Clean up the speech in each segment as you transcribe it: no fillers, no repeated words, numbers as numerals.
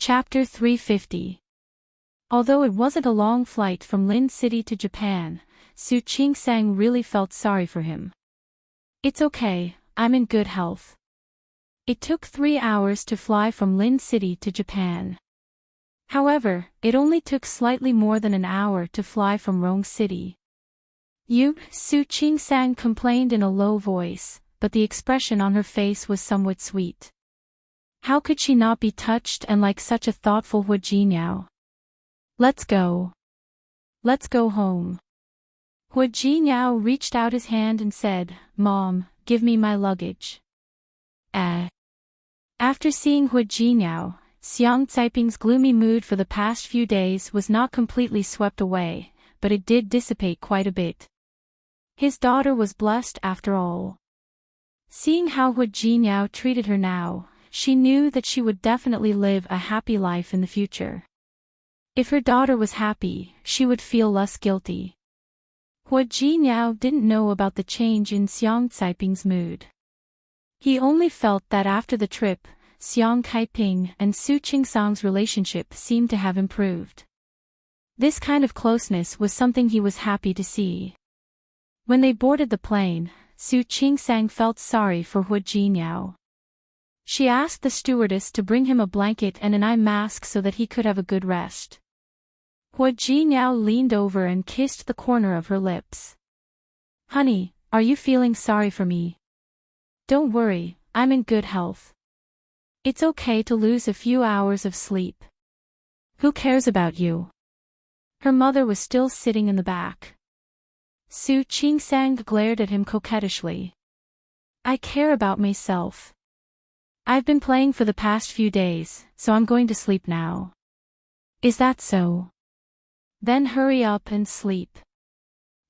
Chapter 350. Although it wasn't a long flight from Lin City to Japan, Su Qingsang really felt sorry for him. It's okay, I'm in good health. It took 3 hours to fly from Lin City to Japan. However, it only took slightly more than an hour to fly from Rong City. Su Qingsang complained in a low voice, but the expression on her face was somewhat sweet. How could she not be touched and like such a thoughtful Hu Jinyao? Let's go. Let's go home. Hu Jinyao reached out his hand and said, Mom, give me my luggage. After seeing Hu Jinyao, Xiang Caiping's gloomy mood for the past few days was not completely swept away, but it did dissipate quite a bit. His daughter was blessed after all. Seeing how Hu Jinyao treated her now, she knew that she would definitely live a happy life in the future. If her daughter was happy, she would feel less guilty. Hu Jinyao didn't know about the change in Xiang Caiping's mood. He only felt that after the trip, Xiang Caiping and Su Qingsang's relationship seemed to have improved. This kind of closeness was something he was happy to see. When they boarded the plane, Su Qingsang felt sorry for Hu Jinyao. She asked the stewardess to bring him a blanket and an eye mask so that he could have a good rest. Hu Jinyao leaned over and kissed the corner of her lips. Honey, are you feeling sorry for me? Don't worry, I'm in good health. It's okay to lose a few hours of sleep. Who cares about you? Her mother was still sitting in the back. Su Qingsang glared at him coquettishly. I care about myself. I've been playing for the past few days, so I'm going to sleep now. Is that so? Then hurry up and sleep.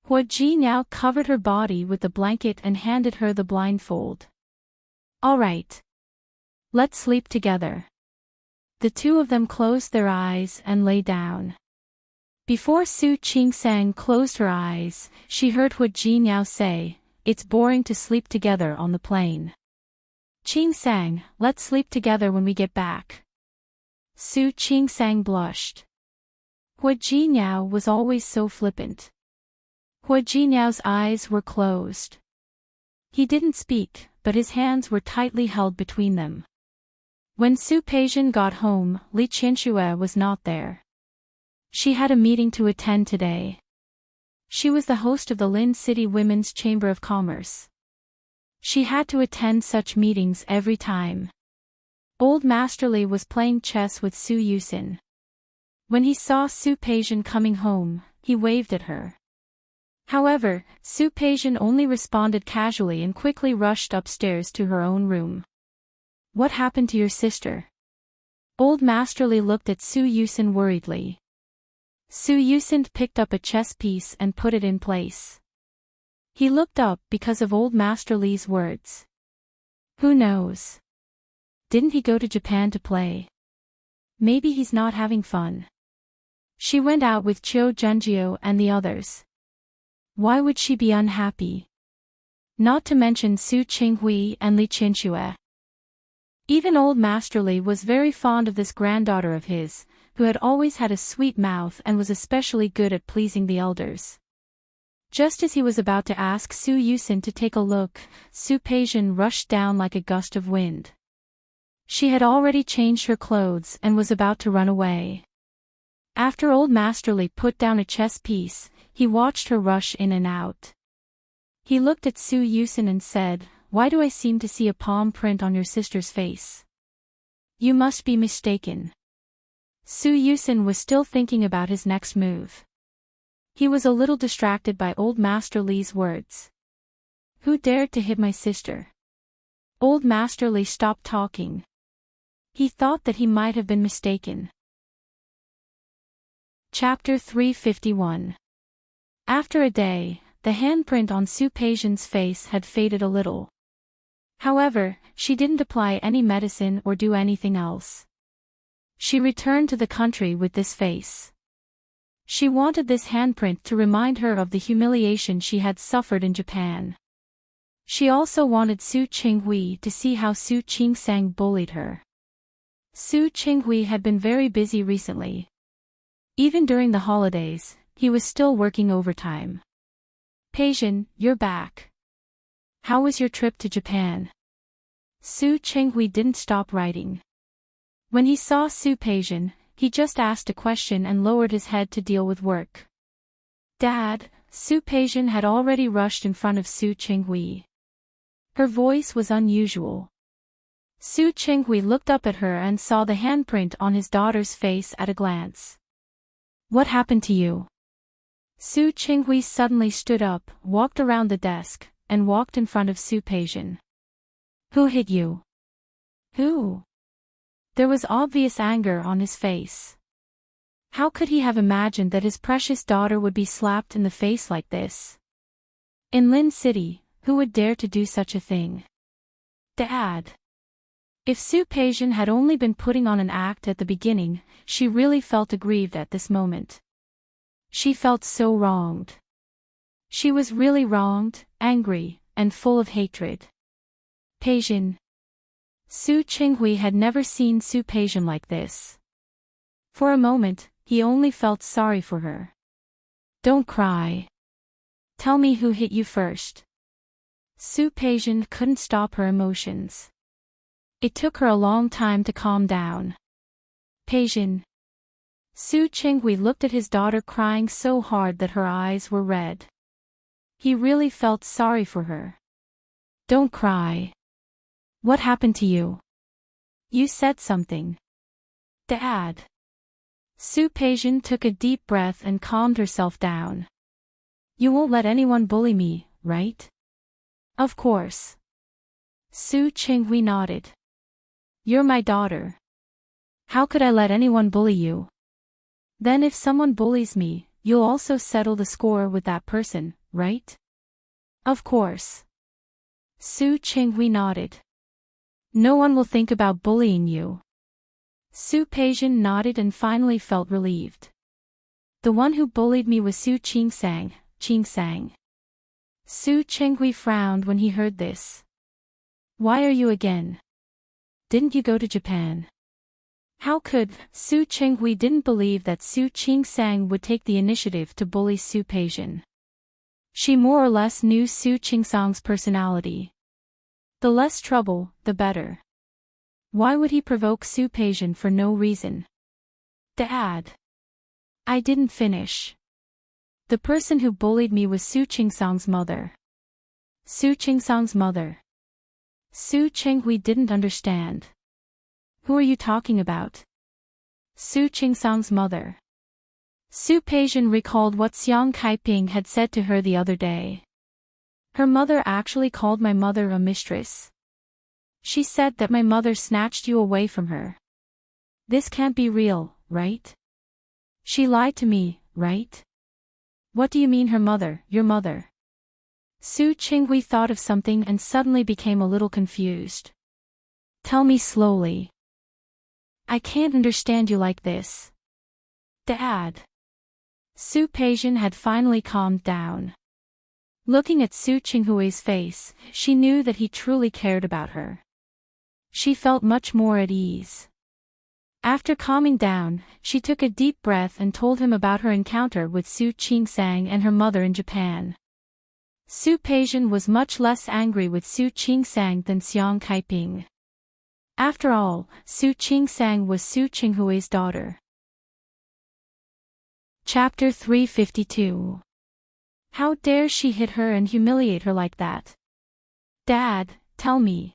Hu Jinyao covered her body with the blanket and handed her the blindfold. All right. Let's sleep together. The two of them closed their eyes and lay down. Before Su Qingsang closed her eyes, she heard Hu Jinyao say, It's boring to sleep together on the plane. Qingsang, let's sleep together when we get back. Su Qingsang blushed. Hu Jinyao was always so flippant. Hu Jinyao's eyes were closed. He didn't speak, but his hands were tightly held between them. When Su Peijian got home, Li Qianxue was not there. She had a meeting to attend today. She was the host of the Lin City Women's Chamber of Commerce. She had to attend such meetings every time. Old Master Li was playing chess with Su Yusin. When he saw Su Peijian coming home, he waved at her. However, Su Peijian only responded casually and quickly rushed upstairs to her own room. What happened to your sister? Old Master Li looked at Su Yusin worriedly. Su Yusin picked up a chess piece and put it in place. He looked up because of Old Master Li's words. Who knows? Didn't he go to Japan to play? Maybe he's not having fun. She went out with Qiu Junjiu and the others. Why would she be unhappy? Not to mention Su Qinghui and Li Qianxue. Even Old Master Li was very fond of this granddaughter of his, who had always had a sweet mouth and was especially good at pleasing the elders. Just as he was about to ask Su Yusin to take a look, Su Peijian rushed down like a gust of wind. She had already changed her clothes and was about to run away. After Old Master Li put down a chess piece, he watched her rush in and out. He looked at Su Yusin and said, Why do I seem to see a palm print on your sister's face? You must be mistaken. Su Yusin was still thinking about his next move. He was a little distracted by Old Master Li's words. Who dared to hit my sister? Old Master Li stopped talking. He thought that he might have been mistaken. Chapter 351. After a day, the handprint on Su Peijian's face had faded a little. However, she didn't apply any medicine or do anything else. She returned to the country with this face. She wanted this handprint to remind her of the humiliation she had suffered in Japan. She also wanted Su Qinghui to see how Su Qingsang bullied her. Su Qinghui had been very busy recently. Even during the holidays, he was still working overtime. Peijian, you're back. How was your trip to Japan? Su Qinghui didn't stop writing. When he saw Su Peijian, he just asked a question and lowered his head to deal with work. Dad, Su Peijian had already rushed in front of Su Qinghui. Her voice was unusual. Su Qinghui looked up at her and saw the handprint on his daughter's face at a glance. What happened to you? Su Qinghui suddenly stood up, walked around the desk, and walked in front of Su Peijian. Who hit you? Who? There was obvious anger on his face. How could he have imagined that his precious daughter would be slapped in the face like this? In Lin City, who would dare to do such a thing? Dad. If Su Peijian had only been putting on an act at the beginning, she really felt aggrieved at this moment. She felt so wronged. She was really wronged, angry, and full of hatred. Peijian. Su Qinghui had never seen Su Peijian like this. For a moment, he only felt sorry for her. Don't cry. Tell me who hit you first. Su Peijian couldn't stop her emotions. It took her a long time to calm down. Peijian. Su Qinghui looked at his daughter crying so hard that her eyes were red. He really felt sorry for her. Don't cry. What happened to you? You said something. Dad. Su Peijian took a deep breath and calmed herself down. You won't let anyone bully me, right? Of course. Su Qinghui nodded. You're my daughter. How could I let anyone bully you? Then if someone bullies me, you'll also settle the score with that person, right? Of course. Su Qinghui nodded. No one will think about bullying you. Su Peijian nodded and finally felt relieved. The one who bullied me was Su Qingsang. Su Qinghui frowned when he heard this. Why are you again? Didn't you go to Japan? How could? Su Qinghui didn't believe that Su Qingsang would take the initiative to bully Su Peijian. She more or less knew Su Qingsang's personality. The less trouble, the better. Why would he provoke Su Peijian for no reason? Dad. I didn't finish. The person who bullied me was Su Qingsang's mother. Su Qingsang's mother. Su Qinghui didn't understand. Who are you talking about? Su Qingsang's mother. Su Peijian recalled what Xiang Kaiping had said to her the other day. Her mother actually called my mother a mistress. She said that my mother snatched you away from her. This can't be real, right? She lied to me, right? What do you mean her mother, your mother? Su Qinghui thought of something and suddenly became a little confused. Tell me slowly. I can't understand you like this. Dad. Su Peijian had finally calmed down. Looking at Su Qinghui's face, she knew that he truly cared about her. She felt much more at ease. After calming down, she took a deep breath and told him about her encounter with Su Qingsang and her mother in Japan. Su Peijian was much less angry with Su Qingsang than Xiang Kaiping. After all, Su Qingsang was Su Qinghui's daughter. Chapter 352. How dare she hit her and humiliate her like that? Dad, tell me.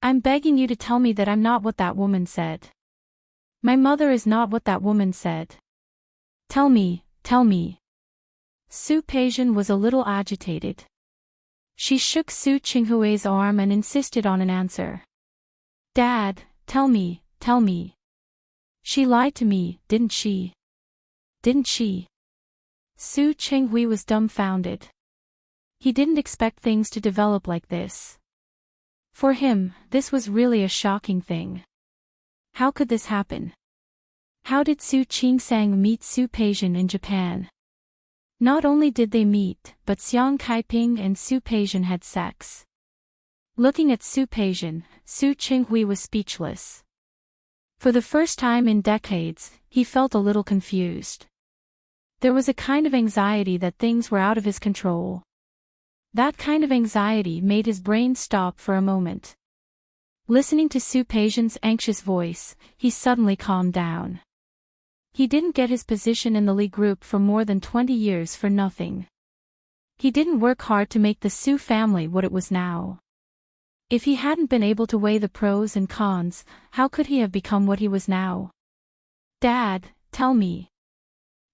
I'm begging you to tell me that I'm not what that woman said. My mother is not what that woman said. Tell me, tell me. Su Peijian was a little agitated. She shook Su Qinghui's arm and insisted on an answer. Dad, tell me, tell me. She lied to me, didn't she? Didn't she? Su Qinghui was dumbfounded. He didn't expect things to develop like this. For him, this was really a shocking thing. How could this happen? How did Su Qingsang meet Su Peijian in Japan? Not only did they meet, but Xiang Kaiping and Su Peijian had sex. Looking at Su Peijian, Su Qinghui was speechless. For the first time in decades, he felt a little confused. There was a kind of anxiety that things were out of his control. That kind of anxiety made his brain stop for a moment. Listening to Su-Peision's anxious voice, he suddenly calmed down. He didn't get his position in the Li group for more than 20 years for nothing. He didn't work hard to make the Su family what it was now. If he hadn't been able to weigh the pros and cons, how could he have become what he was now? Dad, tell me.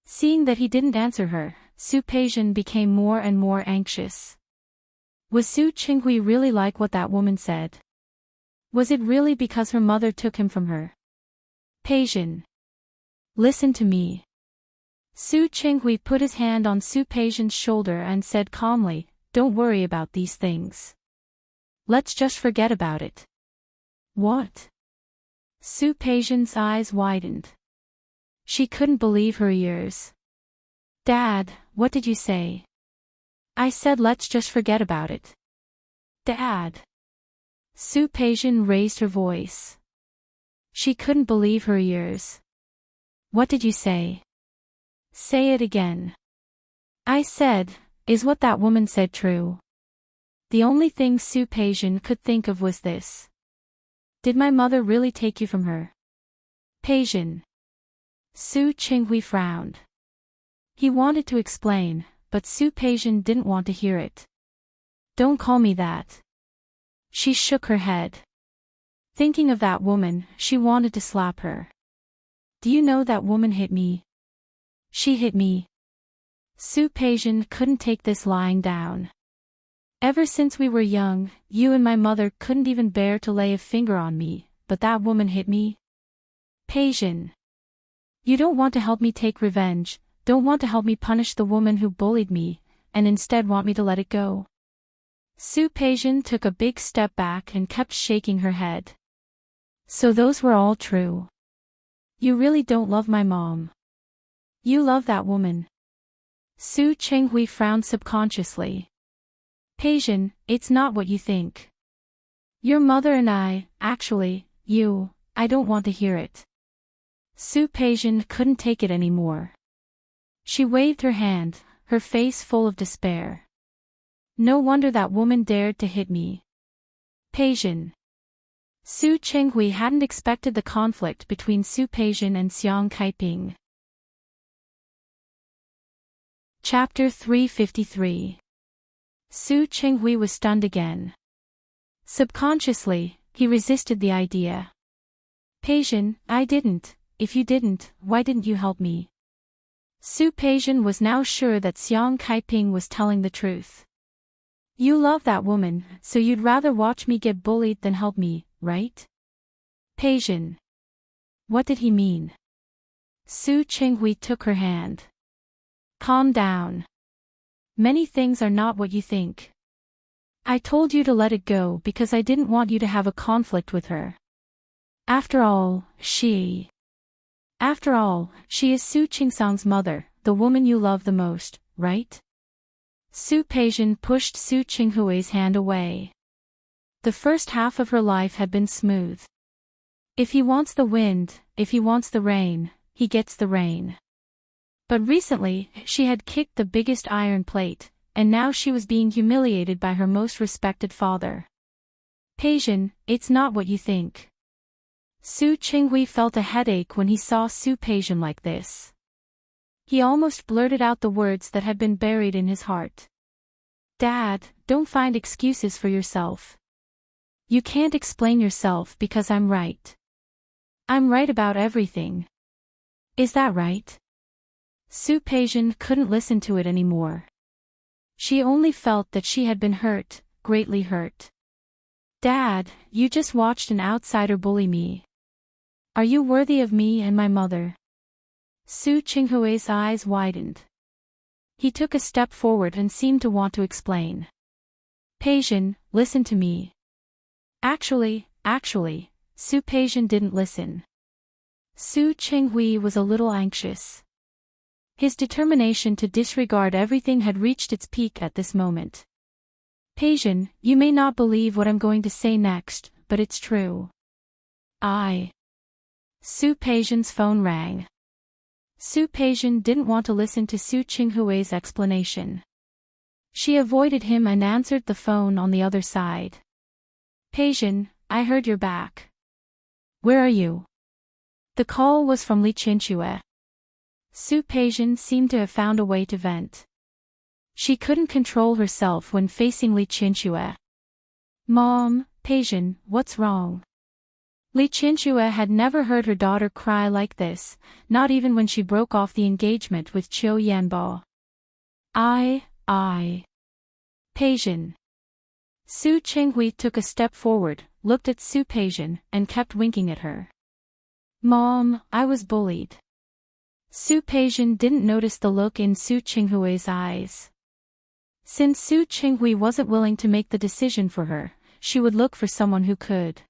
Seeing that he didn't answer her, Su-Peision became more and more anxious. Was Su Qinghui really like what that woman said? Was it really because her mother took him from her? Peision. Listen to me. Su Qinghui put his hand on Su-Peision's shoulder and said calmly, don't worry about these things. Let's just forget about it. What? Su-Peision's eyes widened. She couldn't believe her ears. Dad, what did you say? I said let's just forget about it. Dad. Su-Peision raised her voice. She couldn't believe her ears. What did you say? Say it again. I said, is what that woman said true? The only thing Su-Peision could think of was this. Did my mother really take you from her? Peision. Su Qinghui frowned. He wanted to explain, but Su-Peision didn't want to hear it. Don't call me that. She shook her head. Thinking of that woman, she wanted to slap her. Do you know that woman hit me? She hit me. Su-Peision couldn't take this lying down. Ever since we were young, you and my mother couldn't even bear to lay a finger on me, but that woman hit me? Peision. You don't want to help me take revenge, don't want to help me punish the woman who bullied me, and instead want me to let it go. Su-Peision took a big step back and kept shaking her head. So those were all true. You really don't love my mom. You love that woman. Su Qinghui frowned subconsciously. Peision, it's not what you think. Your mother and I don't want to hear it. Su-Peision couldn't take it anymore. She waved her hand, her face full of despair. No wonder that woman dared to hit me. Peision. Su Qinghui hadn't expected the conflict between Su-Peision and Xiang Kaiping. Chapter 353. Su Qinghui was stunned again. Subconsciously, he resisted the idea. Peision, I didn't. If you didn't, why didn't you help me? Su-Peision was now sure that Xiang Kaiping was telling the truth. You love that woman, so you'd rather watch me get bullied than help me, right? Peision. What did he mean? Su Qinghui took her hand. Calm down. Many things are not what you think. I told you to let it go because I didn't want you to have a conflict with her. After all, she is Su Qingsang's mother, the woman you love the most, right? Su-Peision pushed Su Qinghui's hand away. The first half of her life had been smooth. If he wants the wind, if he wants the rain, he gets the rain. But recently, she had kicked the biggest iron plate, and now she was being humiliated by her most respected father. Peision, it's not what you think. Su Qinghui felt a headache when he saw Su-Peision like this. He almost blurted out the words that had been buried in his heart. Dad, don't find excuses for yourself. You can't explain yourself because I'm right. I'm right about everything. Is that right? Su-Peision couldn't listen to it anymore. She only felt that she had been hurt, greatly hurt. Dad, you just watched an outsider bully me. Are you worthy of me and my mother? Su Qinghui's eyes widened. He took a step forward and seemed to want to explain. Peision, listen to me. Actually, Su-Peision didn't listen. Su Qinghui was a little anxious. His determination to disregard everything had reached its peak at this moment. Peision, you may not believe what I'm going to say next, but it's true. Su Peijian's phone rang. Su Peijian didn't want to listen to Su Qinghui's explanation. She avoided him and answered the phone on the other side. Peijian, I heard you're back. Where are you? The call was from Li Qinxue. Su Peijian seemed to have found a way to vent. She couldn't control herself when facing Li Qinxue. Mom, Peijian, what's wrong? Li Qinxue had never heard her daughter cry like this, not even when she broke off the engagement with Qiu Yanbo. Peijian. Su Qinghui took a step forward, looked at Su Peijian, and kept winking at her. Mom, I was bullied. Su Peijian didn't notice the look in Su Qinghui's eyes. Since Su Qinghui wasn't willing to make the decision for her, she would look for someone who could.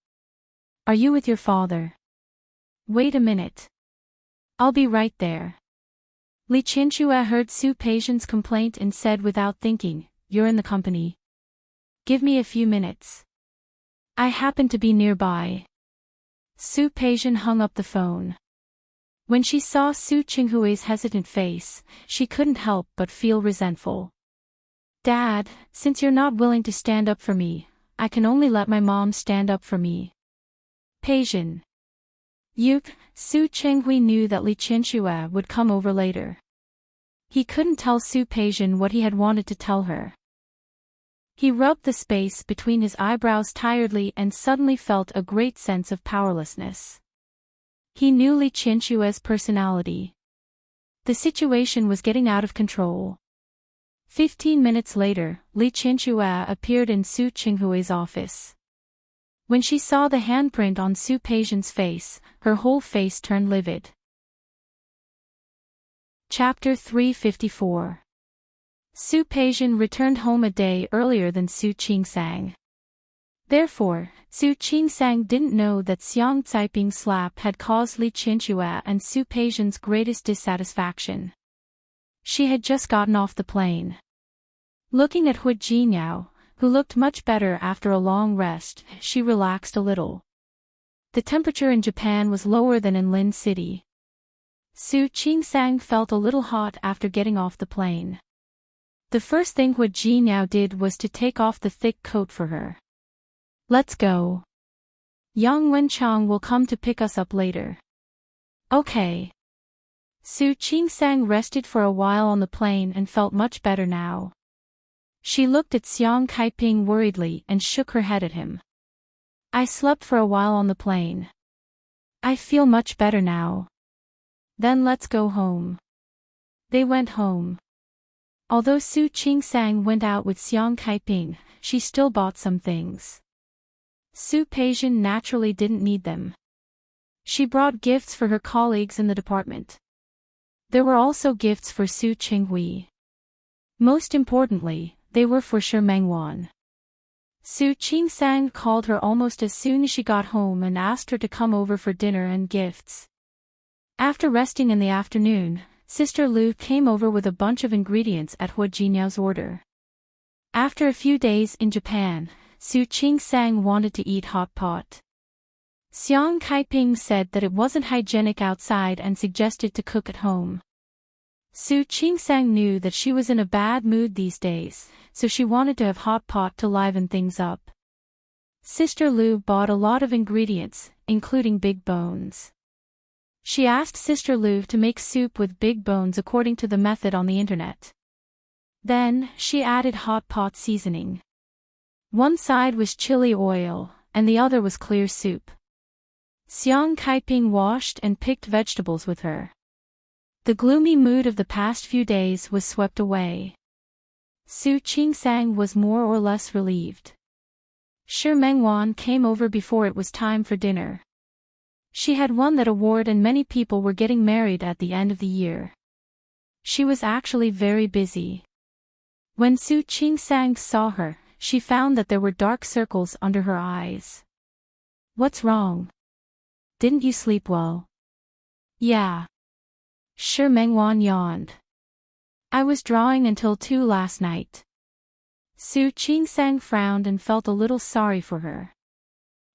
Are you with your father? Wait a minute. I'll be right there. Li Qinxue heard Su Peijian's complaint and said without thinking, You're in the company. Give me a few minutes. I happen to be nearby. Su Peijian hung up the phone. When she saw Su Qinghui's hesitant face, she couldn't help but feel resentful. Dad, since you're not willing to stand up for me, I can only let my mom stand up for me. Peijian. Su Qinghui knew that Li Qinxue would come over later. He couldn't tell Su Peijian what he had wanted to tell her. He rubbed the space between his eyebrows tiredly and suddenly felt a great sense of powerlessness. He knew Li Qinxue's personality. The situation was getting out of control. 15 minutes later, Li Qinxue appeared in Su Qinghui's office. When she saw the handprint on Su Peijian's face, her whole face turned livid. Chapter 354. Su Peijian returned home a day earlier than Su Qingsang. Therefore, Su Qingsang didn't know that Xiang Caiping's slap had caused Li Qinxue and Su Peijian's greatest dissatisfaction. She had just gotten off the plane. Looking at Hu Jinyao, who looked much better after a long rest, she relaxed a little. The temperature in Japan was lower than in Lin City. Su Qingsang felt a little hot after getting off the plane. The first thing Hu Jinyao did was to take off the thick coat for her. Let's go. Yang Wenchang will come to pick us up later. Okay. Su Qingsang rested for a while on the plane and felt much better now. She looked at Xiang Caiping worriedly and shook her head at him. I slept for a while on the plane. I feel much better now. Then let's go home. They went home. Although Su Qingsang went out with Xiang Caiping, she still bought some things. Su Peijian naturally didn't need them. She brought gifts for her colleagues in the department. There were also gifts for Su Qinghui. Most importantly, they were for Shi Mengwan. Su Qingsang called her almost as soon as she got home and asked her to come over for dinner and gifts. After resting in the afternoon, Sister Lu came over with a bunch of ingredients at Hu Jinyao's order. After a few days in Japan, Su Qingsang wanted to eat hot pot. Xiang Caiping said that it wasn't hygienic outside and suggested to cook at home. Su Qingsang knew that she was in a bad mood these days, so she wanted to have hot pot to liven things up. Sister Lu bought a lot of ingredients, including big bones. She asked Sister Lu to make soup with big bones according to the method on the internet. Then, she added hot pot seasoning. One side was chili oil, and the other was clear soup. Xiang Caiping washed and picked vegetables with her. The gloomy mood of the past few days was swept away. Su Qingsang was more or less relieved. Shi Mengwan came over before it was time for dinner. She had won that award and many people were getting married at the end of the year. She was actually very busy. When Su Qingsang saw her, she found that there were dark circles under her eyes. What's wrong? Didn't you sleep well? Yeah. Shi Mengwan yawned. I was drawing until 2 last night. Su Qingsang frowned and felt a little sorry for her.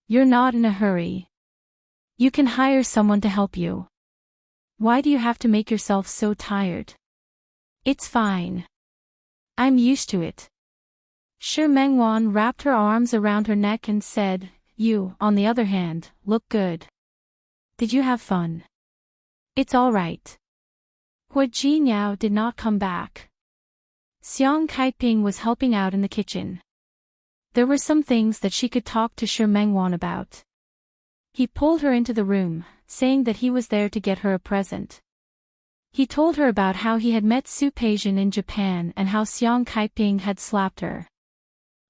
You're not in a hurry. You can hire someone to help you. Why do you have to make yourself so tired? It's fine. I'm used to it. Shi Mengwan wrapped her arms around her neck and said, You, on the other hand, look good. Did you have fun? It's all right. Hua Jinyao did not come back. Xiang Kaiping was helping out in the kitchen. There were some things that she could talk to Shi Mengwan about. He pulled her into the room, saying that he was there to get her a present. He told her about how he had met Su Peijian in Japan and how Xiang Kaiping had slapped her.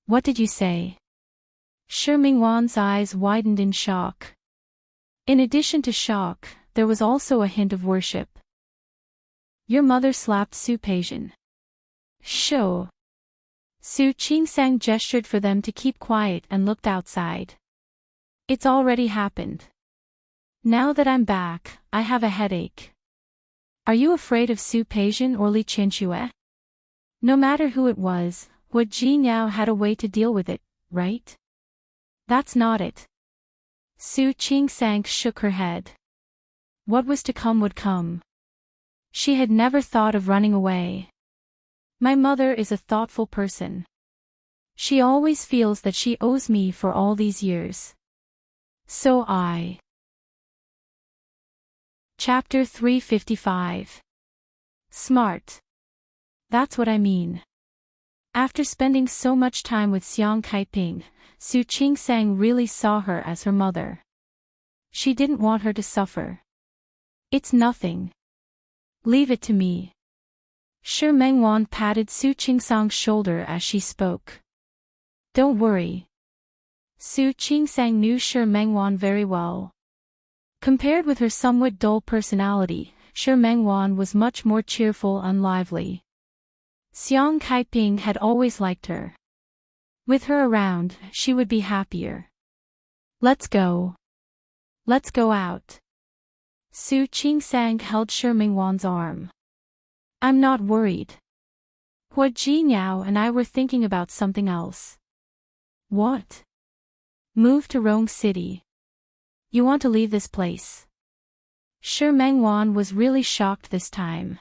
What did you say? Shi Mengwan's eyes widened in shock. In addition to shock, there was also a hint of worship. Your mother slapped Su Peijian. Sho. Su Qingsang gestured for them to keep quiet and looked outside. It's already happened. Now that I'm back, I have a headache. Are you afraid of Su Peijian or Li Qianxue? No matter who it was, Hua Jinyao had a way to deal with it, right? That's not it. Su Qingsang shook her head. What was to come would come. She had never thought of running away. My mother is a thoughtful person. She always feels that she owes me for all these years. So I. Chapter 355. Smart. That's what I mean. After spending so much time with Xiang Kaiping, Su Qingsang really saw her as her mother. She didn't want her to suffer. It's nothing. Leave it to me. Shi Mengwan patted Su Qingsang's shoulder as she spoke. Don't worry. Su Qingsang knew Shi Mengwan very well. Compared with her somewhat dull personality, Shi Mengwan was much more cheerful and lively. Xiang Kaiping had always liked her. With her around, she would be happier. Let's go. Let's go out. Su Qingsang held Shi Mengwan's arm. I'm not worried. Hua Jinyao and I were thinking about something else. What? Move to Rong City. You want to leave this place? Shi Mengwan was really shocked this time.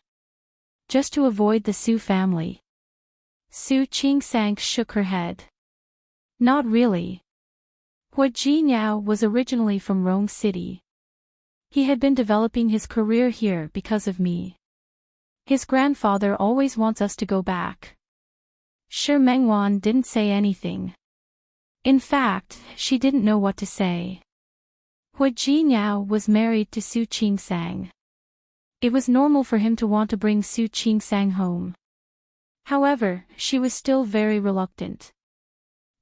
Just to avoid the Su family. Su Qingsang shook her head. Not really. Hua Jinyao was originally from Rong City. He had been developing his career here because of me. His grandfather always wants us to go back. Shi Mengwan didn't say anything. In fact, she didn't know what to say. Hua Jinyao was married to Su Qingsang. It was normal for him to want to bring Su Qingsang home. However, she was still very reluctant.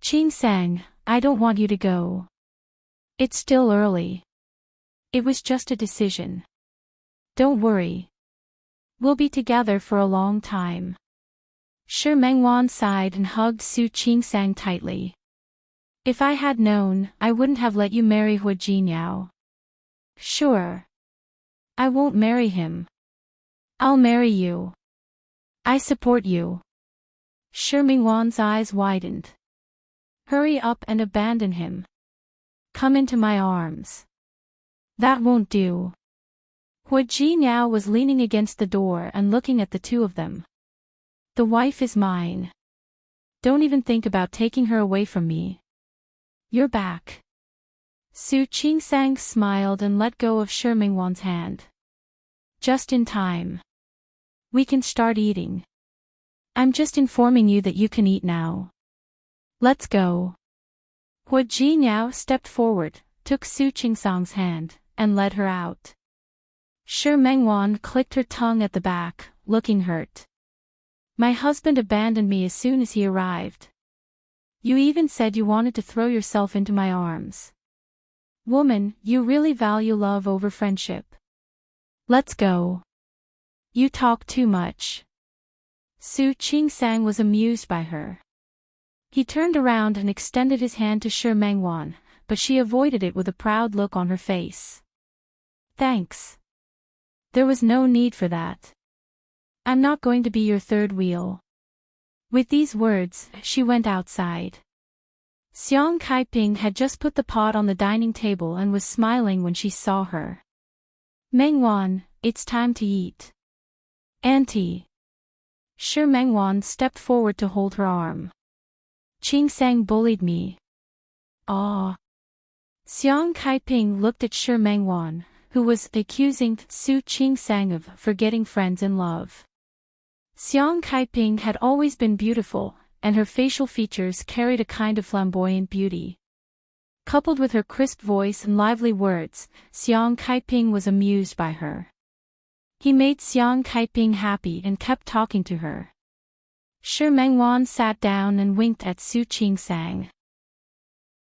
Qingsang, I don't want you to go. It's still early. It was just a decision. Don't worry. We'll be together for a long time. Shi Mengwan sighed and hugged Su Qingsang tightly. If I had known, I wouldn't have let you marry Hua Jinyao. Sure. I won't marry him. I'll marry you. I support you. Shi Mengwan's eyes widened. Hurry up and abandon him. Come into my arms. That won't do. Hua Jinyao was leaning against the door and looking at the two of them. The wife is mine. Don't even think about taking her away from me. You're back. Su Qingsang smiled and let go of Shi Mengwan's hand. Just in time. We can start eating. I'm just informing you that you can eat now. Let's go. Hua Jinyao stepped forward, took Su Qingsang's hand, and led her out. Shi Mengwan clicked her tongue at the back, looking hurt. My husband abandoned me as soon as he arrived. You even said you wanted to throw yourself into my arms. Woman, you really value love over friendship. Let's go. You talk too much. Su Qingsang was amused by her. He turned around and extended his hand to Shi Mengwan, but she avoided it with a proud look on her face. Thanks. There was no need for that. I'm not going to be your third wheel. With these words, she went outside. Xiang Kaiping had just put the pot on the dining table and was smiling when she saw her. Mengwan, it's time to eat. Auntie. Shi Mengwan stepped forward to hold her arm. Qing Sang bullied me. Ah. Xiang Kaiping looked at Shi Mengwan, who was accusing Su Qing Sang of forgetting friends in love. Xiang Kaiping had always been beautiful, and her facial features carried a kind of flamboyant beauty. Coupled with her crisp voice and lively words, Xiang Kaiping was amused by her. He made Xiang Kaiping happy and kept talking to her. Shi Mengwan sat down and winked at Su Qing Sang.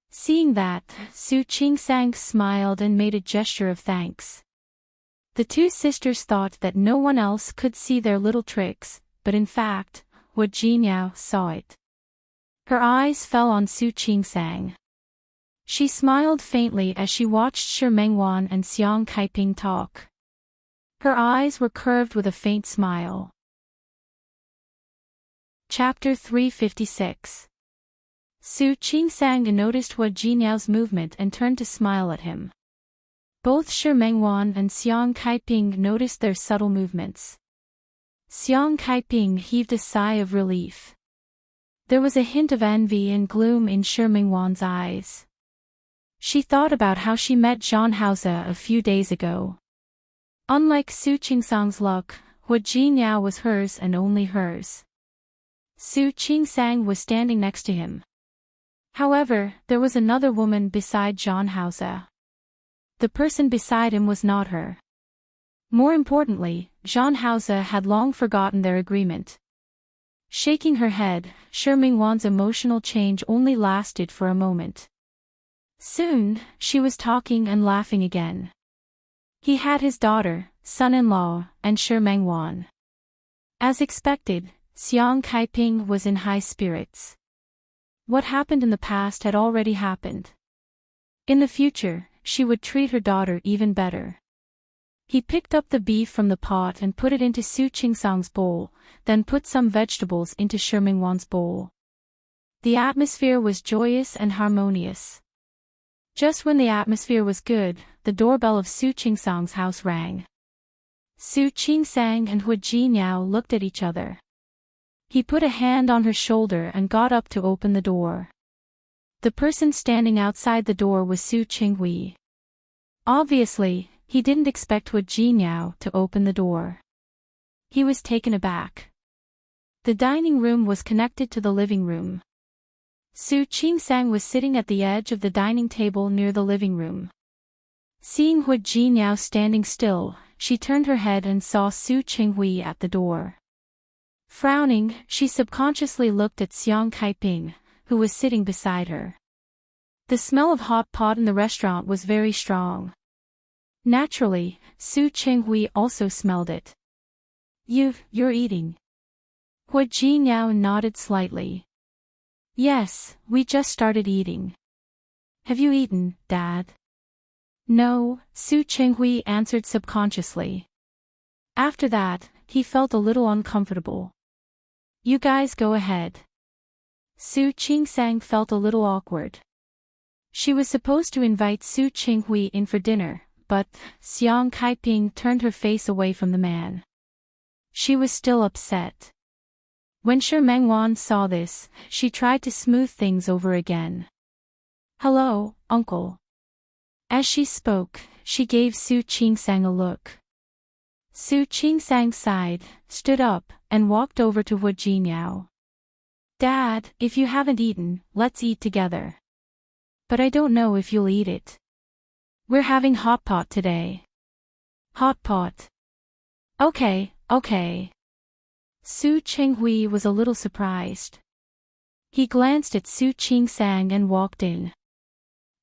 Seeing that, Su Qing Sang smiled and made a gesture of thanks. The two sisters thought that no one else could see their little tricks, but in fact, Wu Jinyao saw it. Her eyes fell on Su Qing Sang. She smiled faintly as she watched Shi Mengwan and Xiang Kaiping talk. Her eyes were curved with a faint smile. Chapter 356. Su Qing Sang noticed Wu Jinyao's movement and turned to smile at him. Both Shi Mengwan and Xiang Kaiping noticed their subtle movements. Xiang Kaiping heaved a sigh of relief. There was a hint of envy and gloom in Shi Mengwan's eyes. She thought about how she met Zhang Haoze a few days ago. Unlike Su Qing Sang's luck, Wu Jinyao was hers and only hers. Su Qing Sang was standing next to him. However, there was another woman beside Zhang Haoze. The person beside him was not her. More importantly, Zhang Haoze had long forgotten their agreement. Shaking her head, Shi Mengwan's emotional change only lasted for a moment. Soon, she was talking and laughing again. He had his daughter, son-in-law, and Shi Mengwan. As expected, Xiang Kaiping was in high spirits. What happened in the past had already happened. In the future, she would treat her daughter even better. He picked up the beef from the pot and put it into Su Qing Sang's bowl, then put some vegetables into Shi Mengwan's bowl. The atmosphere was joyous and harmonious. Just when the atmosphere was good, the doorbell of Su Qing Sang's house rang. Su Qing Sang and Wu Jinyao looked at each other. He put a hand on her shoulder and got up to open the door. The person standing outside the door was Su Qinghui. Obviously, he didn't expect Wu Jinyao to open the door. He was taken aback. The dining room was connected to the living room. Su Qing Sang was sitting at the edge of the dining table near the living room. Seeing Wu Jinyao standing still, she turned her head and saw Su Qinghui at the door. Frowning, she subconsciously looked at Xiang Kaiping, who was sitting beside her. The smell of hot pot in the restaurant was very strong. Naturally, Su Qinghui also smelled it. You're eating. Wu Jinyao nodded slightly. Yes, we just started eating. Have you eaten, Dad? No, Su Qinghui answered subconsciously. After that, he felt a little uncomfortable. You guys go ahead. Su Qing Sang felt a little awkward. She was supposed to invite Su Qinghui in for dinner, but Xiang Kaiping turned her face away from the man. She was still upset. When Shi Mengwan saw this, she tried to smooth things over again. Hello, uncle. As she spoke, she gave Su Qing Sang a look. Su Qing Sang sighed, stood up, and walked over to Wu Jinyao. Dad, if you haven't eaten, let's eat together. But I don't know if you'll eat it. We're having hot pot today. Hot pot. Okay. Su Qinghui was a little surprised. He glanced at Su Qing Sang and walked in.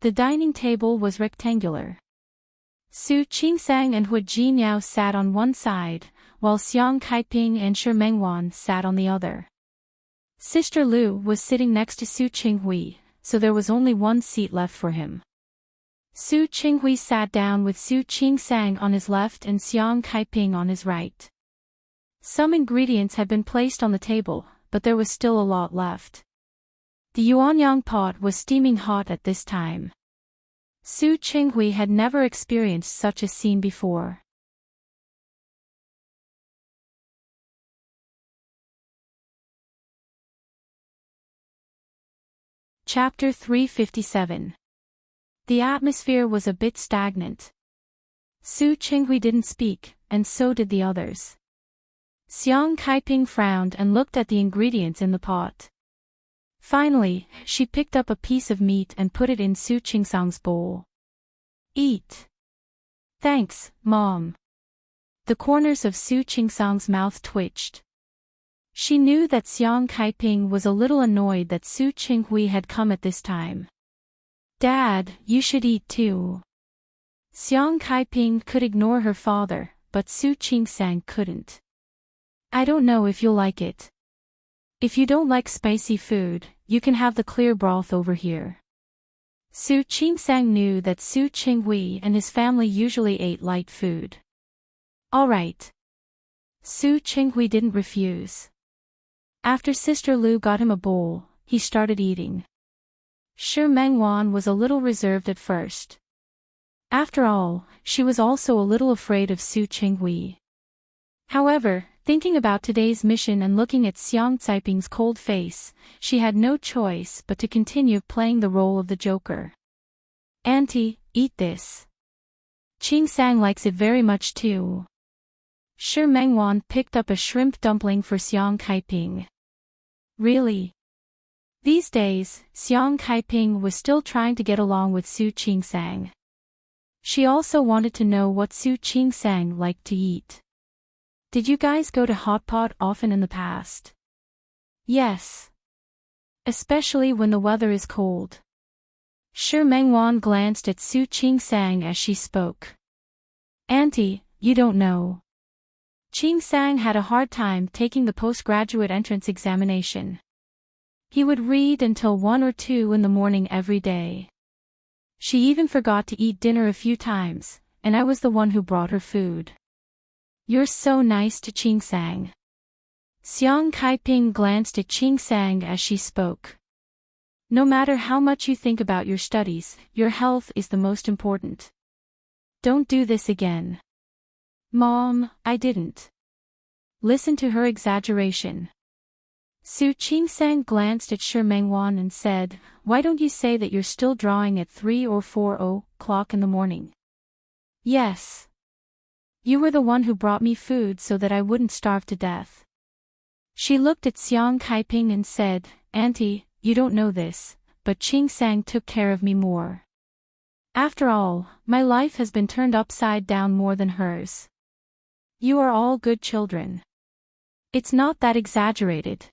The dining table was rectangular. Su Qing Sang and Wu Jinyao sat on one side, while Xiang Kaiping and Shi Mengwan sat on the other. Sister Lu was sitting next to Su Qinghui, so there was only one seat left for him. Su Qinghui sat down with Su Qing Sang on his left and Xiang Kaiping on his right. Some ingredients had been placed on the table, but there was still a lot left. The yuanyang pot was steaming hot at this time. Su Qinghui had never experienced such a scene before. Chapter 357. The atmosphere was a bit stagnant. Su Qinghui didn't speak, and so did the others. Xiang Kaiping frowned and looked at the ingredients in the pot. Finally, she picked up a piece of meat and put it in Su Qingsang's bowl. Eat. Thanks, Mom. The corners of Su Qingsang's mouth twitched. She knew that Xiang Kaiping was a little annoyed that Su Qinghui had come at this time. Dad, you should eat too. Xiang Kaiping could ignore her father, but Su Qingsang couldn't. I don't know if you'll like it. If you don't like spicy food, you can have the clear broth over here. Su Qingsang knew that Su Qinghui and his family usually ate light food. All right. Su Qinghui didn't refuse. After Sister Lu got him a bowl, he started eating. Shi Mengwan was a little reserved at first. After all, she was also a little afraid of Su Qinghui. However, thinking about today's mission and looking at Xiang Caiping's cold face, she had no choice but to continue playing the role of the Joker. Auntie, eat this. Qingsang likes it very much too. Shi Mengwan picked up a shrimp dumpling for Xiang Kaiping. Really? These days, Xiang Kaiping was still trying to get along with Su Qingsang. She also wanted to know what Su Qingsang liked to eat. Did you guys go to hot pot often in the past? Yes. Especially when the weather is cold. Shi Mengwan glanced at Su Qingsang as she spoke. Auntie, you don't know. Qingsang had a hard time taking the postgraduate entrance examination. He would read until 1 or 2 in the morning every day. She even forgot to eat dinner a few times, and I was the one who brought her food. You're so nice to Qingsang. Xiang Kaiping glanced at Qingsang as she spoke. No matter how much you think about your studies, your health is the most important. Don't do this again. Mom, I didn't. Listen to her exaggeration. Su Qingsang glanced at Shi Mengwan and said, why don't you say that you're still drawing at 3 or 4 o'clock in the morning? Yes. You were the one who brought me food so that I wouldn't starve to death. She looked at Xiang Kaiping and said, Auntie, you don't know this, but Qingsang took care of me more. After all, my life has been turned upside down more than hers. You are all good children. It's not that exaggerated.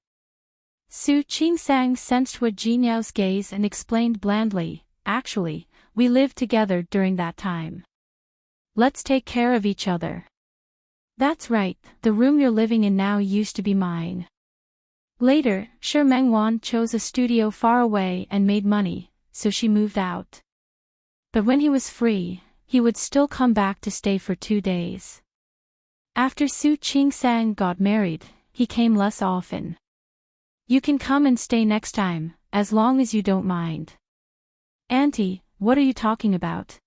Su Qingsang sensed Hua Jinyao's gaze and explained blandly, actually, we lived together during that time. Let's take care of each other. That's right, the room you're living in now used to be mine. Later, Shi Mengwan chose a studio far away and made money, so she moved out. But when he was free, he would still come back to stay for 2 days. After Su Qingsang got married, he came less often. You can come and stay next time, as long as you don't mind. Auntie, what are you talking about?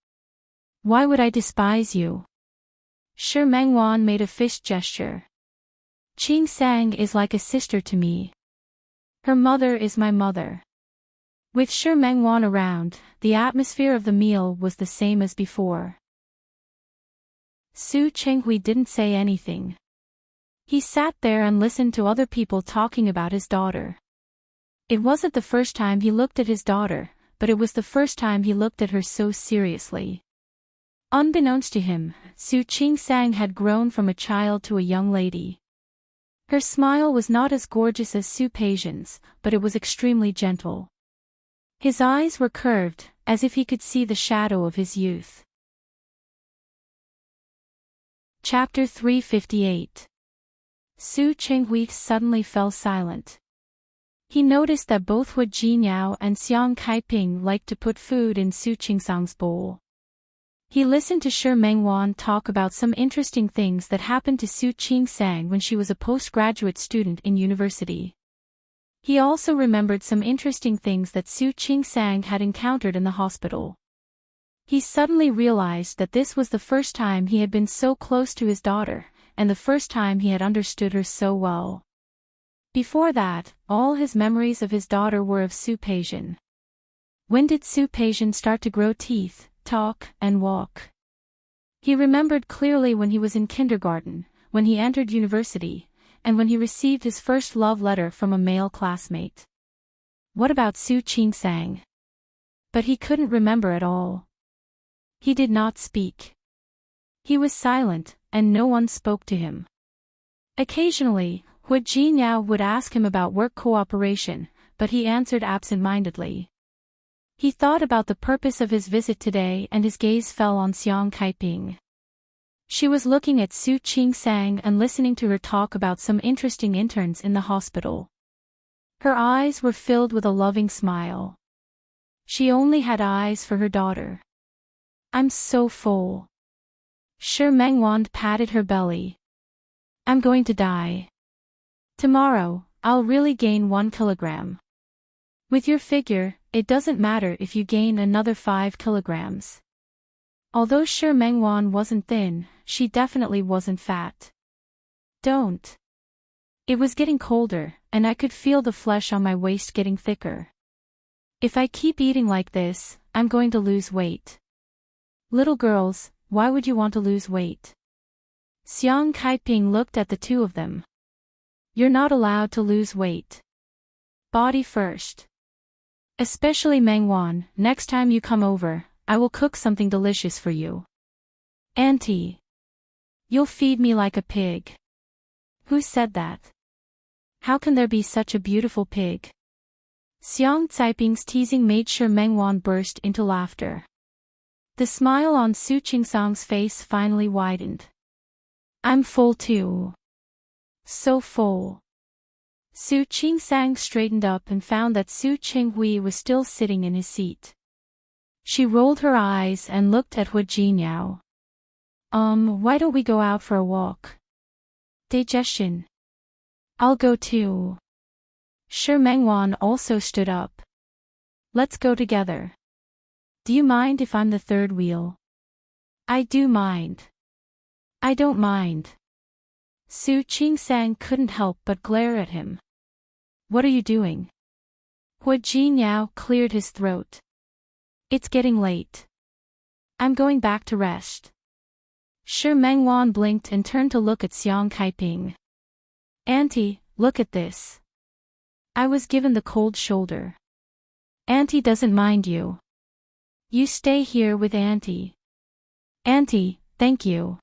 Why would I despise you? Shi Mengwan made a fist gesture. Qingsang is like a sister to me. Her mother is my mother. With Shi Mengwan around, the atmosphere of the meal was the same as before. Su Qinghui didn't say anything. He sat there and listened to other people talking about his daughter. It wasn't the first time he looked at his daughter, but it was the first time he looked at her so seriously. Unbeknownst to him, Su Qingsang had grown from a child to a young lady. Her smile was not as gorgeous as Su Peision's, but it was extremely gentle. His eyes were curved, as if he could see the shadow of his youth. Chapter 358. Su Qinghui suddenly fell silent. He noticed that both Hua Jinyao and Xiang Kaiping liked to put food in Su Qingsang's bowl. He listened to Shi Mengwan talk about some interesting things that happened to Su Qingsang when she was a postgraduate student in university. He also remembered some interesting things that Su Qingsang had encountered in the hospital. He suddenly realized that this was the first time he had been so close to his daughter, and the first time he had understood her so well. Before that, all his memories of his daughter were of Su Peixian. When did Su Peixian start to grow teeth, talk, and walk? He remembered clearly when he was in kindergarten, when he entered university, and when he received his first love letter from a male classmate. What about Su Qingsang? But he couldn't remember at all. He did not speak. He was silent, and no one spoke to him. Occasionally, Hu Jinyao would ask him about work cooperation, but he answered absent-mindedly. He thought about the purpose of his visit today and his gaze fell on Xiang Kaiping. She was looking at Su Qingsang and listening to her talk about some interesting interns in the hospital. Her eyes were filled with a loving smile. She only had eyes for her daughter. I'm so full. Shi Mengwan patted her belly. I'm going to die. Tomorrow, I'll really gain 1 kilogram. With your figure, it doesn't matter if you gain another 5 kilograms. Although Shi Mengwan wasn't thin, she definitely wasn't fat. Don't. It was getting colder, and I could feel the flesh on my waist getting thicker. If I keep eating like this, I'm going to lose weight. Little girls, why would you want to lose weight? Xiang Kaiping looked at the two of them. You're not allowed to lose weight. Body first. Especially Mengwan, next time you come over, I will cook something delicious for you. Auntie. You'll feed me like a pig. Who said that? How can there be such a beautiful pig? Xiang Caiping's teasing made Shi Mengwan burst into laughter. The smile on Su Qingsang's face finally widened. I'm full too. So full. Su Qingsang straightened up and found that Su Qinghui was still sitting in his seat. She rolled her eyes and looked at Hu Jinyao. Why don't we go out for a walk? Digestion. I'll go too. Shi Mengwan also stood up. Let's go together. Do you mind if I'm the third wheel? I do mind. I don't mind. Su Qingsang couldn't help but glare at him. What are you doing? Hu Jinyao cleared his throat. It's getting late. I'm going back to rest. Shi Mengwan blinked and turned to look at Xiang Kaiping. Auntie, look at this. I was given the cold shoulder. Auntie doesn't mind you. You stay here with Auntie. Auntie, thank you.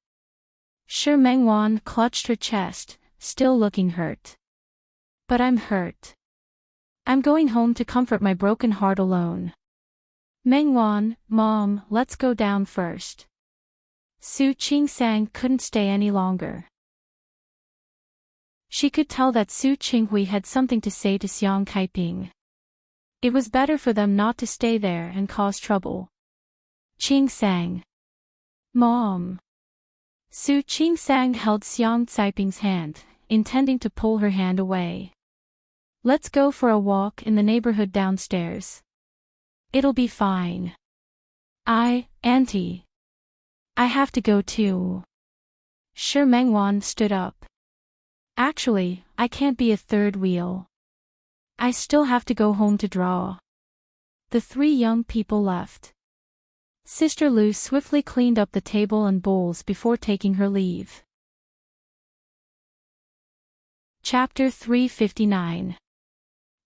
Shi Mengwan clutched her chest, still looking hurt. But I'm hurt. I'm going home to comfort my broken heart alone. Mengwan, Mom, let's go down first. Su Qingsang couldn't stay any longer. She could tell that Su Qinghui had something to say to Xiang Kaiping. It was better for them not to stay there and cause trouble. Qingsang. Mom. Su Qingsang held Xiang Caiping's hand, intending to pull her hand away. Let's go for a walk in the neighborhood downstairs. It'll be fine. Auntie. I have to go too. Shi Mengwan stood up. Actually, I can't be a third wheel. I still have to go home to draw. The three young people left. Sister Lu swiftly cleaned up the table and bowls before taking her leave. Chapter 359.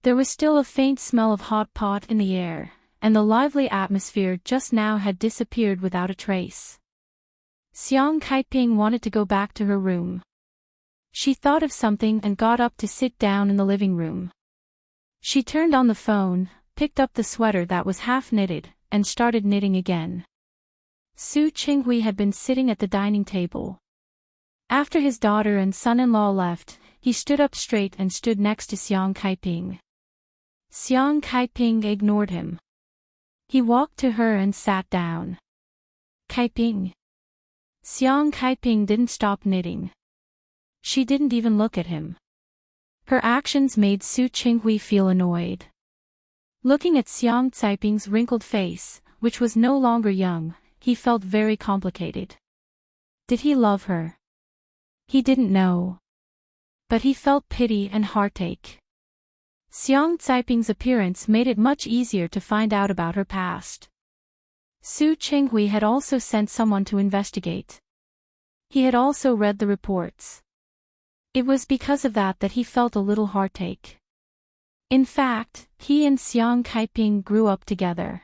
There was still a faint smell of hot pot in the air, and the lively atmosphere just now had disappeared without a trace. Xiang Kaiping wanted to go back to her room. She thought of something and got up to sit down in the living room. She turned on the phone, picked up the sweater that was half knitted, and started knitting again. Su Qinghui had been sitting at the dining table. After his daughter and son-in-law left, he stood up straight and stood next to Xiang Kaiping. Xiang Kaiping ignored him. He walked to her and sat down. Kaiping. Xiang Kaiping didn't stop knitting. She didn't even look at him. Her actions made Su Qinghui feel annoyed. Looking at Xiang Caiping's wrinkled face, which was no longer young, he felt very complicated. Did he love her? He didn't know. But he felt pity and heartache. Xiang Caiping's appearance made it much easier to find out about her past. Su Qinghui had also sent someone to investigate. He had also read the reports. It was because of that he felt a little heartache. In fact, he and Xiang Caiping grew up together.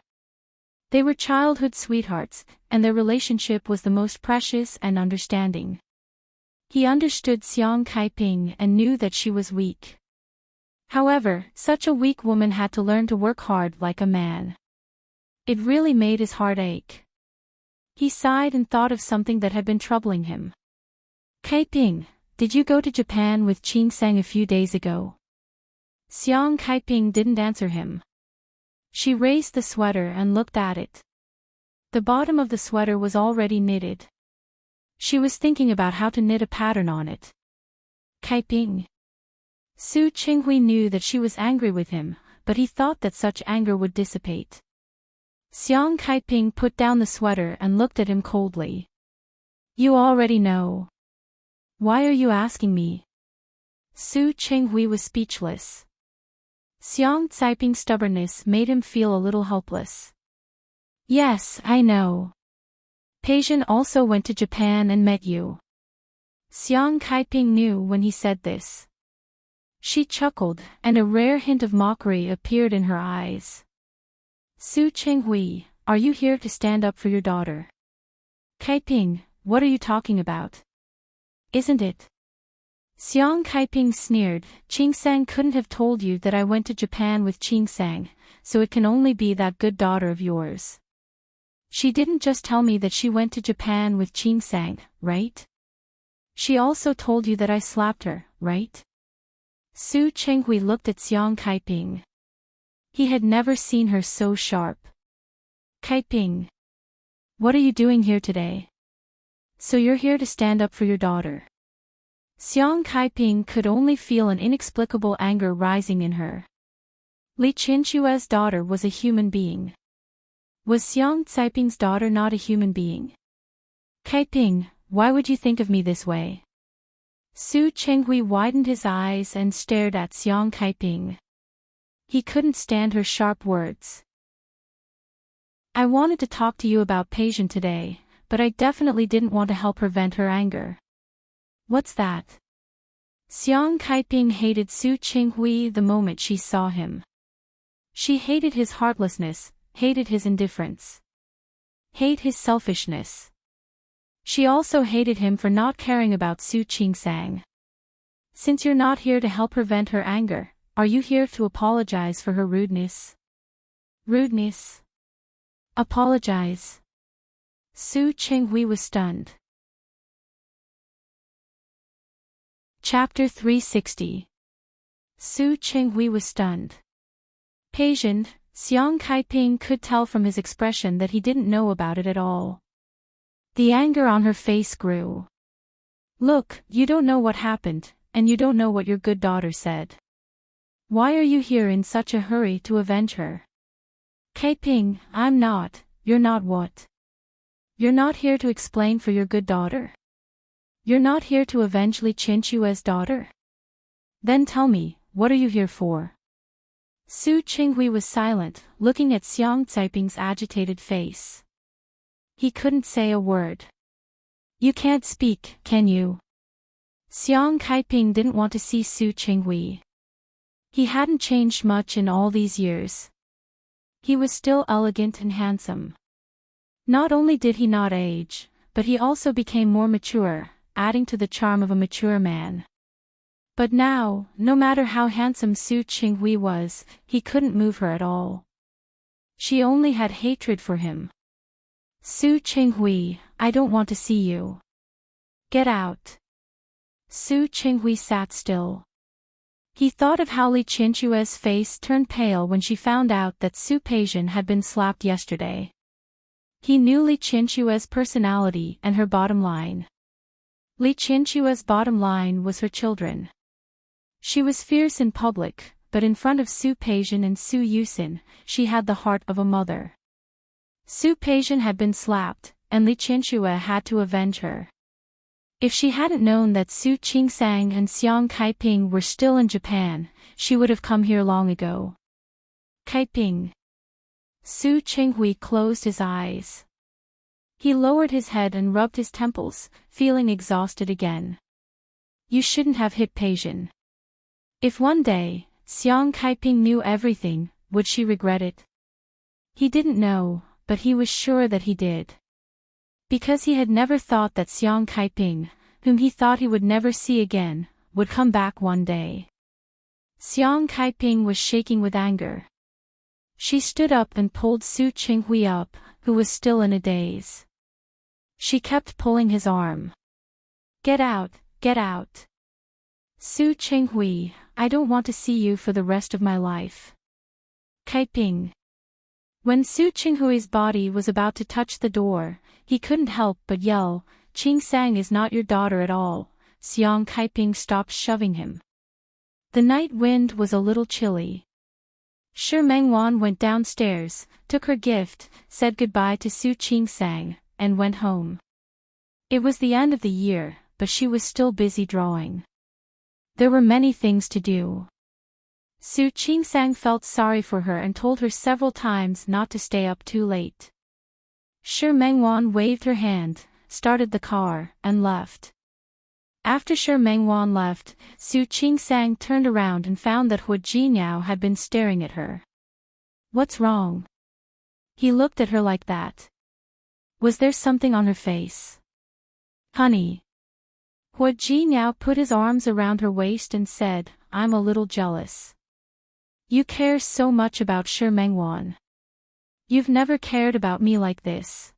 They were childhood sweethearts, and their relationship was the most precious and understanding. He understood Xiang Caiping and knew that she was weak. However, such a weak woman had to learn to work hard like a man. It really made his heart ache. He sighed and thought of something that had been troubling him. Caiping, did you go to Japan with Qingsang a few days ago? Xiang Caiping didn't answer him. She raised the sweater and looked at it. The bottom of the sweater was already knitted. She was thinking about how to knit a pattern on it. Caiping. Su Qinghui knew that she was angry with him, but he thought that such anger would dissipate. Xiang Caiping put down the sweater and looked at him coldly. You already know. Why are you asking me? Su Qinghui was speechless. Xiang Caiping's stubbornness made him feel a little helpless. Yes, I know. Peijian also went to Japan and met you. Xiang Caiping knew when he said this. She chuckled, and a rare hint of mockery appeared in her eyes. Su Qinghui, are you here to stand up for your daughter? Caiping, what are you talking about? Isn't it? Xiang Caiping sneered, Qingsang couldn't have told you that I went to Japan with Qingsang, so it can only be that good daughter of yours. She didn't just tell me that she went to Japan with Qingsang, right? She also told you that I slapped her, right? Su Qinghui looked at Xiang Caiping. He had never seen her so sharp. Caiping. What are you doing here today? So you're here to stand up for your daughter. Xiang Caiping could only feel an inexplicable anger rising in her. Li Qinshue's daughter was a human being. Was Xiang Caiping's daughter not a human being? Caiping, why would you think of me this way? Su Qinghui widened his eyes and stared at Xiang Caiping. He couldn't stand her sharp words. I wanted to talk to you about Peijian today, but I definitely didn't want to help her vent her anger. What's that? Xiang Caiping hated Su Qinghui the moment she saw him. She hated his heartlessness, hated his indifference. Hate his selfishness. She also hated him for not caring about Su Qingsang. Since you're not here to help her vent her anger, are you here to apologize for her rudeness? Rudeness? Apologize? Su Qinghui was stunned. Chapter 360. Su Qinghui was stunned. Peijian, Xiang Caiping could tell from his expression that he didn't know about it at all. The anger on her face grew. Look, you don't know what happened, and you don't know what your good daughter said. Why are you here in such a hurry to avenge her? Caiping, I'm not, you're not what? You're not here to explain for your good daughter? You're not here to avenge Li Qinshue's daughter? Then tell me, what are you here for? Su Qinghui was silent, looking at Xiang Caiping's agitated face. He couldn't say a word. You can't speak, can you? Xiang Caiping didn't want to see Su Qinghui. He hadn't changed much in all these years. He was still elegant and handsome. Not only did he not age, but he also became more mature, adding to the charm of a mature man. But now, no matter how handsome Su Qinghui was, he couldn't move her at all. She only had hatred for him. Su Qinghui, I don't want to see you. Get out. Su Qinghui sat still. He thought of how Li Qinshue's face turned pale when she found out that Su Peijian had been slapped yesterday. He knew Li Qinshue's personality and her bottom line. Li Qinshue's bottom line was her children. She was fierce in public, but in front of Su Peijian and Su Yusin, she had the heart of a mother. Su Peijian had been slapped, and Li Qianxue had to avenge her. If she hadn't known that Su Qingsang and Xiang Kaiping were still in Japan, she would have come here long ago. Kaiping. Su Qinghui closed his eyes. He lowered his head and rubbed his temples, feeling exhausted again. You shouldn't have hit Peijian. If one day, Xiang Kaiping knew everything, would she regret it? He didn't know, but he was sure that he did. Because he had never thought that Xiang Kaiping, whom he thought he would never see again, would come back one day. Xiang Kaiping was shaking with anger. She stood up and pulled Su Qinghui up, who was still in a daze. She kept pulling his arm. Get out, get out. Su Qinghui, I don't want to see you for the rest of my life. Kaiping. When Su Qinghui's body was about to touch the door, he couldn't help but yell, Qingsang is not your daughter at all. Xiang Kaiping stopped shoving him. The night wind was a little chilly. Shi Mengwan went downstairs, took her gift, said goodbye to Su Qingsang, and went home. It was the end of the year, but she was still busy drawing. There were many things to do. Su Qingsang felt sorry for her and told her several times not to stay up too late. Shi Mengwan waved her hand, started the car, and left. After Shi Mengwan left, Su Qingsang turned around and found that Hu Jinyao had been staring at her. What's wrong? He looked at her like that. Was there something on her face? Honey. Hu Jinyao put his arms around her waist and said, I'm a little jealous. You care so much about Shi Mengwan. You've never cared about me like this.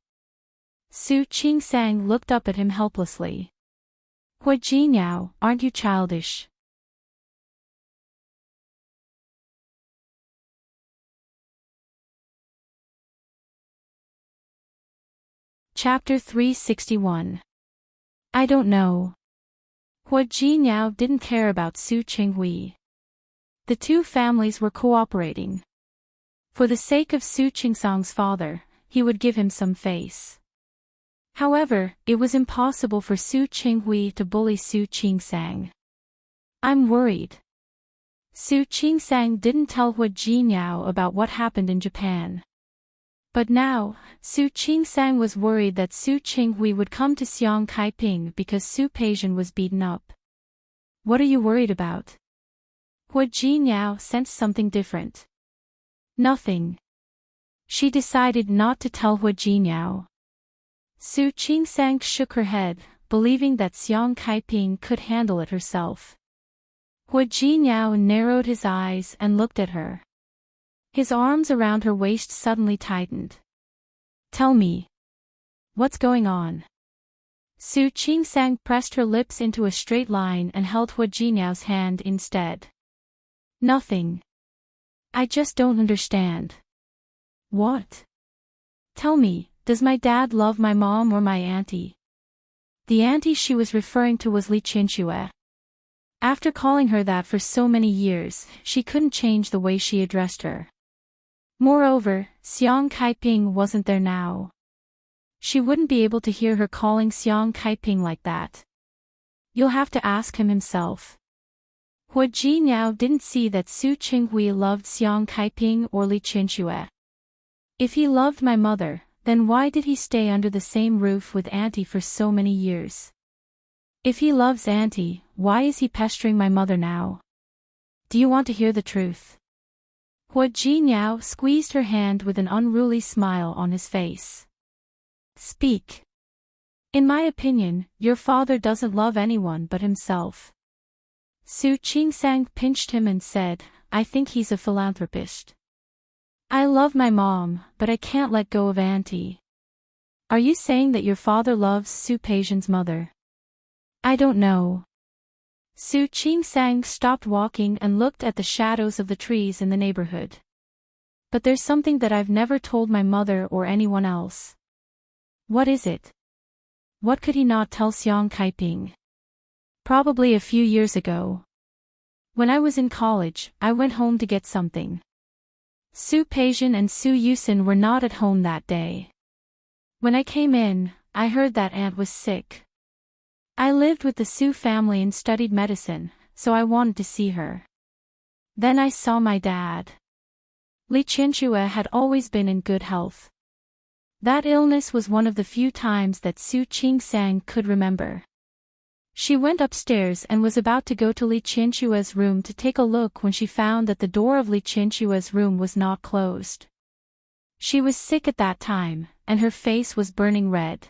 Su Qingsang looked up at him helplessly. Hu Jinyao, aren't you childish? Chapter 361. I don't know. Hu Jinyao didn't care about Su Qinghui. The two families were cooperating. For the sake of Su Qingsang's father, he would give him some face. However, it was impossible for Su Qinghui to bully Su Qingsang. I'm worried. Su Qingsang didn't tell Hu Jinyao about what happened in Japan. But now, Su Qingsang was worried that Su Qinghui would come to Xiang Kaiping because Su Peijian was beaten up. What are you worried about? Hu Jinyao sensed something different. Nothing. She decided not to tell Hu Jinyao. Su Qingsang shook her head, believing that Xiang Kaiping could handle it herself. Hu Jinyao narrowed his eyes and looked at her. His arms around her waist suddenly tightened. Tell me. What's going on? Su Qingsang pressed her lips into a straight line and held Hu Jinyao's hand instead. Nothing. I just don't understand. What? Tell me, does my dad love my mom or my auntie? The auntie she was referring to was Li Qianxue. After calling her that for so many years, she couldn't change the way she addressed her. Moreover, Xiang Kaiping wasn't there now. She wouldn't be able to hear her calling Xiang Kaiping like that. You'll have to ask him himself. Hu Jinyao didn't see that Su Qinghui loved Xiang Kaiping or Li Qianxue. If he loved my mother, then why did he stay under the same roof with auntie for so many years? If he loves auntie, why is he pestering my mother now? Do you want to hear the truth? Hu Jinyao squeezed her hand with an unruly smile on his face. Speak. In my opinion, your father doesn't love anyone but himself. Su Qingsang pinched him and said, I think he's a philanthropist. I love my mom, but I can't let go of auntie. Are you saying that your father loves Su Peijian's mother? I don't know. Su Qingsang stopped walking and looked at the shadows of the trees in the neighborhood. But there's something that I've never told my mother or anyone else. What is it? What could he not tell Xiang Kaiping? Probably a few years ago. When I was in college, I went home to get something. Su Peijian and Su Yusin were not at home that day. When I came in, I heard that aunt was sick. I lived with the Su family and studied medicine, so I wanted to see her. Then I saw my dad. Li Qianxue had always been in good health. That illness was one of the few times that Su Qingsang could remember. She went upstairs and was about to go to Li Qianxue's room to take a look when she found that the door of Li Qianxue's room was not closed. She was sick at that time, and her face was burning red.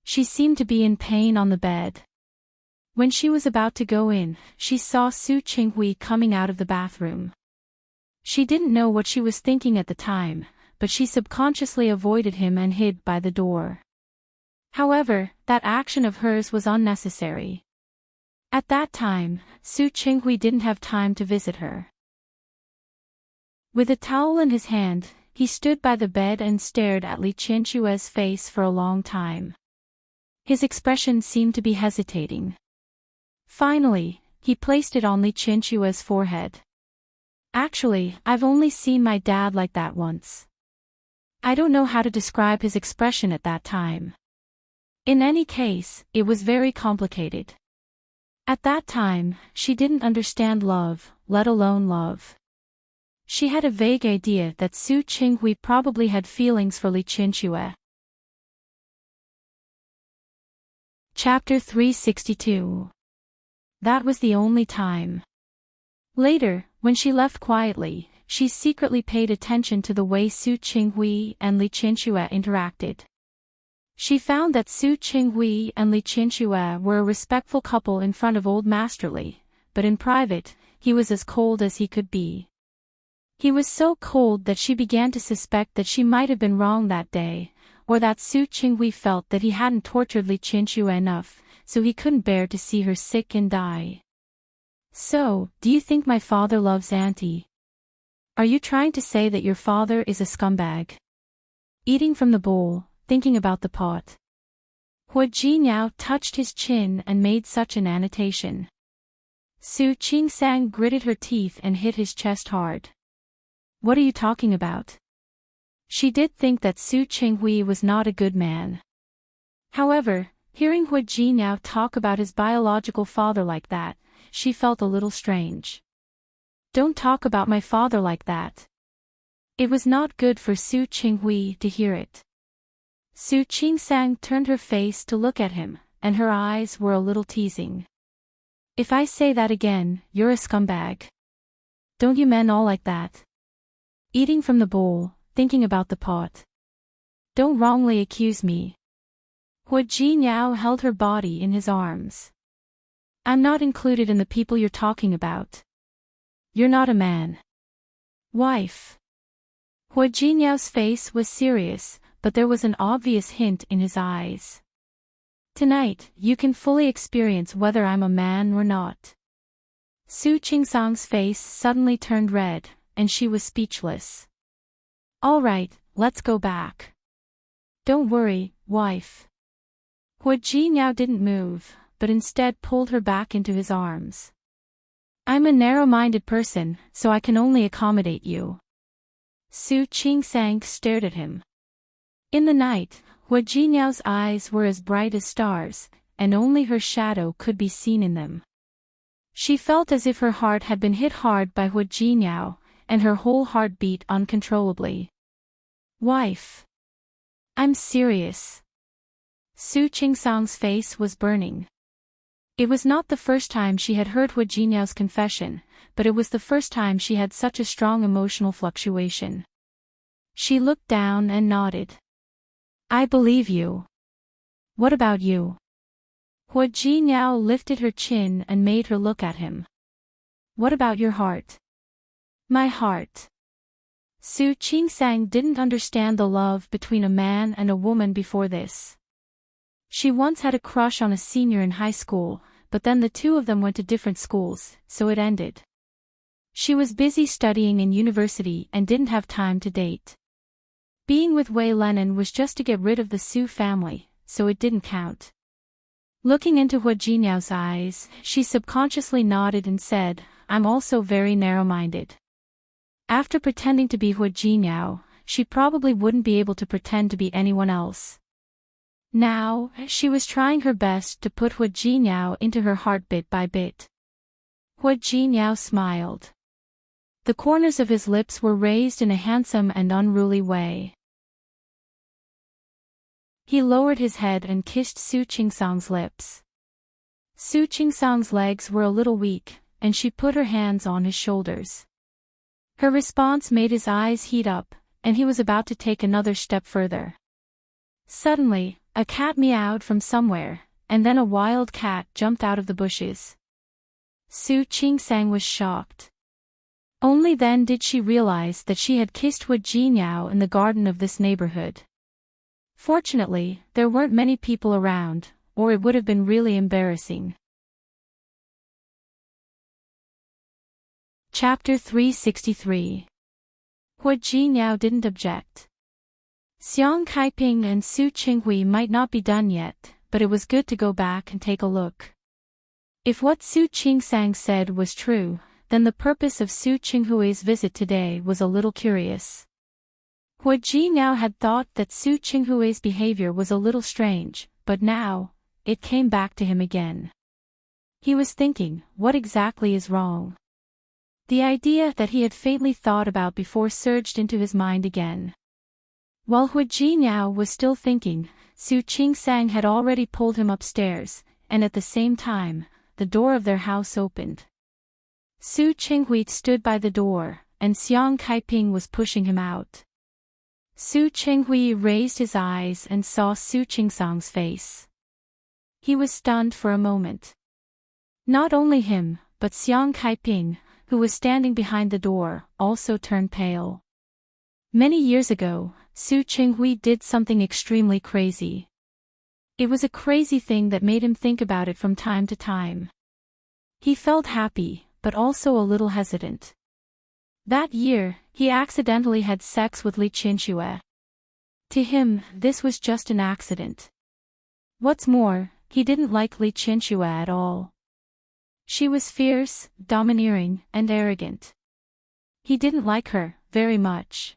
She seemed to be in pain on the bed. When she was about to go in, she saw Su Qinghui coming out of the bathroom. She didn't know what she was thinking at the time, but she subconsciously avoided him and hid by the door. However, that action of hers was unnecessary. At that time, Su Qinghui didn't have time to visit her. With a towel in his hand, he stood by the bed and stared at Li Qianxue's face for a long time. His expression seemed to be hesitating. Finally, he placed it on Li Qianxue's forehead. Actually, I've only seen my dad like that once. I don't know how to describe his expression at that time. In any case, it was very complicated. At that time, she didn't understand love, let alone love. She had a vague idea that Su Qinghui probably had feelings for Li Qianxue. Chapter 362. That was the only time. Later, when she left quietly, she secretly paid attention to the way Su Qinghui and Li Qianxue interacted. She found that Su Qinghui and Li Qianxue were a respectful couple in front of old Master Li, but in private, he was as cold as he could be. He was so cold that she began to suspect that she might have been wrong that day, or that Su Qinghui felt that he hadn't tortured Li Qianxue enough, so he couldn't bear to see her sick and die. So, do you think my father loves Auntie? Are you trying to say that your father is a scumbag? Eating from the bowl, thinking about the pot. Hua Jinyao touched his chin and made such an annotation. Su Qingsang gritted her teeth and hit his chest hard. What are you talking about? She did think that Su Qinghui was not a good man. However, hearing Hua Jinyao talk about his biological father like that, she felt a little strange. Don't talk about my father like that. It was not good for Su Qinghui to hear it. Su Qingsang turned her face to look at him, and her eyes were a little teasing. If I say that again, you're a scumbag. Don't you men all like that? Eating from the bowl, thinking about the pot. Don't wrongly accuse me. Hua Jinyao held her body in his arms. I'm not included in the people you're talking about. You're not a man. Wife. Hua Jinyao's face was serious, but there was an obvious hint in his eyes. Tonight, you can fully experience whether I'm a man or not. Su Qingsang's face suddenly turned red, and she was speechless. All right, let's go back. Don't worry, wife. Hua Jinyao didn't move, but instead pulled her back into his arms. I'm a narrow-minded person, so I can only accommodate you. Su Qingsang stared at him. In the night, Hua Jinyao's eyes were as bright as stars, and only her shadow could be seen in them. She felt as if her heart had been hit hard by Hua Jinyao, and her whole heart beat uncontrollably. Wife. I'm serious. Su Qingsang's face was burning. It was not the first time she had heard Hua Jinyao's confession, but it was the first time she had such a strong emotional fluctuation. She looked down and nodded. I believe you. What about you? Hua Jinyao lifted her chin and made her look at him. What about your heart? My heart. Su Qingsang didn't understand the love between a man and a woman before this. She once had a crush on a senior in high school, but then the two of them went to different schools, so it ended. She was busy studying in university and didn't have time to date. Being with Wei Lenin was just to get rid of the Su family, so it didn't count. Looking into Hua Jinyao's eyes, she subconsciously nodded and said, I'm also very narrow-minded. After pretending to be Hua Jinyao, she probably wouldn't be able to pretend to be anyone else. Now, she was trying her best to put Hua Jinyao into her heart bit by bit. Hua Jinyao smiled. The corners of his lips were raised in a handsome and unruly way. He lowered his head and kissed Su Qingsang's lips. Su Qingsang's legs were a little weak, and she put her hands on his shoulders. Her response made his eyes heat up, and he was about to take another step further. Suddenly, a cat meowed from somewhere, and then a wild cat jumped out of the bushes. Su Qingsang was shocked. Only then did she realize that she had kissed Hua Jinyao in the garden of this neighborhood. Fortunately, there weren't many people around, or it would have been really embarrassing. Chapter 363. Hua Jinyao didn't object. Xiang Kaiping and Su Qinghui might not be done yet, but it was good to go back and take a look. If what Su Qingsang said was true, then the purpose of Su Qinghui's visit today was a little curious. Hua Jinyao had thought that Su Qinghui's behavior was a little strange, but now, it came back to him again. He was thinking, what exactly is wrong? The idea that he had faintly thought about before surged into his mind again. While Hua Jinyao was still thinking, Su Qingsang had already pulled him upstairs, and at the same time, the door of their house opened. Su Qinghui stood by the door, and Xiang Kaiping was pushing him out. Su Qinghui raised his eyes and saw Su Qingsang's face. He was stunned for a moment. Not only him, but Xiang Kaiping, who was standing behind the door, also turned pale. Many years ago, Su Qinghui did something extremely crazy. It was a crazy thing that made him think about it from time to time. He felt happy, but also a little hesitant. That year, he accidentally had sex with Li Qianxue. To him, this was just an accident. What's more, he didn't like Li Qianxue at all. She was fierce, domineering, and arrogant. He didn't like her very much.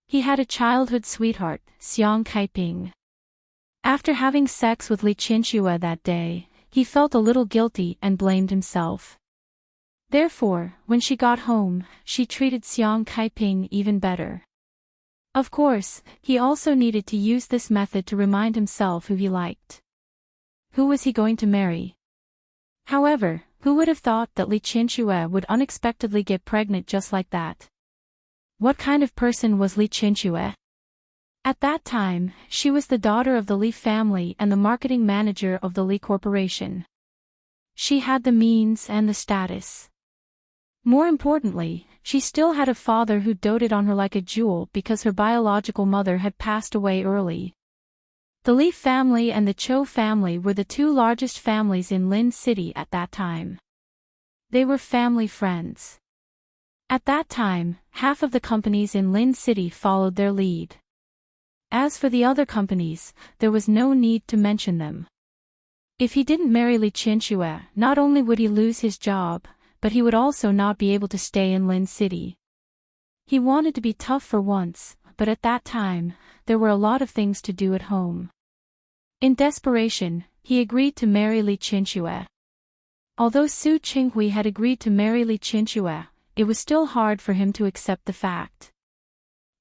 He had a childhood sweetheart, Xiang Kaiping. After having sex with Li Qianxue that day, he felt a little guilty and blamed himself. Therefore, when she got home, she treated Xiang Kaiping even better. Of course, he also needed to use this method to remind himself who he liked. Who was he going to marry? However, who would have thought that Li Qianxue would unexpectedly get pregnant just like that? What kind of person was Li Qianxue? At that time, she was the daughter of the Li family and the marketing manager of the Li Corporation. She had the means and the status. More importantly, she still had a father who doted on her like a jewel because her biological mother had passed away early. The Li family and the Chou family were the two largest families in Lin City at that time. They were family friends. At that time, half of the companies in Lin City followed their lead. As for the other companies, there was no need to mention them. If he didn't marry Li Qianxue, not only would he lose his job, but he would also not be able to stay in Lin City. He wanted to be tough for once, but at that time, there were a lot of things to do at home. In desperation, he agreed to marry Li Qianxue. Although Su Qinghui had agreed to marry Li Qianxue, it was still hard for him to accept the fact.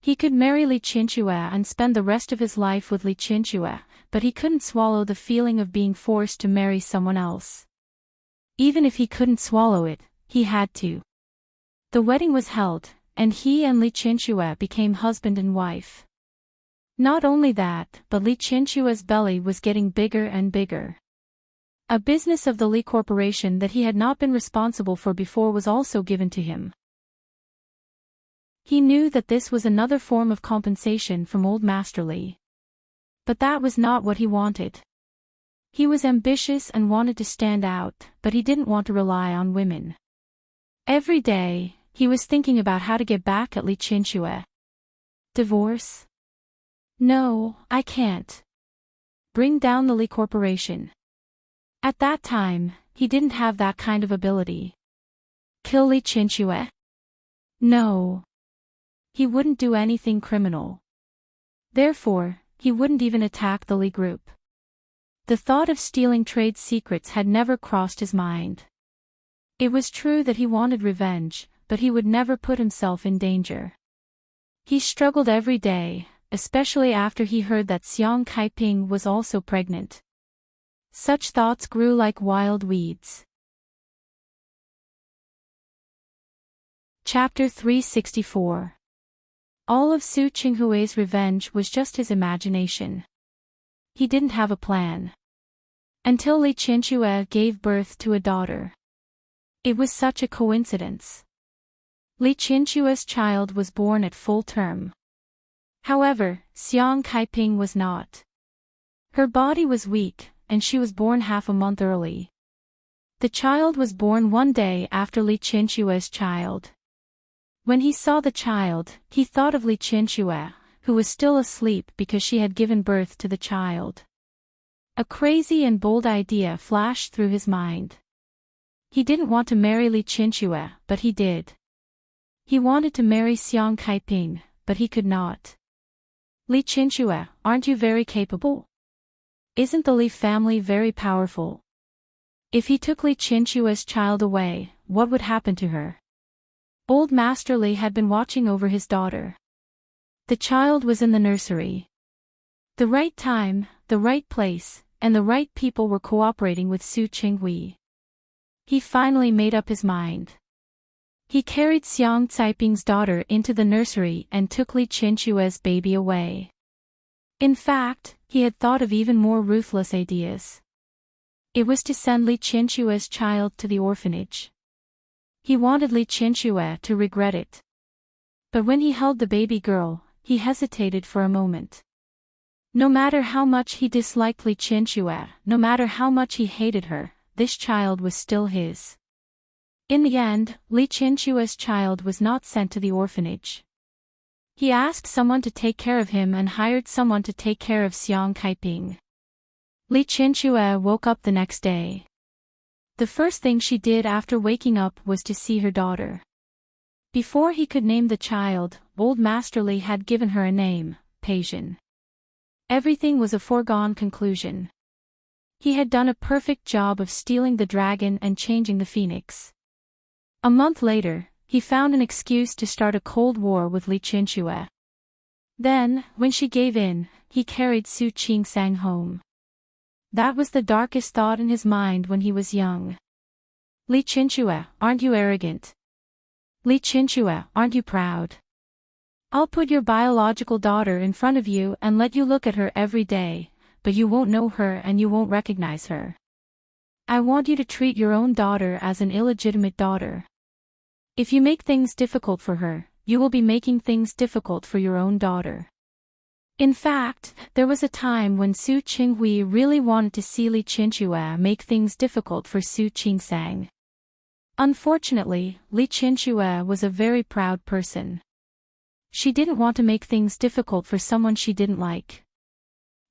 He could marry Li Qianxue and spend the rest of his life with Li Qianxue, but he couldn't swallow the feeling of being forced to marry someone else. Even if he couldn't swallow it, he had to. The wedding was held, and he and Li Qianxue became husband and wife. Not only that, but Li Qianxue's belly was getting bigger and bigger. A business of the Li Corporation that he had not been responsible for before was also given to him. He knew that this was another form of compensation from old Master Li. But that was not what he wanted. He was ambitious and wanted to stand out, but he didn't want to rely on women. Every day, he was thinking about how to get back at Li Qianxue. Divorce? No, I can't. Bring down the Li Corporation. At that time, he didn't have that kind of ability. Kill Li Qinxue? No. He wouldn't do anything criminal. Therefore, he wouldn't even attack the Li group. The thought of stealing trade secrets had never crossed his mind. It was true that he wanted revenge, but he would never put himself in danger. He struggled every day, especially after he heard that Xiang Kaiping was also pregnant. Such thoughts grew like wild weeds. Chapter 364. All of Su Qinghui's revenge was just his imagination. He didn't have a plan. Until Li Qinxue gave birth to a daughter. It was such a coincidence. Li Qinxue's child was born at full term. However, Xiang Kaiping was not. Her body was weak, and she was born half a month early. The child was born one day after Li Qinxue's child. When he saw the child, he thought of Li Qinxue, who was still asleep because she had given birth to the child. A crazy and bold idea flashed through his mind. He didn't want to marry Li Qinxue, but he did. He wanted to marry Xiang Kaiping, but he could not. Li Qinxue, aren't you very capable? Isn't the Li family very powerful? If he took Li Qinxue's child away, what would happen to her? Old Master Li had been watching over his daughter. The child was in the nursery. The right time, the right place, and the right people were cooperating with Su Qinghui. He finally made up his mind. He carried Xiang Caiping's daughter into the nursery and took Li Qinxue's baby away. In fact, he had thought of even more ruthless ideas. It was to send Li Qinxue's child to the orphanage. He wanted Li Qinxue to regret it. But when he held the baby girl, he hesitated for a moment. No matter how much he disliked Li Qinxue, no matter how much he hated her, this child was still his. In the end, Li Qinxue's child was not sent to the orphanage. He asked someone to take care of him and hired someone to take care of Xiang Kaiping. Li Qinxue woke up the next day. The first thing she did after waking up was to see her daughter. Before he could name the child, Old Master Li had given her a name, Peijin. Everything was a foregone conclusion. He had done a perfect job of stealing the dragon and changing the phoenix. A month later, he found an excuse to start a cold war with Li Qinxue. Then, when she gave in, he carried Su Qingsang home. That was the darkest thought in his mind when he was young. Li Qinxue, aren't you arrogant? Li Qinxue, aren't you proud? I'll put your biological daughter in front of you and let you look at her every day, but you won't know her and you won't recognize her. I want you to treat your own daughter as an illegitimate daughter. If you make things difficult for her, you will be making things difficult for your own daughter. In fact, there was a time when Su Qinghui really wanted to see Li Qinxue make things difficult for Su Qingsang. Unfortunately, Li Qinxue was a very proud person. She didn't want to make things difficult for someone she didn't like.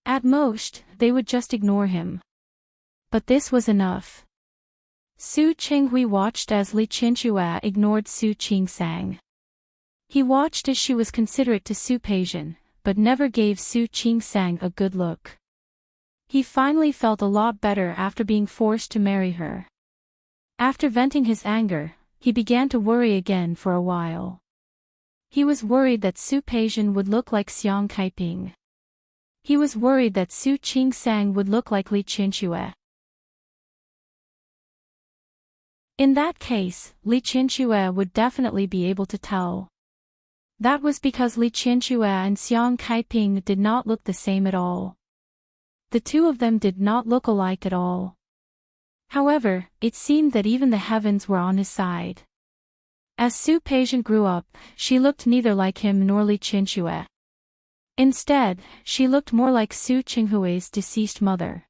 At most, they would just ignore him. But this was enough. Su Qinghui watched as Li Qinxue ignored Su Qingsang. He watched as she was considerate to Su Peijin, but never gave Su Qingsang a good look. He finally felt a lot better after being forced to marry her. After venting his anger, he began to worry again for a while. He was worried that Su Peijin would look like Xiang Kaiping. He was worried that Su Qingsang would look like Li Qinxue. In that case, Li Qinxue would definitely be able to tell. That was because Li Qinxue and Xiang Kaiping did not look the same at all. The two of them did not look alike at all. However, it seemed that even the heavens were on his side. As Su Peijin grew up, she looked neither like him nor Li Qinxue. Instead, she looked more like Su Qinghui's deceased mother.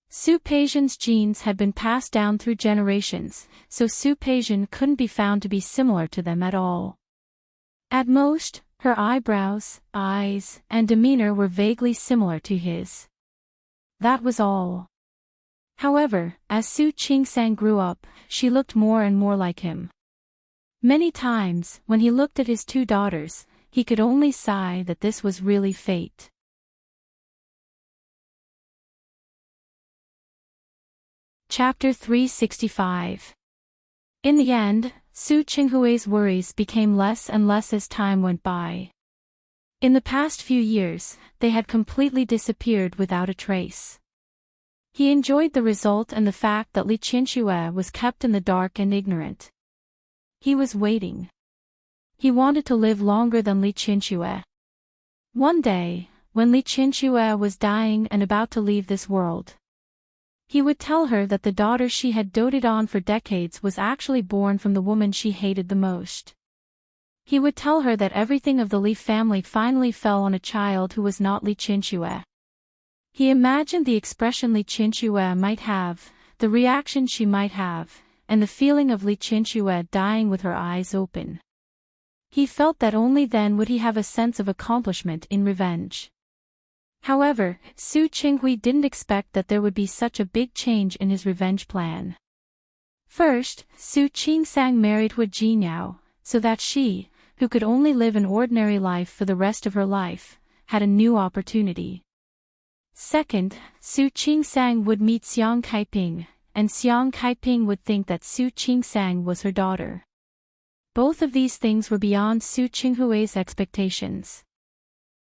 Su Peijin's genes had been passed down through generations, so Su Peijin couldn't be found to be similar to them at all. At most, her eyebrows, eyes, and demeanor were vaguely similar to his. That was all. However, as Su Qingsang grew up, she looked more and more like him. Many times, when he looked at his two daughters, he could only sigh that this was really fate. Chapter 365. In the end, Su Qinghui's worries became less and less as time went by. In the past few years, they had completely disappeared without a trace. He enjoyed the result and the fact that Li Qianxue was kept in the dark and ignorant. He was waiting. He wanted to live longer than Li Qianxue. One day, when Li Qianxue was dying and about to leave this world, he would tell her that the daughter she had doted on for decades was actually born from the woman she hated the most. He would tell her that everything of the Li family finally fell on a child who was not Li Qianxue. He imagined the expression Li Qianxue might have, the reaction she might have, and the feeling of Li Qianxue dying with her eyes open. He felt that only then would he have a sense of accomplishment in revenge. However, Su Qinghui didn't expect that there would be such a big change in his revenge plan. First, Su Qingsang married Hu Jinyao, so that she, who could only live an ordinary life for the rest of her life, had a new opportunity. Second, Su Qingsang would meet Xiang Kaiping, and Xiang Kaiping would think that Su Qingsang was her daughter. Both of these things were beyond Su Qinghui's expectations.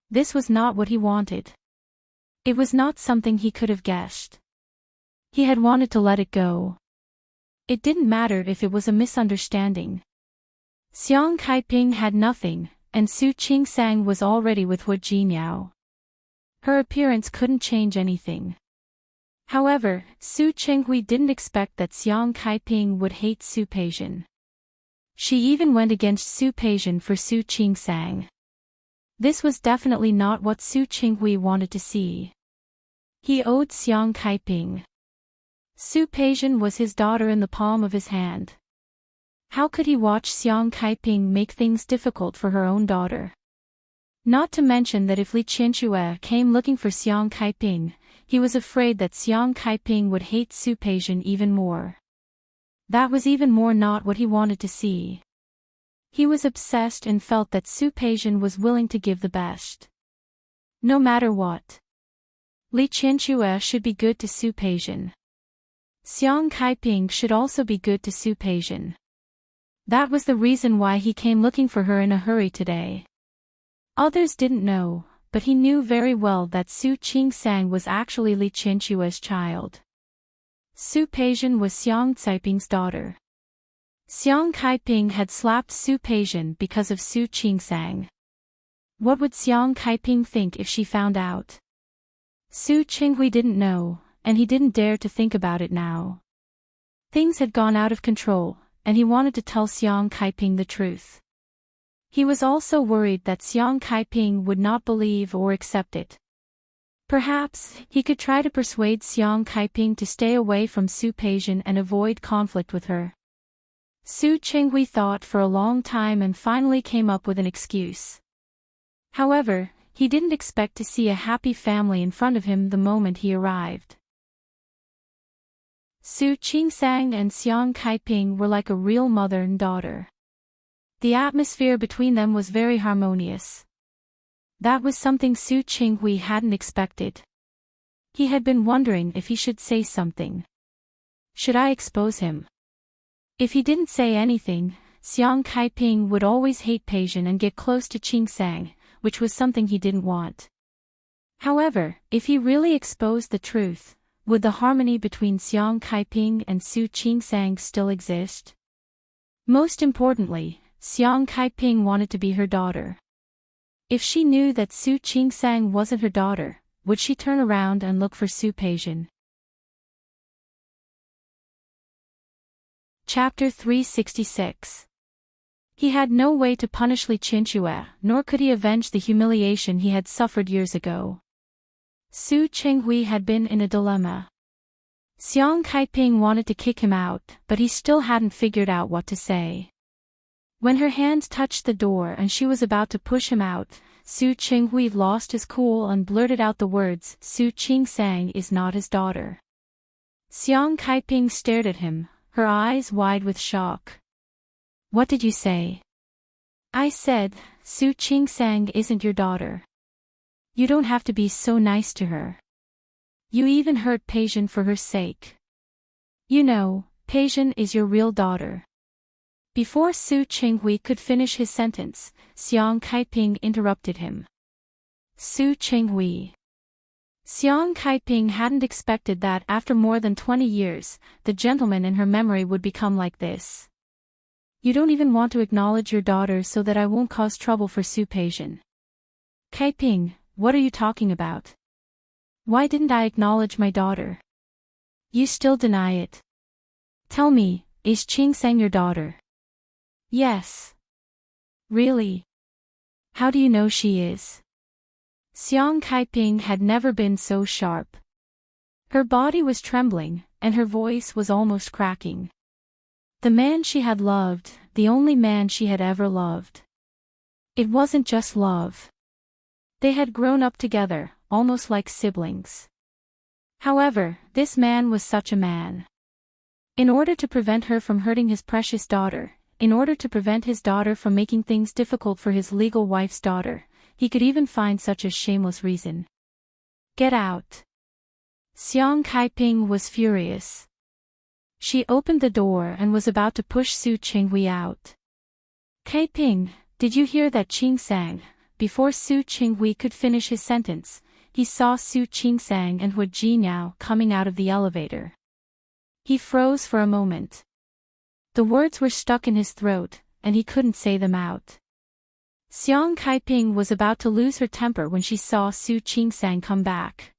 This was not what he wanted. It was not something he could have guessed. He had wanted to let it go. It didn't matter if it was a misunderstanding. Xiang Kaiping had nothing, and Su Qingsang was already with Hu Jinyao. Her appearance couldn't change anything. However, Su Qinghui didn't expect that Xiang Kaiping would hate Su Peixian. She even went against Su Peixian for Su Qingsang. This was definitely not what Su Qinghui wanted to see. He owed Xiang Kaiping. Su Peixian was his daughter in the palm of his hand. How could he watch Xiang Kaiping make things difficult for her own daughter? Not to mention that if Li Qianxue came looking for Xiang Kaiping, he was afraid that Xiang Kaiping would hate Su Peixian even more. That was even more not what he wanted to see. He was obsessed and felt that Su Peixian was willing to give the best. No matter what. Li Qianxue should be good to Su Peixian. Xiang Kaiping should also be good to Su Peixian. That was the reason why he came looking for her in a hurry today. Others didn't know, but he knew very well that Su Qingsang was actually Li Qianxue's child. Su Peixian was Xiang Caiping's daughter. Xiang Kaiping had slapped Su Peixian because of Su Qingsang. What would Xiang Kaiping think if she found out? Su Qinghui didn't know, and he didn't dare to think about it now. Things had gone out of control, and he wanted to tell Xiang Kaiping the truth. He was also worried that Xiang Kaiping would not believe or accept it. Perhaps, he could try to persuade Xiang Kaiping to stay away from Su Peixian and avoid conflict with her. Su Qinghui thought for a long time and finally came up with an excuse. However, he didn't expect to see a happy family in front of him the moment he arrived. Su Qingsang and Xiang Kaiping were like a real mother and daughter. The atmosphere between them was very harmonious. That was something Su Qinghui hadn't expected. He had been wondering if he should say something. Should I expose him? If he didn't say anything, Xiang Kaiping would always hate Peixian and get close to Qingsang, which was something he didn't want. However, if he really exposed the truth, would the harmony between Xiang Kaiping and Su Qingsang still exist? Most importantly, Xiang Kaiping wanted to be her daughter. If she knew that Su Qingsang wasn't her daughter, would she turn around and look for Su Peixian? Chapter 366. He had no way to punish Li Qianxue, nor could he avenge the humiliation he had suffered years ago. Su Qinghui had been in a dilemma. Xiang Kaiping wanted to kick him out, but he still hadn't figured out what to say. When her hand touched the door and she was about to push him out, Su Qinghui lost his cool and blurted out the words, "Su Qingsang is not his daughter." Xiang Kaiping stared at him, her eyes wide with shock. What did you say? I said, Su Qingsang isn't your daughter. You don't have to be so nice to her. You even hurt Peixian for her sake. You know, Peixian is your real daughter. Before Su Qinghui could finish his sentence, Xiang Kaiping interrupted him. Su Qinghui. Xiang Kaiping hadn't expected that after more than 20 years, the gentleman in her memory would become like this. You don't even want to acknowledge your daughter so that I won't cause trouble for Su Peixian. Kaiping, what are you talking about? Why didn't I acknowledge my daughter? You still deny it. Tell me, is Qingsang your daughter? Yes. Really? How do you know she is? Xiang Kaiping had never been so sharp. Her body was trembling, and her voice was almost cracking. The man she had loved, the only man she had ever loved. It wasn't just love. They had grown up together, almost like siblings. However, this man was such a man. In order to prevent her from hurting his precious daughter, in order to prevent his daughter from making things difficult for his legal wife's daughter, he could even find such a shameless reason. Get out. Xiang Kaiping was furious. She opened the door and was about to push Su Qinghui out. Kaiping, did you hear that Qingsang? Before Su Qinghui could finish his sentence, he saw Su Qingsang and Hu Jinyao coming out of the elevator. He froze for a moment. The words were stuck in his throat, and he couldn't say them out. Xiang Kaiping was about to lose her temper when she saw Su Qingsang come back.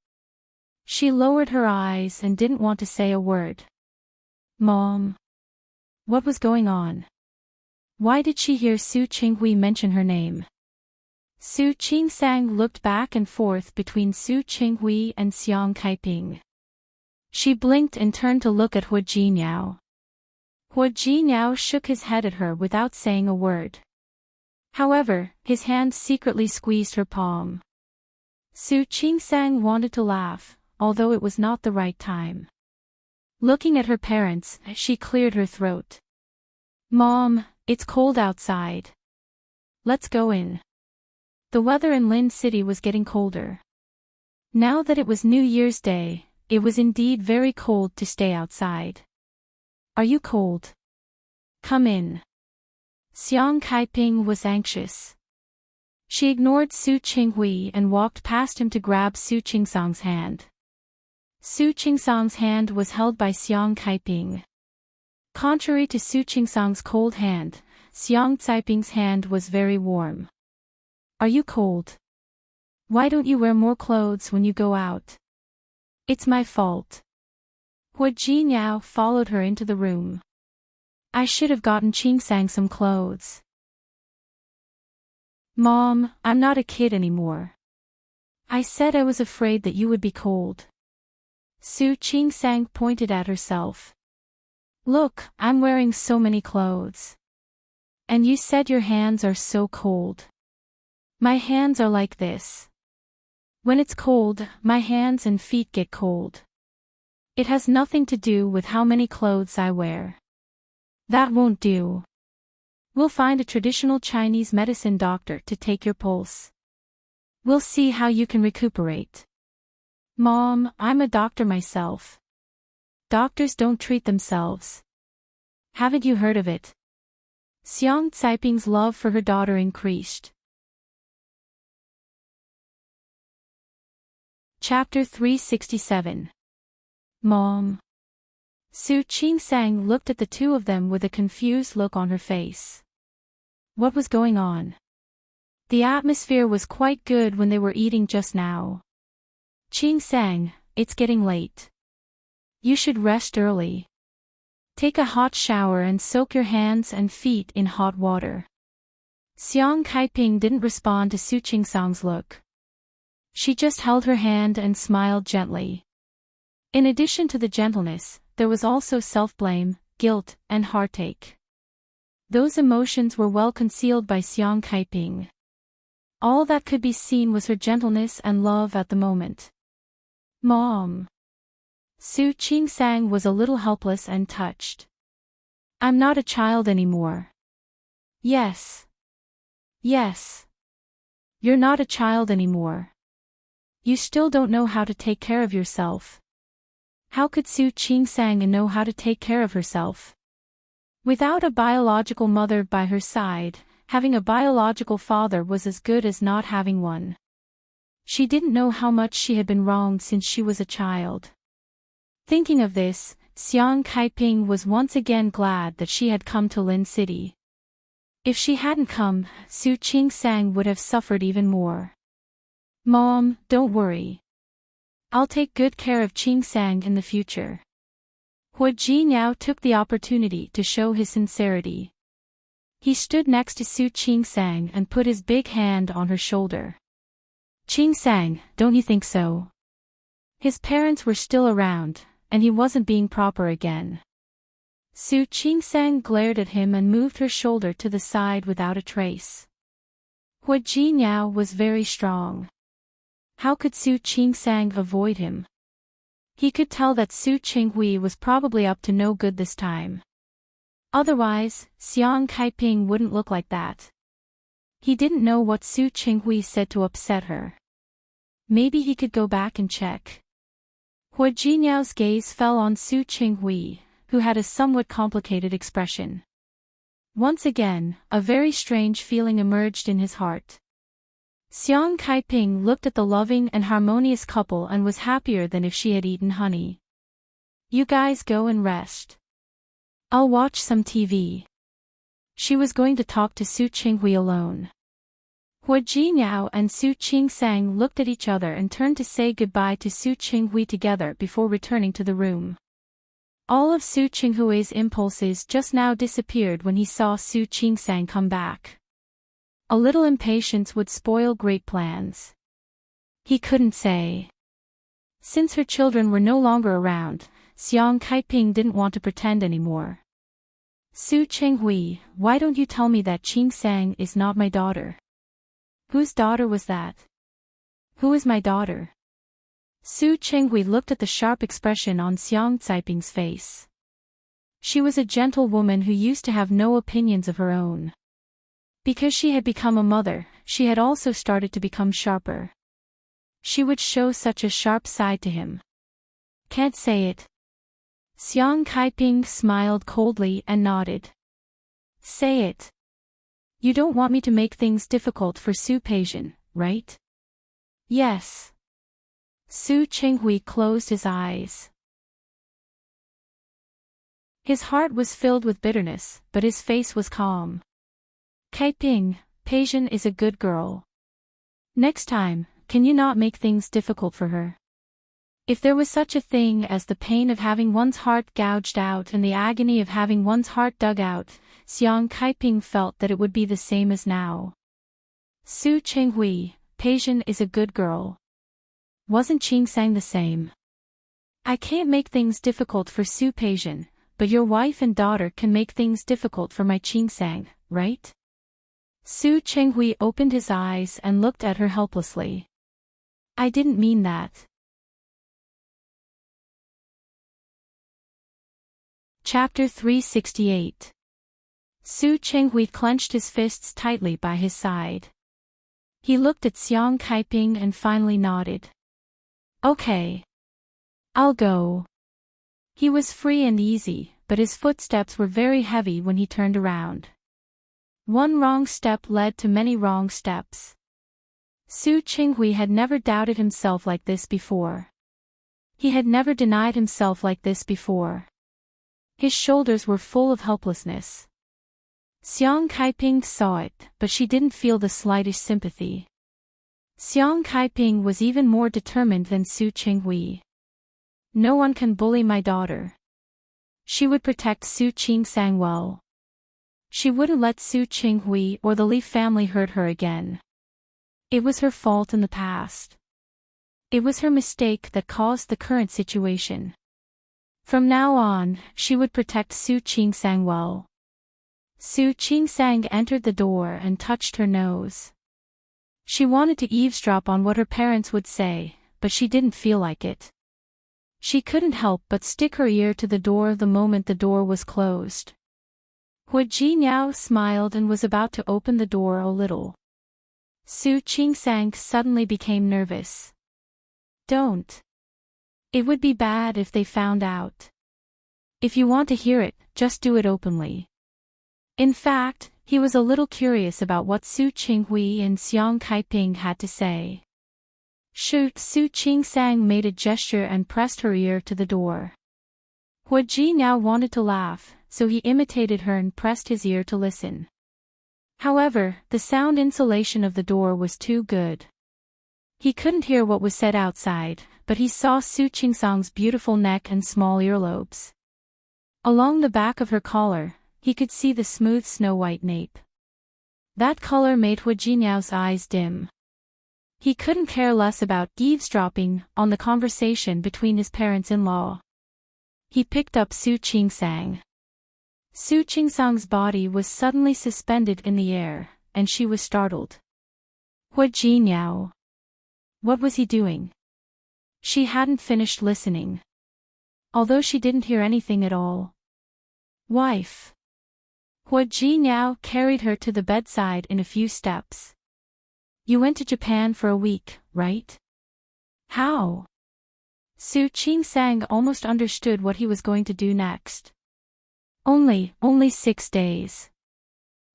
She lowered her eyes and didn't want to say a word. Mom. What was going on? Why did she hear Su Qinghui mention her name? Su Qingsang looked back and forth between Su Qinghui and Xiang Kaiping. She blinked and turned to look at Hu Jinyao. Hu Jinyao shook his head at her without saying a word. However, his hand secretly squeezed her palm. Su Qingsang wanted to laugh, although it was not the right time. Looking at her parents, she cleared her throat. Mom, it's cold outside. Let's go in. The weather in Lin City was getting colder. Now that it was New Year's Day, it was indeed very cold to stay outside. Are you cold? Come in. Xiang Kaiping was anxious. She ignored Su Qinghui and walked past him to grab Su Qingsang's hand. Su Qingsang's hand was held by Xiang Kaiping. Contrary to Su Qingsang's cold hand, Xiang Caiping's hand was very warm. Are you cold? Why don't you wear more clothes when you go out? It's my fault. Hu Jinyao followed her into the room. I should have gotten Qingsang some clothes. Mom, I'm not a kid anymore. I said I was afraid that you would be cold. Su Qingsang pointed at herself. Look, I'm wearing so many clothes. And you said your hands are so cold. My hands are like this. When it's cold, my hands and feet get cold. It has nothing to do with how many clothes I wear. That won't do. We'll find a traditional Chinese medicine doctor to take your pulse. We'll see how you can recuperate. Mom, I'm a doctor myself. Doctors don't treat themselves. Haven't you heard of it? Xiang Caiping's love for her daughter increased. Chapter 367. Mom. Su Qingsang looked at the two of them with a confused look on her face. What was going on? The atmosphere was quite good when they were eating just now. Qingsang, it's getting late. You should rest early. Take a hot shower and soak your hands and feet in hot water. Xiang Kaiping didn't respond to Su Qingsang's look. She just held her hand and smiled gently. In addition to the gentleness, there was also self-blame, guilt, and heartache. Those emotions were well concealed by Xiang Kaiping. All that could be seen was her gentleness and love at the moment. Mom. Su Qingsang was a little helpless and touched. I'm not a child anymore. Yes. Yes. You're not a child anymore. You still don't know how to take care of yourself. How could Su Qingsang know how to take care of herself? Without a biological mother by her side, having a biological father was as good as not having one. She didn't know how much she had been wronged since she was a child. Thinking of this, Xiang Kaiping was once again glad that she had come to Lin City. If she hadn't come, Su Qingsang would have suffered even more. Mom, don't worry. I'll take good care of Qingsang in the future. Hua Jinyao took the opportunity to show his sincerity. He stood next to Su Qingsang and put his big hand on her shoulder. Qingsang, don't you think so? His parents were still around, and he wasn't being proper again. Su Qingsang glared at him and moved her shoulder to the side without a trace. Hua Jinyao was very strong. How could Su Qingsang avoid him? He could tell that Su Qinghui was probably up to no good this time. Otherwise, Xiang Kaiping wouldn't look like that. He didn't know what Su Qinghui said to upset her. Maybe he could go back and check. Hua Jinyao's gaze fell on Su Qinghui, who had a somewhat complicated expression. Once again, a very strange feeling emerged in his heart. Xiang Kaiping looked at the loving and harmonious couple and was happier than if she had eaten honey. You guys go and rest. I'll watch some TV. She was going to talk to Su Qinghui alone. Hua Jinyao and Su Qingsang looked at each other and turned to say goodbye to Su Qinghui together before returning to the room. All of Su Qinghui's impulses just now disappeared when he saw Su Qingsang come back. A little impatience would spoil great plans. He couldn't say. Since her children were no longer around, Xiang Kaiping didn't want to pretend anymore. Su Qinghui, why don't you tell me that Qingsang is not my daughter? Whose daughter was that? Who is my daughter? Su Qinghui looked at the sharp expression on Xiang Caiping's face. She was a gentle woman who used to have no opinions of her own. Because she had become a mother, she had also started to become sharper. She would show such a sharp side to him. Can't say it. Xiang Kaiping smiled coldly and nodded. Say it. You don't want me to make things difficult for Su Peixian, right? Yes. Su Qinghui closed his eyes. His heart was filled with bitterness, but his face was calm. Kaiping, Peixian is a good girl. Next time, can you not make things difficult for her? If there was such a thing as the pain of having one's heart gouged out and the agony of having one's heart dug out, Xiang Kaiping felt that it would be the same as now. Su Qinghui, Peixian is a good girl. Wasn't Qingsang the same? I can't make things difficult for Su Peixian, but your wife and daughter can make things difficult for my Qingsang, right? Su Qinghui opened his eyes and looked at her helplessly. I didn't mean that. Chapter 368. Su Qinghui clenched his fists tightly by his side. He looked at Xiang Kaiping and finally nodded. Okay. I'll go. He was free and easy, but his footsteps were very heavy when he turned around. One wrong step led to many wrong steps. Su Qinghui had never doubted himself like this before. He had never denied himself like this before. His shoulders were full of helplessness. Xiang Kaiping saw it, but she didn't feel the slightest sympathy. Xiang Kaiping was even more determined than Su Qinghui. No one can bully my daughter. She would protect Su Qingsang well. She wouldn't let Su Qinghui or the Li family hurt her again. It was her fault in the past. It was her mistake that caused the current situation. From now on, she would protect Su Qingsang well. Su Qingsang entered the door and touched her nose. She wanted to eavesdrop on what her parents would say, but she didn't feel like it. She couldn't help but stick her ear to the door the moment the door was closed. Hu Jinyao smiled and was about to open the door a little. Su Qingsang suddenly became nervous. Don't. It would be bad if they found out. If you want to hear it, just do it openly. In fact, he was a little curious about what Su Qinghui and Xiang Kaiping had to say. Su Qingsang made a gesture and pressed her ear to the door. Hu Ji now wanted to laugh, so he imitated her and pressed his ear to listen. However, the sound insulation of the door was too good. He couldn't hear what was said outside, but he saw Su Qingsang's beautiful neck and small earlobes. Along the back of her collar, he could see the smooth snow-white nape. That color made Hu Jinyao's eyes dim. He couldn't care less about eavesdropping on the conversation between his parents-in-law. He picked up Su Qingsang. Su Qingsang's body was suddenly suspended in the air, and she was startled. Hu Jinyao. What was he doing? She hadn't finished listening. Although she didn't hear anything at all. Wife. Hu Jinyao carried her to the bedside in a few steps. You went to Japan for a week, right? How? Su Qingsang almost understood what he was going to do next. Only 6 days.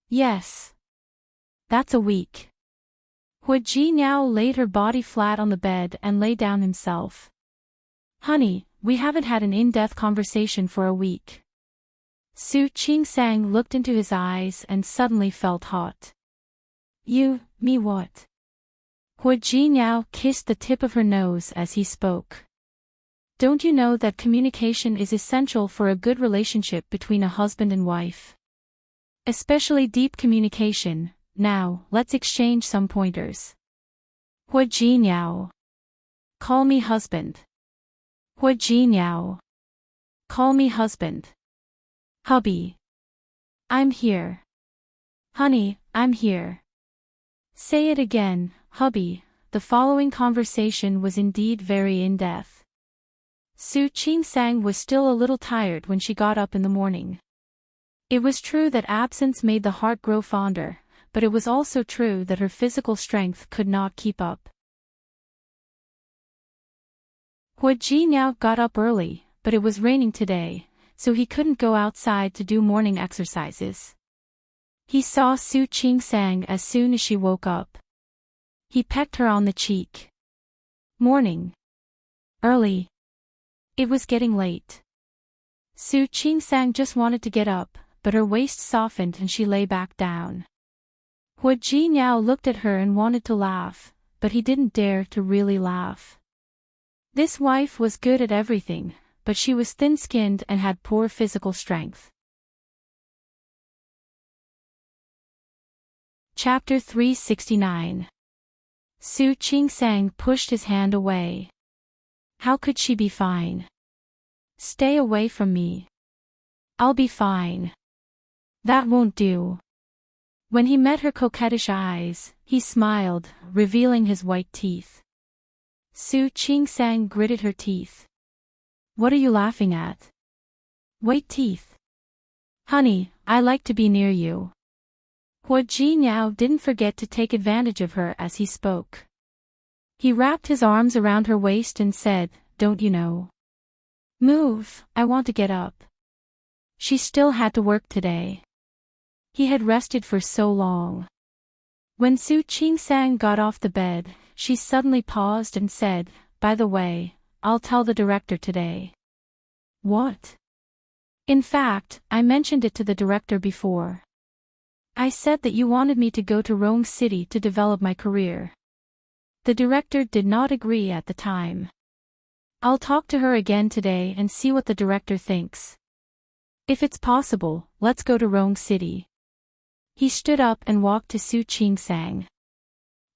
Yes. That's a week. Hu Jinyao laid her body flat on the bed and lay down himself. Honey, we haven't had an in-depth conversation for a week. Su Qingsang looked into his eyes and suddenly felt hot. Me what? Hu Jinyao kissed the tip of her nose as he spoke. Don't you know that communication is essential for a good relationship between a husband and wife? Especially deep communication. Now, let's exchange some pointers. Hu Jinyao. Call me husband. Hu Jinyao. Call me husband. Hubby. I'm here. Honey, I'm here. Say it again, hubby. The following conversation was indeed very in-depth. Su Qingsang was still a little tired when she got up in the morning. It was true that absence made the heart grow fonder, but it was also true that her physical strength could not keep up. Hu Jinyao got up early, but it was raining today, so he couldn't go outside to do morning exercises. He saw Su Qingsang as soon as she woke up. He pecked her on the cheek. Morning. Early. It was getting late. Su Qingsang just wanted to get up, but her waist softened and she lay back down. Hu Jinyao looked at her and wanted to laugh, but he didn't dare to really laugh. This wife was good at everything, but she was thin-skinned and had poor physical strength. Chapter 369. Su Qingsang pushed his hand away. How could she be fine? Stay away from me. I'll be fine. That won't do. When he met her coquettish eyes, he smiled, revealing his white teeth. Su Qingsang gritted her teeth. What are you laughing at? White teeth. Honey, I like to be near you. Hu Jinyao didn't forget to take advantage of her as he spoke. He wrapped his arms around her waist and said, Don't you know? Move, I want to get up. She still had to work today. He had rested for so long. When Su Qingsang got off the bed, she suddenly paused and said, By the way, I'll tell the director today. What? In fact, I mentioned it to the director before. I said that you wanted me to go to Rome City to develop my career. The director did not agree at the time. I'll talk to her again today and see what the director thinks. If it's possible, let's go to Rome City. He stood up and walked to Su Qingsang.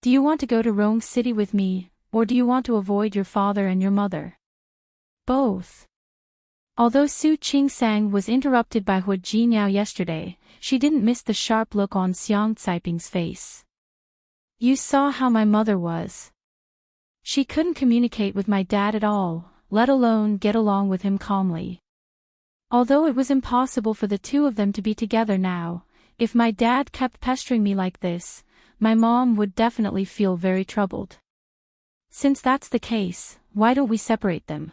Do you want to go to Rome City with me, or do you want to avoid your father and your mother? Both. Although Su Qingsang was interrupted by Hu Jinyao yesterday, she didn't miss the sharp look on Xiang Caiping's face. You saw how my mother was. She couldn't communicate with my dad at all, let alone get along with him calmly. Although it was impossible for the two of them to be together now, if my dad kept pestering me like this, my mom would definitely feel very troubled. Since that's the case, why don't we separate them?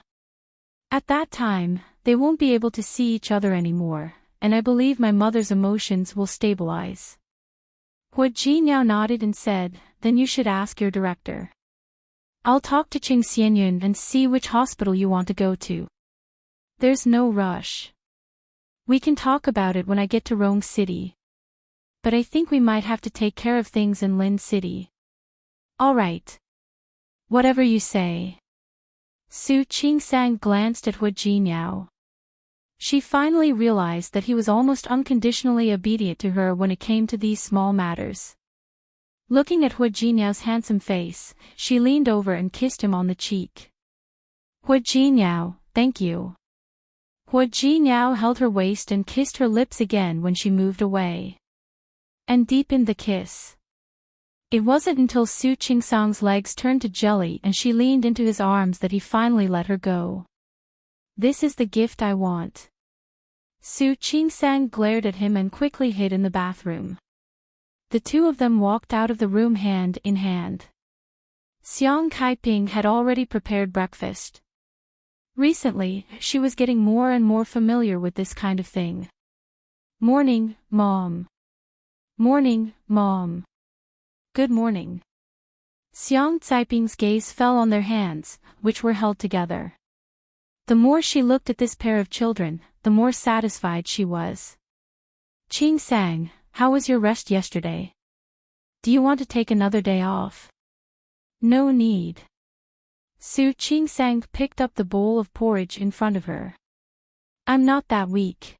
At that time, they won't be able to see each other anymore, and I believe my mother's emotions will stabilize. Hua Jinyao nodded and said, then you should ask your director. I'll talk to Qing Xianyun and see which hospital you want to go to. There's no rush. We can talk about it when I get to Rong City. But I think we might have to take care of things in Lin City. All right. Whatever you say. Su Qingsang glanced at Hua Jinyao. She finally realized that he was almost unconditionally obedient to her when it came to these small matters. Looking at Hua Jinyao's handsome face, she leaned over and kissed him on the cheek. Hua Jinyao, thank you. Hua Jinyao held her waist and kissed her lips again when she moved away. And deepened the kiss. It wasn't until Su Qingsang's legs turned to jelly and she leaned into his arms that he finally let her go. This is the gift I want. Su Qingsang glared at him and quickly hid in the bathroom. The two of them walked out of the room hand in hand. Xiang Kaiping had already prepared breakfast. Recently, she was getting more and more familiar with this kind of thing. Morning, Mom. Morning, Mom. Good morning. Xiang Caiping's gaze fell on their hands, which were held together. The more she looked at this pair of children, the more satisfied she was. Qing Sang, how was your rest yesterday? Do you want to take another day off? No need. Su Qingsang picked up the bowl of porridge in front of her. I'm not that weak.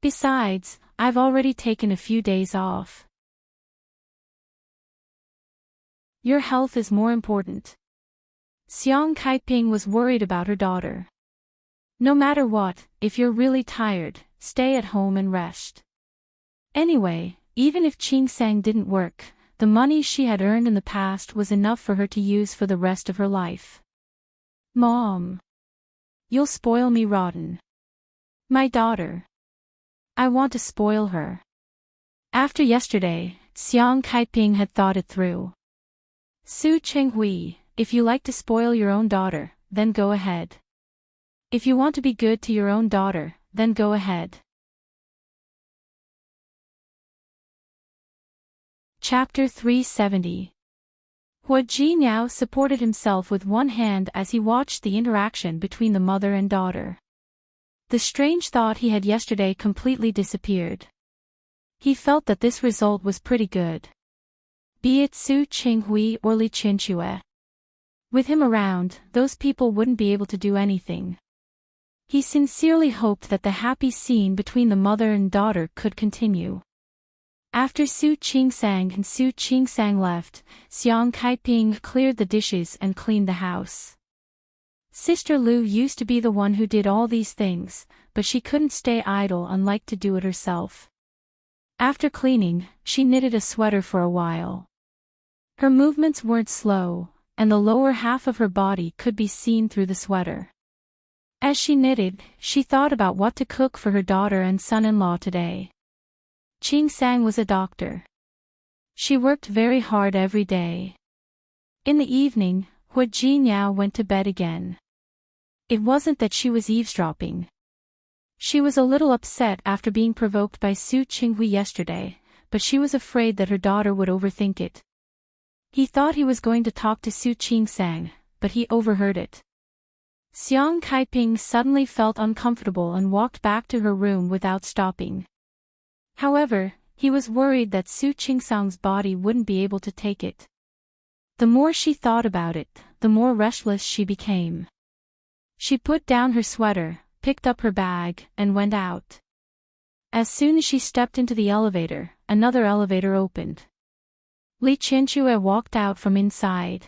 Besides, I've already taken a few days off. Your health is more important. Xiang Kaiping was worried about her daughter. No matter what, if you're really tired, stay at home and rest. Anyway, even if Qing Sang didn't work, the money she had earned in the past was enough for her to use for the rest of her life. Mom. You'll spoil me rotten. My daughter. I want to spoil her. After yesterday, Xiang Kaiping had thought it through. Su Chenghui, if you like to spoil your own daughter, then go ahead. If you want to be good to your own daughter, then go ahead. Chapter 370. Hua Jinyao supported himself with one hand as he watched the interaction between the mother and daughter. The strange thought he had yesterday completely disappeared. He felt that this result was pretty good. Be it Su Qinghui or Li Qinchue. With him around, those people wouldn't be able to do anything. He sincerely hoped that the happy scene between the mother and daughter could continue. After Su Qingsang and Su Qingsang left, Xiang Kaiping cleared the dishes and cleaned the house. Sister Lu used to be the one who did all these things, but she couldn't stay idle and liked to do it herself. After cleaning, she knitted a sweater for a while. Her movements weren't slow, and the lower half of her body could be seen through the sweater. As she knitted, she thought about what to cook for her daughter and son-in-law today. Qing Sang was a doctor. She worked very hard every day. In the evening, Hua Jinyao went to bed again. It wasn't that she was eavesdropping. She was a little upset after being provoked by Su Qinghui yesterday, but she was afraid that her daughter would overthink it. He thought he was going to talk to Su Qingsang, but he overheard it. Xiang Kaiping suddenly felt uncomfortable and walked back to her room without stopping. However, he was worried that Su Qingsang's body wouldn't be able to take it. The more she thought about it, the more restless she became. She put down her sweater, picked up her bag, and went out. As soon as she stepped into the elevator, another elevator opened. Li Qianchue walked out from inside.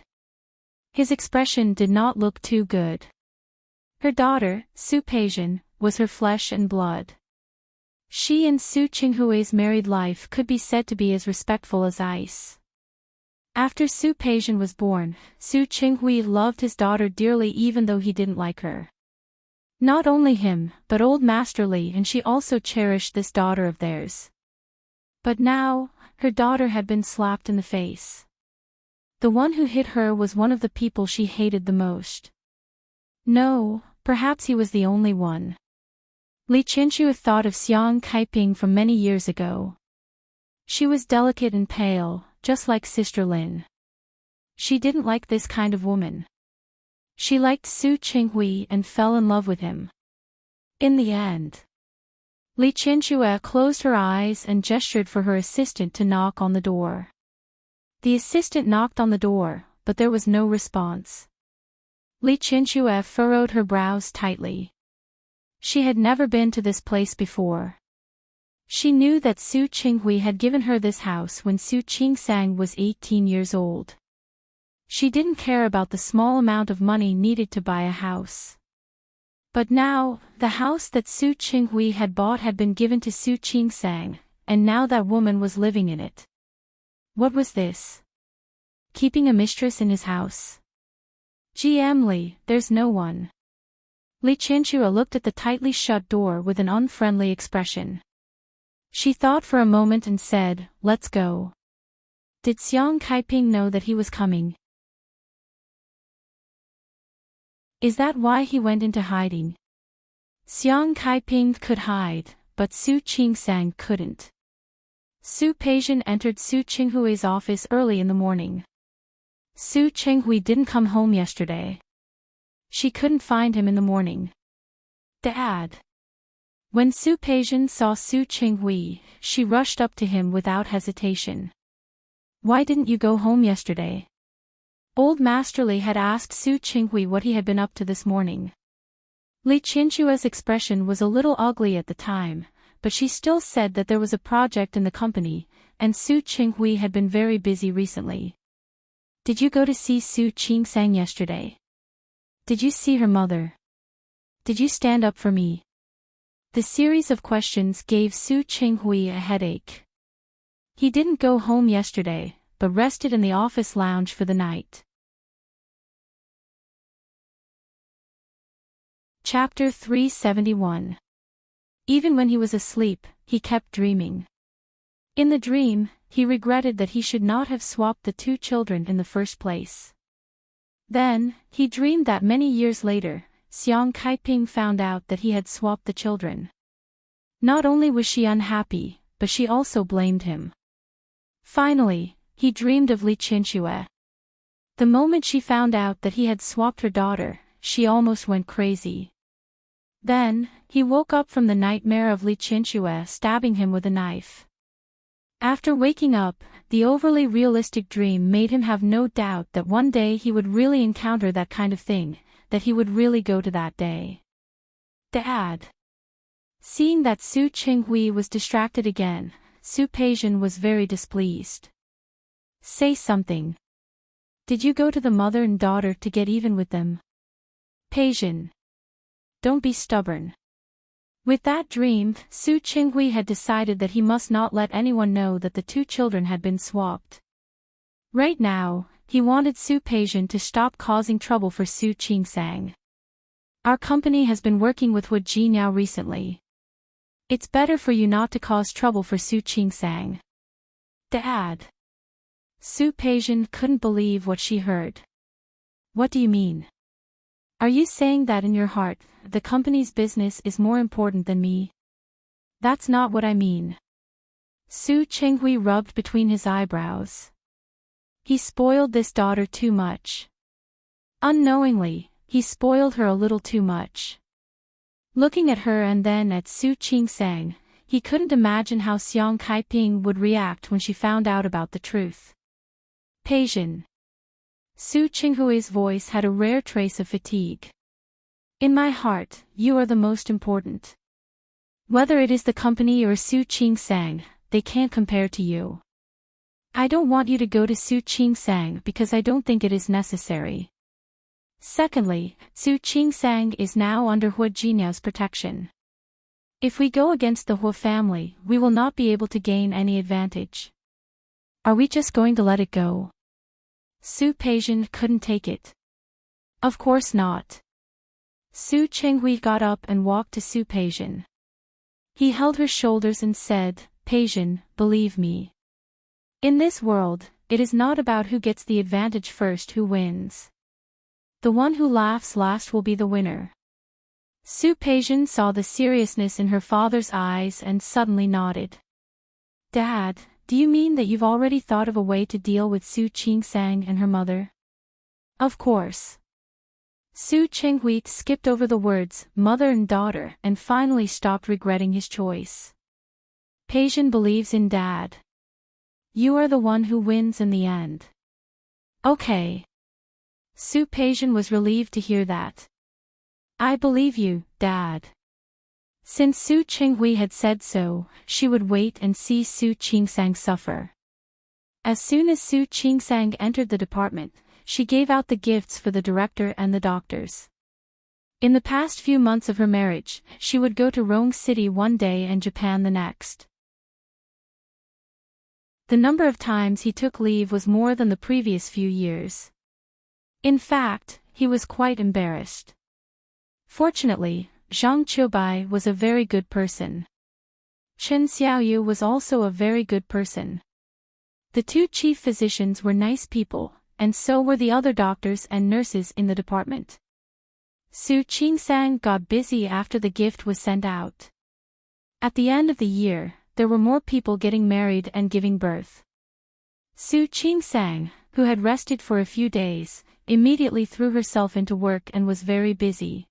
His expression did not look too good. Her daughter, Su Peijian, was her flesh and blood. She and Su Qinghui's married life could be said to be as respectful as ice. After Su Peijian was born, Su Qinghui loved his daughter dearly even though he didn't like her. Not only him, but old Master Li and she also cherished this daughter of theirs. But now, her daughter had been slapped in the face. The one who hit her was one of the people she hated the most. No, perhaps he was the only one. Li Qianxue thought of Xiang Kaiping from many years ago. She was delicate and pale, just like Sister Lin. She didn't like this kind of woman. She liked Su Qinghui and fell in love with him. In the end, Li Qianxue closed her eyes and gestured for her assistant to knock on the door. The assistant knocked on the door, but there was no response. Li Qianxue furrowed her brows tightly. She had never been to this place before. She knew that Su Qinghui had given her this house when Su Qingsang was 18 years old. She didn't care about the small amount of money needed to buy a house. But now, the house that Su Qinghui had bought had been given to Su Qingsang, and now that woman was living in it. What was this? Keeping a mistress in his house? GM Li, there's no one. Li Qianxue looked at the tightly shut door with an unfriendly expression. She thought for a moment and said, "Let's go." Did Xiang Kaiping know that he was coming? Is that why he went into hiding? Xiang Kaiping could hide, but Su Qingsang couldn't. Su Peijian entered Su Qinghui's office early in the morning. Su Qinghui didn't come home yesterday. She couldn't find him in the morning. Dad. When Su Peijian saw Su Qinghui, she rushed up to him without hesitation. Why didn't you go home yesterday? Old Master Li had asked Su Qinghui what he had been up to this morning. Li Qianxue's expression was a little ugly at the time, but she still said that there was a project in the company, and Su Qinghui had been very busy recently. Did you go to see Su Qingsang yesterday? Did you see her mother? Did you stand up for me? The series of questions gave Su Qinghui a headache. He didn't go home yesterday, but rested in the office lounge for the night. Chapter 371. Even when he was asleep, he kept dreaming. In the dream, he regretted that he should not have swapped the two children in the first place. Then, he dreamed that many years later, Xiang Kaiping found out that he had swapped the children. Not only was she unhappy, but she also blamed him. Finally, he dreamed of Li Qianxue. The moment she found out that he had swapped her daughter, she almost went crazy. Then, he woke up from the nightmare of Li Qianxue stabbing him with a knife. After waking up, the overly realistic dream made him have no doubt that one day he would really encounter that kind of thing, that he would really go to that day. Dad. Seeing that Su Qinghui was distracted again, Su Peijian was very displeased. Say something. Did you go to the mother and daughter to get even with them? Peijian. Don't be stubborn. With that dream, Su Qinghui had decided that he must not let anyone know that the two children had been swapped. Right now, he wanted Su Peijian to stop causing trouble for Su Qingsang. Our company has been working with Hu Jinyao recently. It's better for you not to cause trouble for Su Qingsang. Dad. Su Peijian couldn't believe what she heard. What do you mean? Are you saying that in your heart, the company's business is more important than me? That's not what I mean. Su Qinghui rubbed between his eyebrows. He spoiled this daughter too much. Unknowingly, he spoiled her a little too much. Looking at her and then at Su Qingsang, he couldn't imagine how Xiang Kaiping would react when she found out about the truth. Peijian. Su Qinghui's voice had a rare trace of fatigue. In my heart, you are the most important. Whether it is the company or Su Qingsang, they can't compare to you. I don't want you to go to Su Qingsang because I don't think it is necessary. Secondly, Su Qingsang is now under Hu Jinyao's protection. If we go against the Hu family, we will not be able to gain any advantage. Are we just going to let it go? Su Peijian couldn't take it. Of course not. Su Chenghui got up and walked to Su Peijian. He held her shoulders and said, Peijian, believe me. In this world, it is not about who gets the advantage first who wins. The one who laughs last will be the winner. Su Peijian saw the seriousness in her father's eyes and suddenly nodded. Dad, do you mean that you've already thought of a way to deal with Su Qingsang and her mother? Of course. Su Chenghui skipped over the words, mother and daughter, and finally stopped regretting his choice. Peijian believes in Dad. You are the one who wins in the end. Okay. Su Peijian was relieved to hear that. I believe you, Dad. Since Su Chenghui had said so, she would wait and see Su Qingsang suffer. As soon as Su Qingsang entered the department, she gave out the gifts for the director and the doctors. In the past few months of her marriage, she would go to Rome City one day and Japan the next. The number of times he took leave was more than the previous few years. In fact, he was quite embarrassed. Fortunately, Zhang Qiubai was a very good person. Chen Xiaoyu was also a very good person. The two chief physicians were nice people, and so were the other doctors and nurses in the department. Su Qingsang got busy after the gift was sent out. At the end of the year, there were more people getting married and giving birth. Su Qingsang, who had rested for a few days, immediately threw herself into work and was very busy.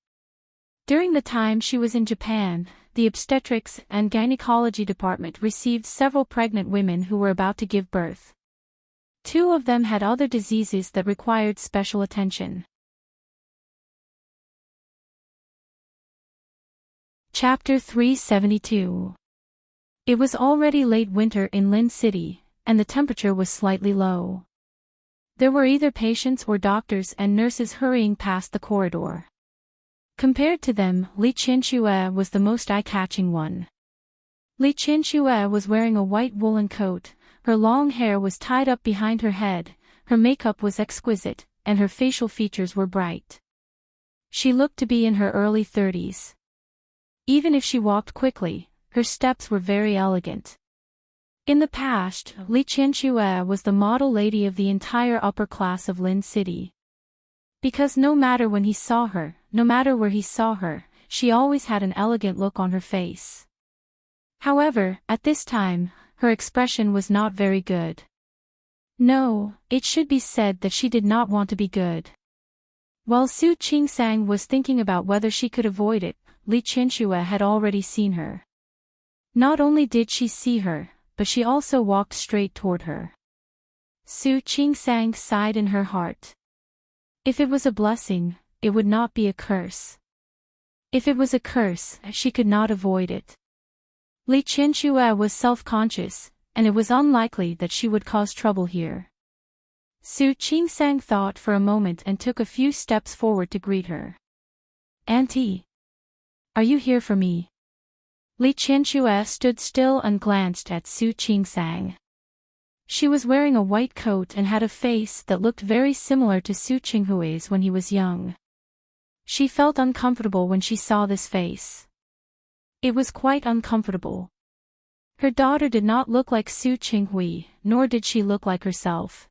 During the time she was in Japan, the obstetrics and gynecology department received several pregnant women who were about to give birth. 2 of them had other diseases that required special attention. Chapter 372. It was already late winter in Lin City, and the temperature was slightly low. There were either patients or doctors and nurses hurrying past the corridor. Compared to them, Li Qianxue was the most eye-catching one. Li Qianxue was wearing a white woolen coat, her long hair was tied up behind her head, her makeup was exquisite, and her facial features were bright. She looked to be in her early 30s. Even if she walked quickly, her steps were very elegant. In the past, Li Qianxue was the model lady of the entire upper class of Lin City. Because no matter when he saw her, no matter where he saw her, she always had an elegant look on her face. However, at this time, her expression was not very good. No, it should be said that she did not want to be good. While Su Qingsang was thinking about whether she could avoid it, Li Qianxue had already seen her. Not only did she see her, but she also walked straight toward her. Su Qingsang sighed in her heart. If it was a blessing, it would not be a curse. If it was a curse, she could not avoid it. Li Qianxue was self-conscious, and it was unlikely that she would cause trouble here. Su Qingsang thought for a moment and took a few steps forward to greet her. Auntie. Are you here for me? Li Qianxue stood still and glanced at Su Qingsang. She was wearing a white coat and had a face that looked very similar to Su Chenghui's when he was young. She felt uncomfortable when she saw this face. It was quite uncomfortable. Her daughter did not look like Su Chenghui, nor did she look like herself.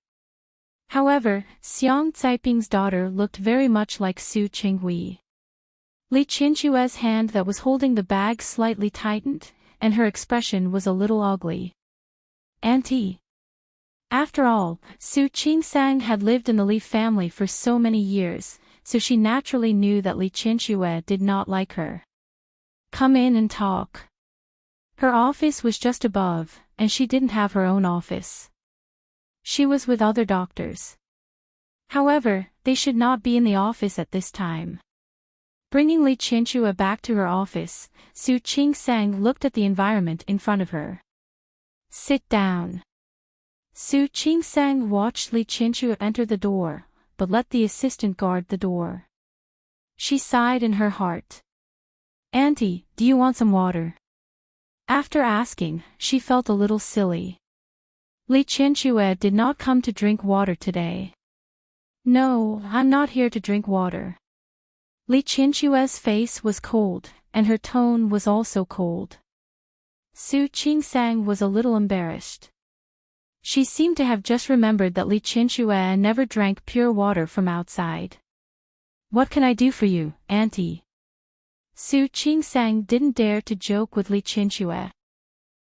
However, Xiang Caiping's daughter looked very much like Su Chenghui. Li Qianxue's hand that was holding the bag slightly tightened, and her expression was a little ugly. Auntie. After all, Su Qingsang had lived in the Li family for so many years, so she naturally knew that Li Qianxue did not like her. Come in and talk. Her office was just above, and she didn't have her own office. She was with other doctors. However, they should not be in the office at this time. Bringing Li Qianxue back to her office, Su Qingsang looked at the environment in front of her. Sit down. Su Qingsang watched Li Qianxue enter the door, but let the assistant guard the door. She sighed in her heart. Auntie, do you want some water? After asking, she felt a little silly. Li Qianxue did not come to drink water today. No, I'm not here to drink water. Li Qinshue's face was cold, and her tone was also cold. Su Qingsang was a little embarrassed. She seemed to have just remembered that Li Qinsue never drank pure water from outside. What can I do for you, auntie? Su Qingsang didn't dare to joke with Li Qinsue.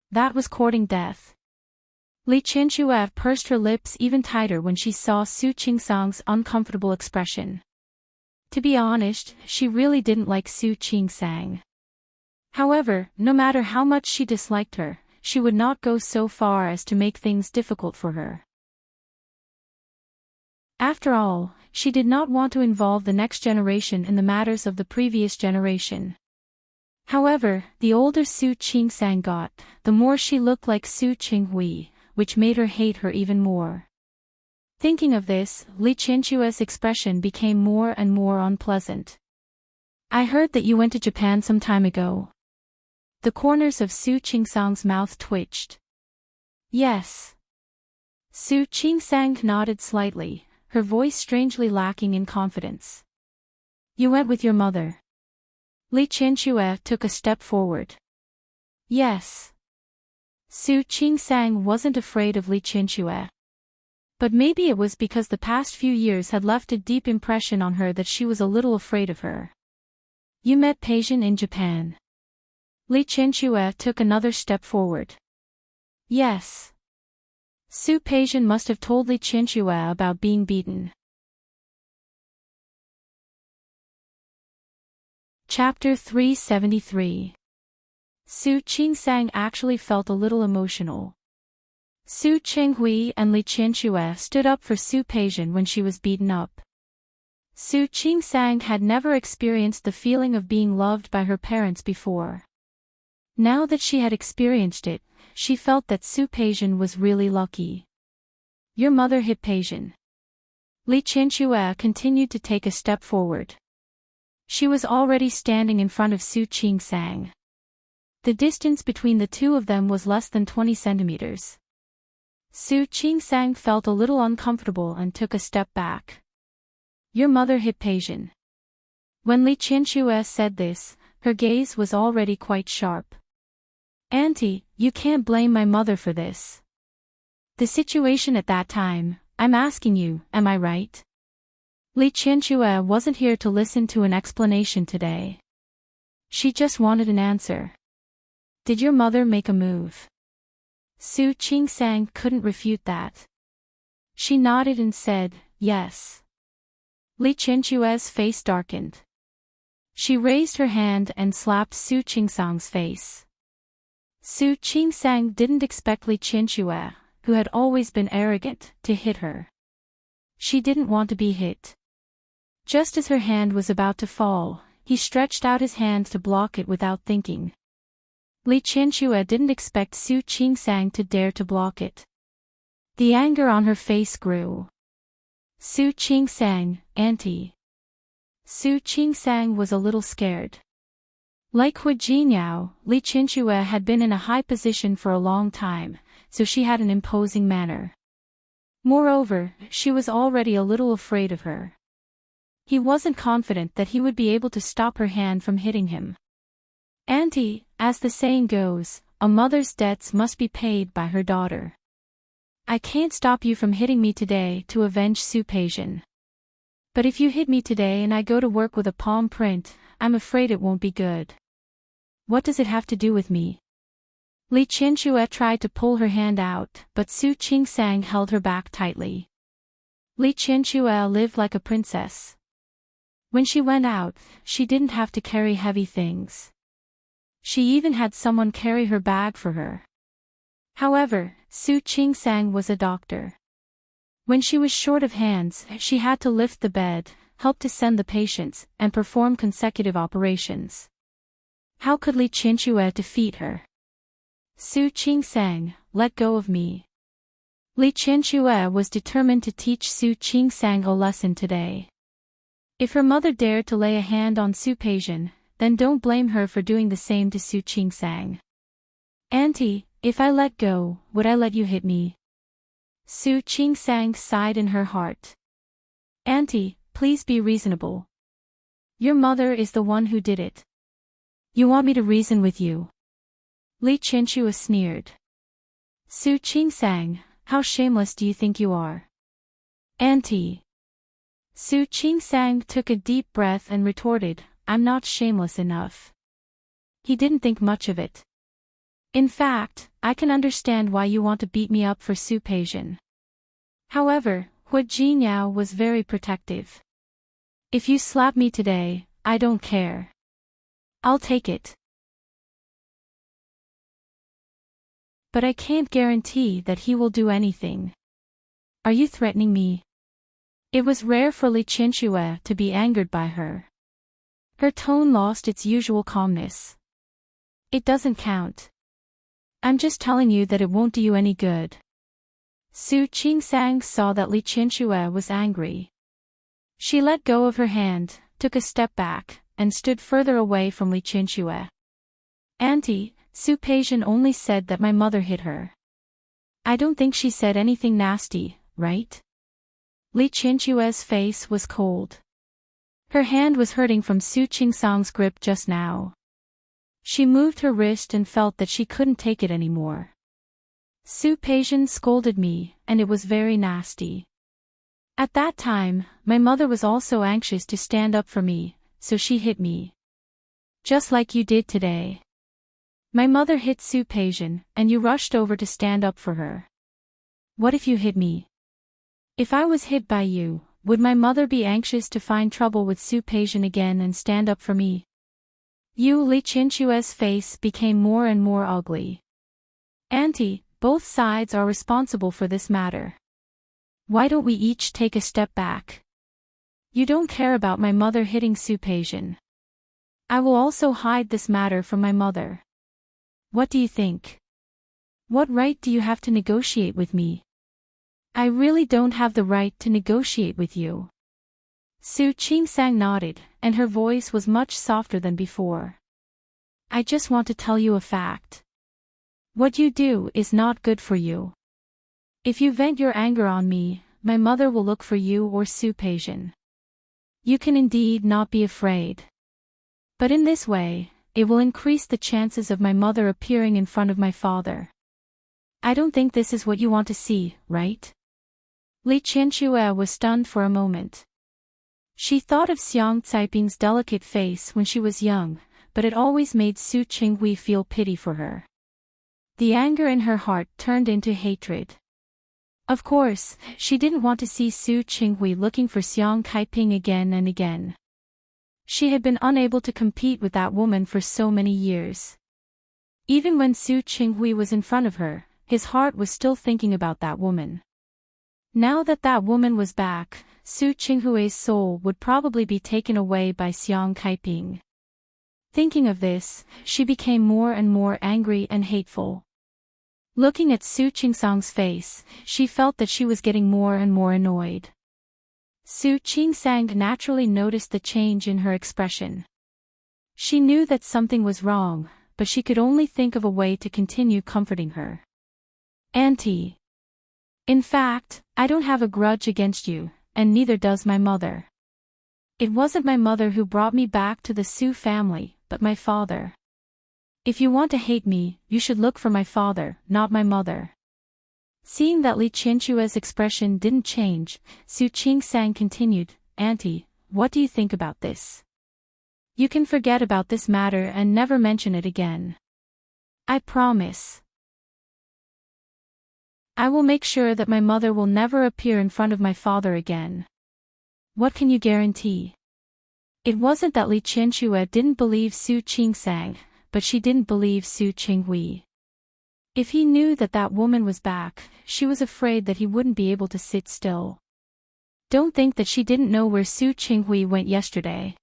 That was courting death. Li Qinsue pursed her lips even tighter when she saw Su Qingsang's uncomfortable expression. To be honest, she really didn't like Su Qingsang. However, no matter how much she disliked her, she would not go so far as to make things difficult for her. After all, she did not want to involve the next generation in the matters of the previous generation. However, the older Su Qingsang got, the more she looked like Su Qinghui, which made her hate her even more. Thinking of this, Li Qinshue's expression became more and more unpleasant. I heard that you went to Japan some time ago. The corners of Su Qingsang's mouth twitched. Yes. Su Qingsang nodded slightly, her voice strangely lacking in confidence. You went with your mother. Li Qinsue took a step forward. Yes. Su Qingsang wasn't afraid of Li Qinsue. But maybe it was because the past few years had left a deep impression on her that she was a little afraid of her. You met Peijian in Japan. Li Qinsue took another step forward. Yes. Su Peijian must have told Li Qinsue about being beaten. Chapter 373. Su Qingsang actually felt a little emotional. Su Qinghui and Li Qinsue stood up for Su Peijian when she was beaten up. Su Qingsang had never experienced the feeling of being loved by her parents before. Now that she had experienced it, she felt that Su Peijian was really lucky. Your mother hit Peijian. Li Qinsue continued to take a step forward. She was already standing in front of Su Qingsang. The distance between the two of them was less than 20 centimeters. Su Qingsang felt a little uncomfortable and took a step back. Your mother hit Peijian. When Li Qinsue said this, her gaze was already quite sharp. Auntie, you can't blame my mother for this. The situation at that time, I'm asking you, am I right? Li Qinsue wasn't here to listen to an explanation today. She just wanted an answer. Did your mother make a move? Su Qingsang couldn't refute that. She nodded and said, yes. Li Qinshue's face darkened. She raised her hand and slapped Su Qingsang's face. Su Qingsang didn't expect Li Qinsue, who had always been arrogant, to hit her. She didn't want to be hit. Just as her hand was about to fall, he stretched out his hand to block it without thinking. Li Qinsue didn't expect Su Qingsang to dare to block it. The anger on her face grew. Su Qingsang, auntie. Su Qingsang was a little scared. Like Hu Jinyao, Li Qinsue had been in a high position for a long time, so she had an imposing manner. Moreover, she was already a little afraid of her. He wasn't confident that he would be able to stop her hand from hitting him. Auntie, as the saying goes, a mother's debts must be paid by her daughter. I can't stop you from hitting me today to avenge Su Peijian. But if you hit me today and I go to work with a palm print, I'm afraid it won't be good. What does it have to do with me? Li Qinsue tried to pull her hand out, but Su Qingsang held her back tightly. Li Qinsue lived like a princess. When she went out, she didn't have to carry heavy things. She even had someone carry her bag for her. However, Su Qingsang was a doctor. When she was short of hands, she had to lift the bed, help to send the patients, and perform consecutive operations. How could Li Qinsue defeat her? Su Qingsang, let go of me. Li Qinsue was determined to teach Su Qingsang a lesson today. If her mother dared to lay a hand on Su Peijian, then don't blame her for doing the same to Su Qingsang. Auntie, if I let go, would I let you hit me? Su Qingsang sighed in her heart. Auntie, please be reasonable. Your mother is the one who did it. You want me to reason with you? Li Qianxue sneered. Su Qingsang, how shameless do you think you are? Auntie. Su Qingsang took a deep breath and retorted, I'm not shameless enough. He didn't think much of it. In fact, I can understand why you want to beat me up for Su Peixian. However, Hu Jinyao was very protective. If you slap me today, I don't care. I'll take it. But I can't guarantee that he will do anything. Are you threatening me? It was rare for Li Qianxue to be angered by her. Her tone lost its usual calmness. It doesn't count. I'm just telling you that it won't do you any good. Su Qingsang saw that Li Qianxue was angry. She let go of her hand, took a step back, and stood further away from Li Qianxue. Auntie, Su Peixian only said that my mother hit her. I don't think she said anything nasty, right? Li Qianxue's face was cold. Her hand was hurting from Su Qingsang's grip just now. She moved her wrist and felt that she couldn't take it anymore. Su Peixian scolded me, and it was very nasty. At that time, my mother was also anxious to stand up for me, so she hit me. Just like you did today. My mother hit Su Peixian, and you rushed over to stand up for her. What if you hit me? If I was hit by you, would my mother be anxious to find trouble with Su Peixian again and stand up for me? Li Qianxue's face became more and more ugly. Auntie, both sides are responsible for this matter. Why don't we each take a step back? You don't care about my mother hitting Su Peixian. I will also hide this matter from my mother. What do you think? What right do you have to negotiate with me? I really don't have the right to negotiate with you. Su Qingsang nodded, and her voice was much softer than before. I just want to tell you a fact. What you do is not good for you. If you vent your anger on me, my mother will look for you or Su Peixian. You can indeed not be afraid. But in this way, it will increase the chances of my mother appearing in front of my father. I don't think this is what you want to see, right? Li Qianxue was stunned for a moment. She thought of Xiang Caiping's delicate face when she was young, but it always made Su Qinghui feel pity for her. The anger in her heart turned into hatred. Of course, she didn't want to see Su Qinghui looking for Xiang Caiping again and again. She had been unable to compete with that woman for so many years. Even when Su Qinghui was in front of her, his heart was still thinking about that woman. Now that that woman was back, Su Qinghui's soul would probably be taken away by Xiang Caiping. Thinking of this, she became more and more angry and hateful. Looking at Su Qingsang's face, she felt that she was getting more and more annoyed. Su Qingsang naturally noticed the change in her expression. She knew that something was wrong, but she could only think of a way to continue comforting her. Auntie. In fact, I don't have a grudge against you, and neither does my mother. It wasn't my mother who brought me back to the Su family, but my father. If you want to hate me, you should look for my father, not my mother. Seeing that Li Qianxue's expression didn't change, Su Qingsang continued, Auntie, what do you think about this? You can forget about this matter and never mention it again. I promise. I will make sure that my mother will never appear in front of my father again. What can you guarantee? It wasn't that Li Qianxue didn't believe Su Qingsang, but she didn't believe Su Qinghui. If he knew that that woman was back, she was afraid that he wouldn't be able to sit still. Don't think that she didn't know where Su Qinghui went yesterday.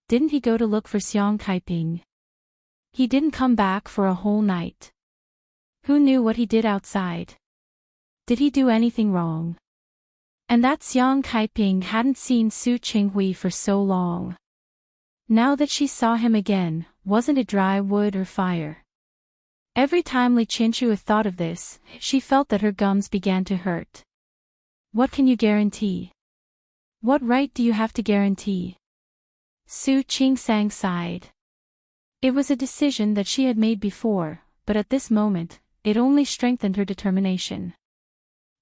Didn't he go to look for Xiang Caiping? He didn't come back for a whole night. Who knew what he did outside? Did he do anything wrong? And that Xiang Caiping hadn't seen Su Qinghui for so long. Now that she saw him again, wasn't it dry wood or fire? Every time Li Qianxue thought of this, she felt that her gums began to hurt. What can you guarantee? What right do you have to guarantee? Su Qingsang sighed. It was a decision that she had made before, but at this moment, it only strengthened her determination.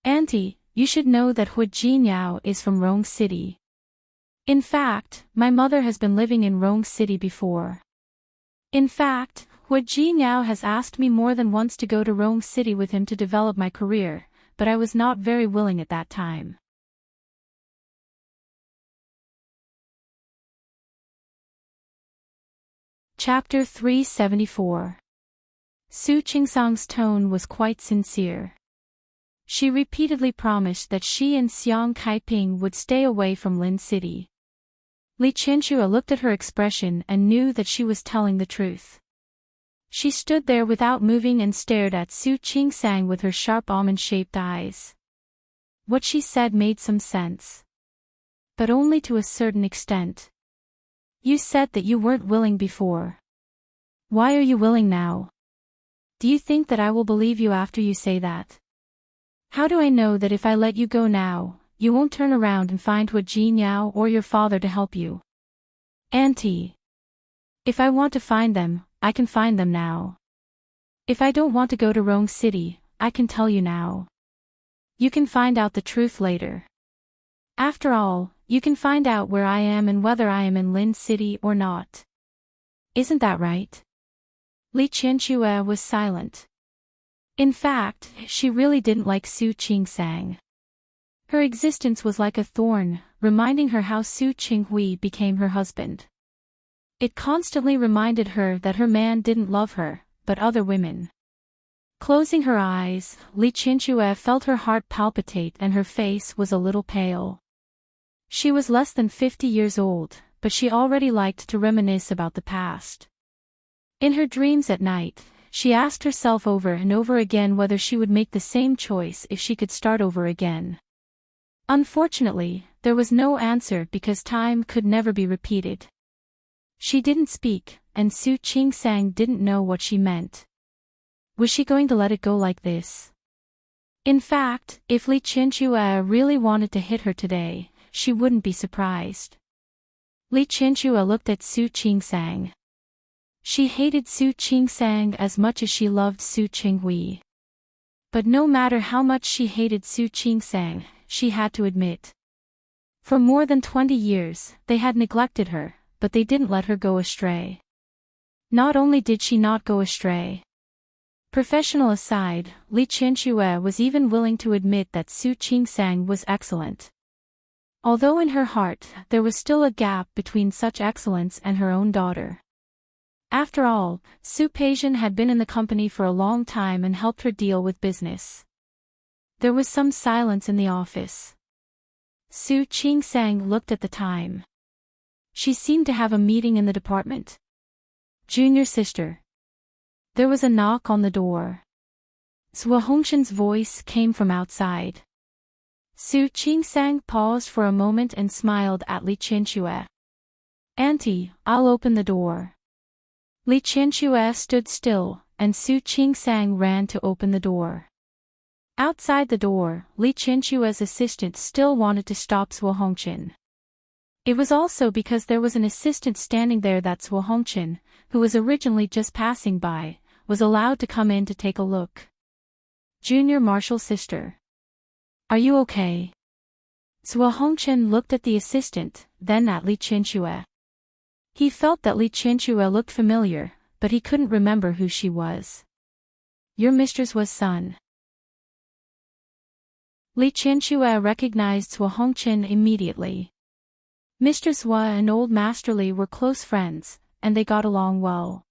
Auntie, you should know that Hu Jinyao is from Rong City. In fact, my mother has been living in Rong City before. In fact, Hu Jinyao has asked me more than once to go to Rong City with him to develop my career, but I was not very willing at that time. Chapter 374. Su Qingsang's tone was quite sincere. She repeatedly promised that she and Xiang Kaiping would stay away from Lin City. Li Qianxue looked at her expression and knew that she was telling the truth. She stood there without moving and stared at Su Qingsang with her sharp almond-shaped eyes. What she said made some sense. But only to a certain extent. You said that you weren't willing before. Why are you willing now? Do you think that I will believe you after you say that? How do I know that if I let you go now, you won't turn around and find Hu Jinyao or your father to help you? Auntie. If I want to find them, I can find them now. If I don't want to go to Rong City, I can tell you now. You can find out the truth later. After all, you can find out where I am and whether I am in Lin City or not. Isn't that right? Li Qianxue was silent. In fact, she really didn't like Su Qingsang. Her existence was like a thorn, reminding her how Su Qinghui became her husband. It constantly reminded her that her man didn't love her, but other women. Closing her eyes, Li Qianxue felt her heart palpitate and her face was a little pale. She was less than 50 years old, but she already liked to reminisce about the past. In her dreams at night, she asked herself over and over again whether she would make the same choice if she could start over again. Unfortunately, there was no answer because time could never be repeated. She didn't speak, and Su Qingsang didn't know what she meant. Was she going to let it go like this? In fact, if Li Qianxue really wanted to hit her today, she wouldn't be surprised. Li Qianxue looked at Su Qingsang. She hated Su Qingsang as much as she loved Su Qinghui. But no matter how much she hated Su Qingsang, she had to admit. For more than 20 years, they had neglected her, but they didn't let her go astray. Not only did she not go astray. Professional aside, Li Qianxue was even willing to admit that Su Qingsang was excellent. Although in her heart, there was still a gap between such excellence and her own daughter. After all, Su Peixian had been in the company for a long time and helped her deal with business. There was some silence in the office. Su Qingsang looked at the time. She seemed to have a meeting in the department. Junior sister. There was a knock on the door. Zhuo Hongxin's voice came from outside. Su Qingsang paused for a moment and smiled at Li Qianxue. Auntie, I'll open the door. Li Qianxue stood still, and Su Qingsang ran to open the door. Outside the door, Li Qianxue's assistant still wanted to stop Zhuo Hongxin. It was also because there was an assistant standing there that Zhuo Hongxin, who was originally just passing by, was allowed to come in to take a look. Junior Marshal sister. Are you okay? Zhuo Hongxin looked at the assistant, then at Li Qianxue. He felt that Li Qianxue looked familiar, but he couldn't remember who she was. Your mistress was son. Li Qianxue recognized Zhuo Hongxin immediately. Mr. Zhuo and Old Master Li were close friends, and they got along well.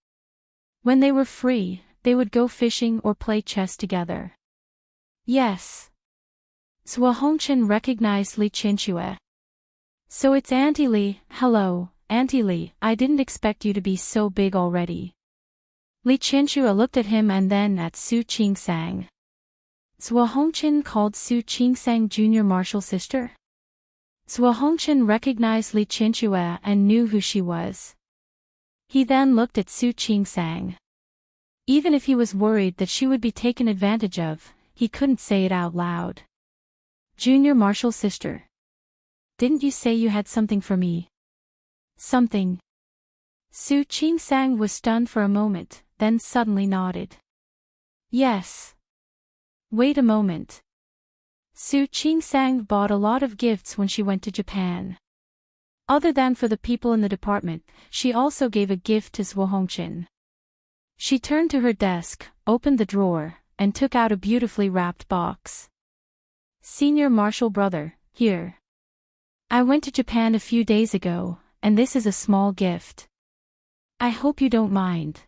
When they were free, they would go fishing or play chess together. Yes. Zhuo Hongxin recognized Li Qianxue. So it's Auntie Li. Hello, Auntie Li, I didn't expect you to be so big already. Li Qianxue looked at him and then at Su Qingsang. Zhuo Hongxin called Su Qingsang Junior Marshal sister? Zhuo Hongxin recognized Li Qianxue and knew who she was. He then looked at Su Qingsang. Even if he was worried that she would be taken advantage of, he couldn't say it out loud. Junior Marshal sister. Didn't you say you had something for me? Something. Su Qingsang was stunned for a moment, then suddenly nodded. Yes. Wait a moment. Su Qingsang bought a lot of gifts when she went to Japan. Other than for the people in the department, she also gave a gift to Zhuo Hongqin. She turned to her desk, opened the drawer, and took out a beautifully wrapped box. Senior Marshal Brother, here. I went to Japan a few days ago, and this is a small gift. I hope you don't mind.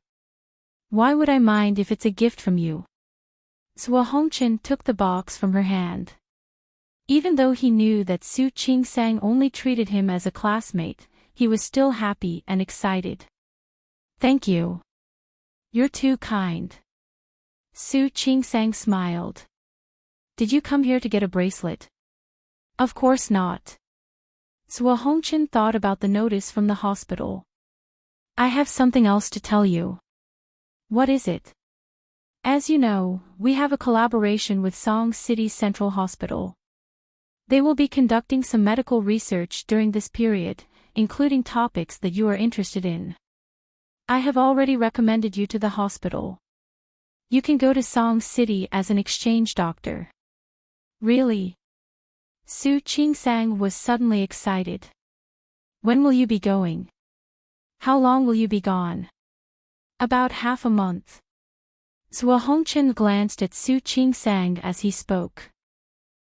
Why would I mind if it's a gift from you? Zhuo Hongqin took the box from her hand. Even though he knew that Su Qingsang only treated him as a classmate, he was still happy and excited. Thank you. You're too kind. Su Qingsang smiled. Did you come here to get a bracelet? Of course not. Zhuo Hongqin thought about the notice from the hospital. I have something else to tell you. What is it? As you know, we have a collaboration with Song City Central Hospital. They will be conducting some medical research during this period, including topics that you are interested in. I have already recommended you to the hospital. You can go to Song City as an exchange doctor. Really? Su Qingsang was suddenly excited. When will you be going? How long will you be gone? About half a month. Zhuo Hongqin glanced at Su Qingsang as he spoke.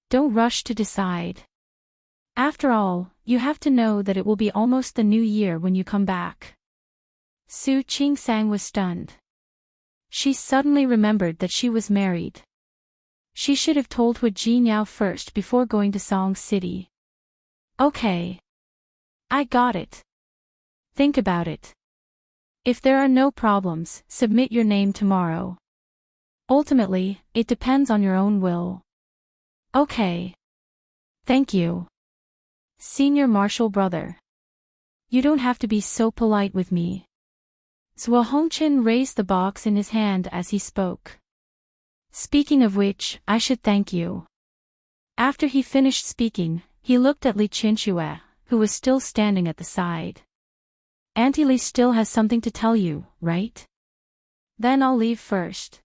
Don't rush to decide. After all, you have to know that it will be almost the new year when you come back. Su Qingsang was stunned. She suddenly remembered that she was married. She should have told Hu Jinyao first before going to Song City. Okay. I got it. Think about it. If there are no problems, submit your name tomorrow. Ultimately, it depends on your own will. Okay. Thank you. Senior Marshal Brother. You don't have to be so polite with me. Zhuo Hongqin raised the box in his hand as he spoke. Speaking of which, I should thank you. After he finished speaking, he looked at Li Qianxue, who was still standing at the side. Auntie Li still has something to tell you, right? Then I'll leave first.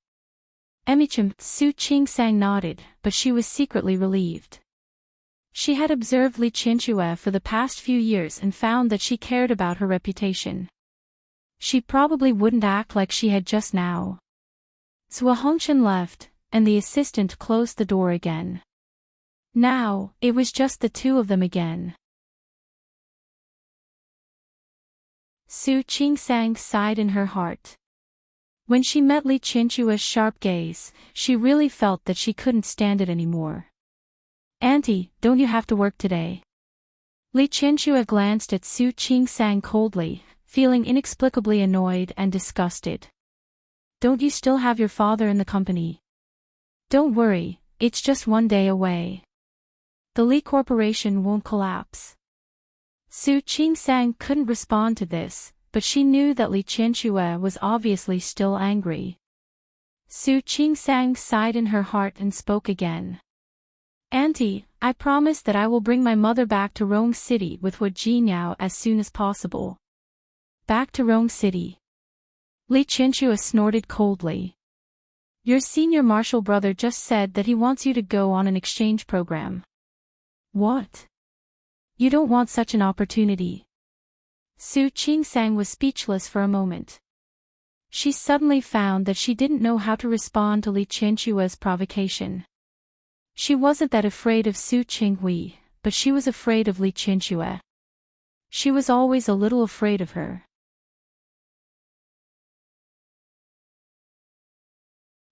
Emichim, Su Qingsang nodded, but she was secretly relieved. She had observed Li Qianxue for the past few years and found that she cared about her reputation. She probably wouldn't act like she had just now. Zhuo Hongqin left, and the assistant closed the door again. Now, it was just the two of them again. Su Qingsang sighed in her heart. When she met Li Qianxue's sharp gaze, she really felt that she couldn't stand it anymore. Auntie, don't you have to work today? Li Qianxue glanced at Su Qingsang coldly, feeling inexplicably annoyed and disgusted. Don't you still have your father in the company? Don't worry, it's just one day away. The Li Corporation won't collapse. Su Qingsang couldn't respond to this, but she knew that Li Qianxue was obviously still angry. Su Qingsang sighed in her heart and spoke again. Auntie, I promise that I will bring my mother back to Rong City with Hu Jinyao as soon as possible. Back to Rong City. Li Qianxue snorted coldly. Your senior marshal brother just said that he wants you to go on an exchange program. What? You don't want such an opportunity. Su Qingsang was speechless for a moment. She suddenly found that she didn't know how to respond to Li Qianxue's provocation. She wasn't that afraid of Su Qinghui, but she was afraid of Li Qianxue. She was always a little afraid of her.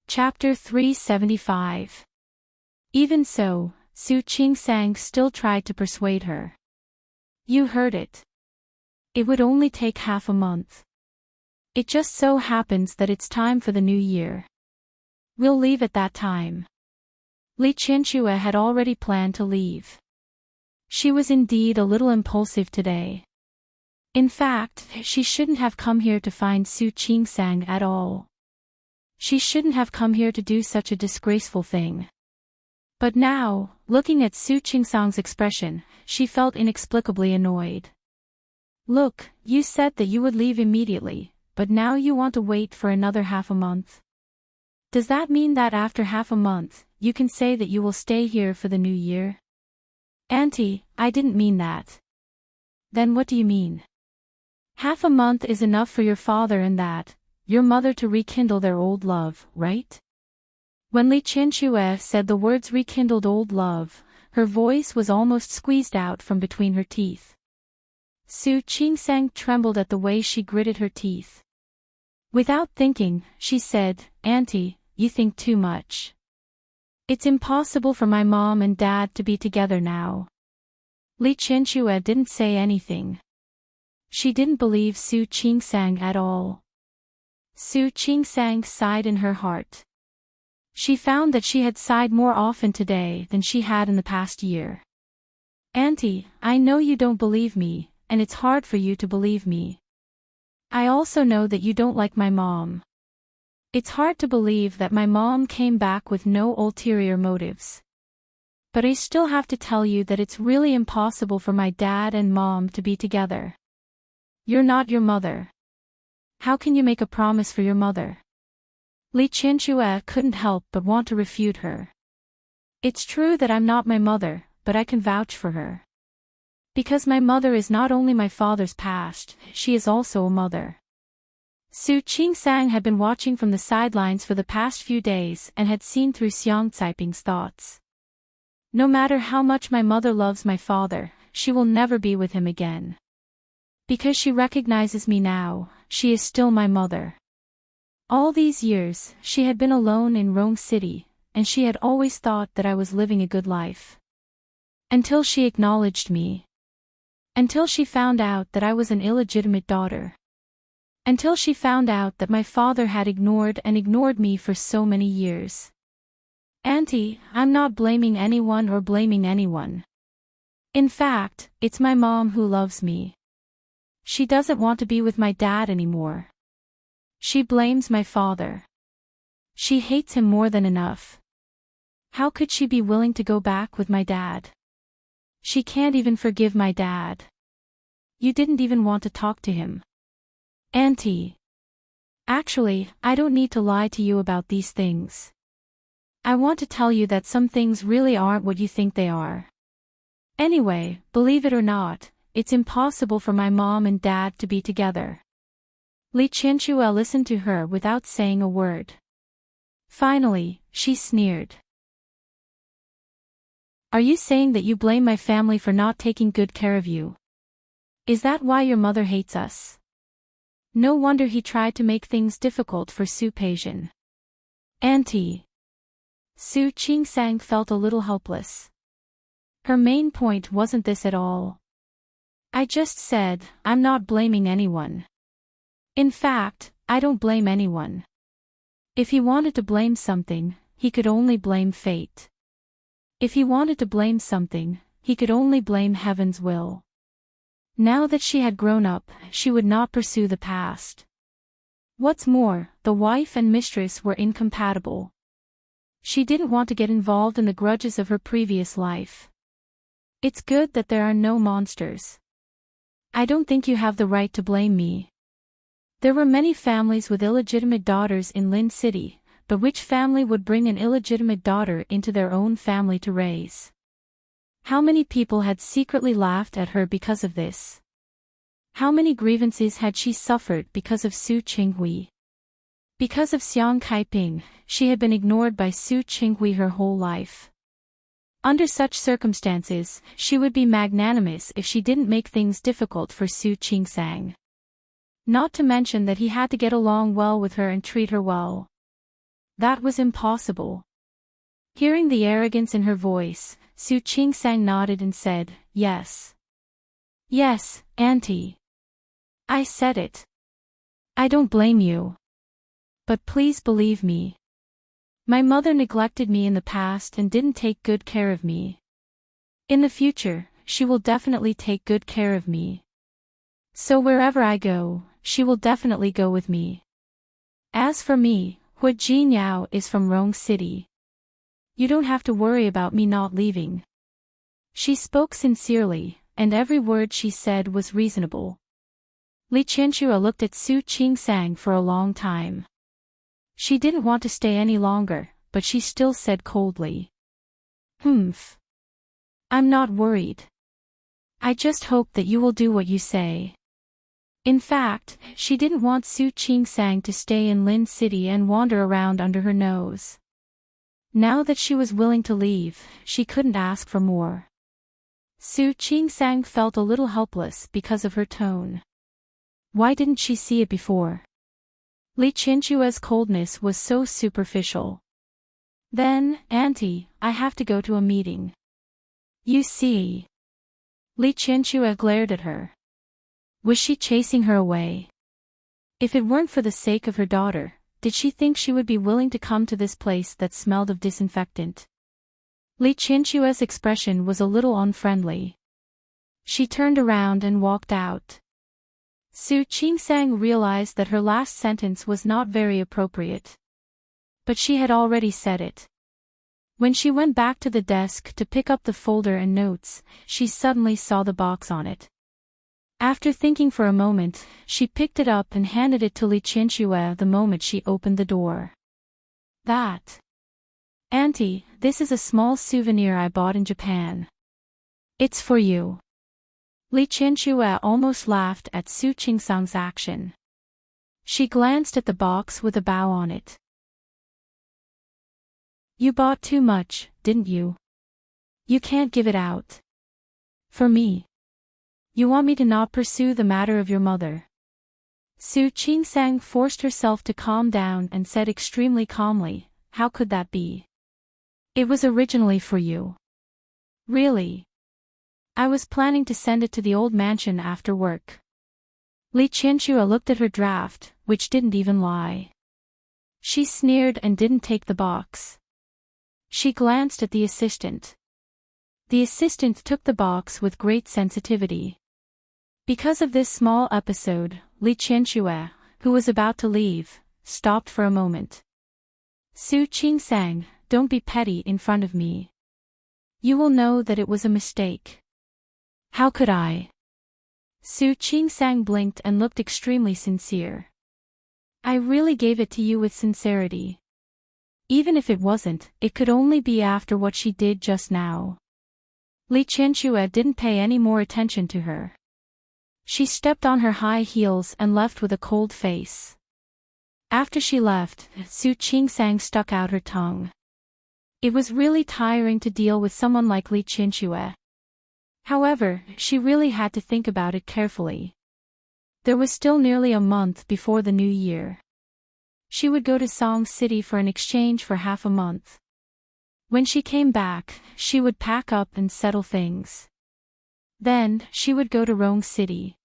Chapter 375. Even so, Su Qingsang still tried to persuade her. You heard it. It would only take half a month. It just so happens that it's time for the new year. We'll leave at that time. Li Qianxue had already planned to leave. She was indeed a little impulsive today. In fact, she shouldn't have come here to find Su Qingsang at all. She shouldn't have come here to do such a disgraceful thing. But now, looking at Su Qingsang's expression, she felt inexplicably annoyed. Look, you said that you would leave immediately, but now you want to wait for another half a month. Does that mean that after half a month, you can say that you will stay here for the new year? Auntie, I didn't mean that. Then what do you mean? Half a month is enough for your father and your mother to rekindle their old love, right? When Li Qianxue said the words rekindled old love, her voice was almost squeezed out from between her teeth. Su Qingsang trembled at the way she gritted her teeth. Without thinking, she said, Auntie, you think too much. It's impossible for my mom and dad to be together now. Li Qianxue didn't say anything. She didn't believe Su Qingsang at all. Su Qingsang sighed in her heart. She found that she had sighed more often today than she had in the past year. Auntie, I know you don't believe me, and it's hard for you to believe me. I also know that you don't like my mom. It's hard to believe that my mom came back with no ulterior motives. But I still have to tell you that it's really impossible for my dad and mom to be together. You're not your mother. How can you make a promise for your mother? Li Qianxue couldn't help but want to refute her. It's true that I'm not my mother, but I can vouch for her. Because my mother is not only my father's past, she is also a mother. Su Qingsang had been watching from the sidelines for the past few days and had seen through Xiang Caiping's thoughts. No matter how much my mother loves my father, she will never be with him again. Because she recognizes me now, she is still my mother. All these years, she had been alone in Rome City, and she had always thought that I was living a good life. Until she acknowledged me. Until she found out that I was an illegitimate daughter. Until she found out that my father had ignored me for so many years. Auntie, I'm not blaming anyone or blaming anyone. In fact, it's my mom who loves me. She doesn't want to be with my dad anymore. She blames my father. She hates him more than enough. How could she be willing to go back with my dad? She can't even forgive my dad. You didn't even want to talk to him. Auntie. Actually, I don't need to lie to you about these things. I want to tell you that some things really aren't what you think they are. Anyway, believe it or not, it's impossible for my mom and dad to be together. Li Qianxue listened to her without saying a word. Finally, she sneered. Are you saying that you blame my family for not taking good care of you? Is that why your mother hates us? No wonder he tried to make things difficult for Su Peijian. Auntie. Su Qingsang felt a little helpless. Her main point wasn't this at all. I just said, I'm not blaming anyone. In fact, I don't blame anyone. If he wanted to blame something, he could only blame fate. If he wanted to blame something, he could only blame heaven's will. Now that she had grown up, she would not pursue the past. What's more, the wife and mistress were incompatible. She didn't want to get involved in the grudges of her previous life. It's good that there are no monsters. I don't think you have the right to blame me. There were many families with illegitimate daughters in Lin City, but which family would bring an illegitimate daughter into their own family to raise? How many people had secretly laughed at her because of this? How many grievances had she suffered because of Su Qinghui? Because of Xiang Caiping, she had been ignored by Su Qinghui her whole life. Under such circumstances, she would be magnanimous if she didn't make things difficult for Su Qingsang. Not to mention that he had to get along well with her and treat her well. That was impossible. Hearing the arrogance in her voice, Su Qingsang nodded and said, Yes. Yes, Auntie. I said it. I don't blame you. But please believe me. My mother neglected me in the past and didn't take good care of me. In the future, she will definitely take good care of me. So wherever I go, she will definitely go with me. As for me, Hu Jinyao is from Rong City. You don't have to worry about me not leaving. She spoke sincerely, and every word she said was reasonable. Li Qianxue looked at Su Qingsang for a long time. She didn't want to stay any longer, but she still said coldly. "Humph. I'm not worried. I just hope that you will do what you say." In fact, she didn't want Su Qingsang to stay in Lin City and wander around under her nose. Now that she was willing to leave, she couldn't ask for more. Su Qingsang felt a little helpless because of her tone. Why didn't she see it before? Li Qianxue's coldness was so superficial. Then, "Auntie, I have to go to a meeting." "You see." Li Qianxue glared at her. Was she chasing her away? If it weren't for the sake of her daughter, did she think she would be willing to come to this place that smelled of disinfectant? Li Qianxue's expression was a little unfriendly. She turned around and walked out. Su Qingsang realized that her last sentence was not very appropriate. But she had already said it. When she went back to the desk to pick up the folder and notes, she suddenly saw the box on it. After thinking for a moment, she picked it up and handed it to Li Qianxue the moment she opened the door. "That. Auntie, this is a small souvenir I bought in Japan. It's for you." Li Qianxue almost laughed at Su Qingsang's action. She glanced at the box with a bow on it. "You bought too much, didn't you? You can't give it out. For me. You want me to not pursue the matter of your mother." Su Qingsang forced herself to calm down and said extremely calmly, "How could that be? It was originally for you." "Really? I was planning to send it to the old mansion after work." Li Qianxue looked at her draft, which didn't even lie. She sneered and didn't take the box. She glanced at the assistant. The assistant took the box with great sensitivity. Because of this small episode, Li Qianxue, who was about to leave, stopped for a moment. "Su Qingsang, don't be petty in front of me. You will know that it was a mistake." "How could I?" Su Qingsang blinked and looked extremely sincere. "I really gave it to you with sincerity. Even if it wasn't, it could only be after what she did just now." Li Qianxue didn't pay any more attention to her. She stepped on her high heels and left with a cold face. After she left, Su Qingsang stuck out her tongue. It was really tiring to deal with someone like Li Qianxue. However, she really had to think about it carefully. There was still nearly a month before the new year. She would go to Song City for an exchange for half a month. When she came back, she would pack up and settle things. Then, she would go to Rong City.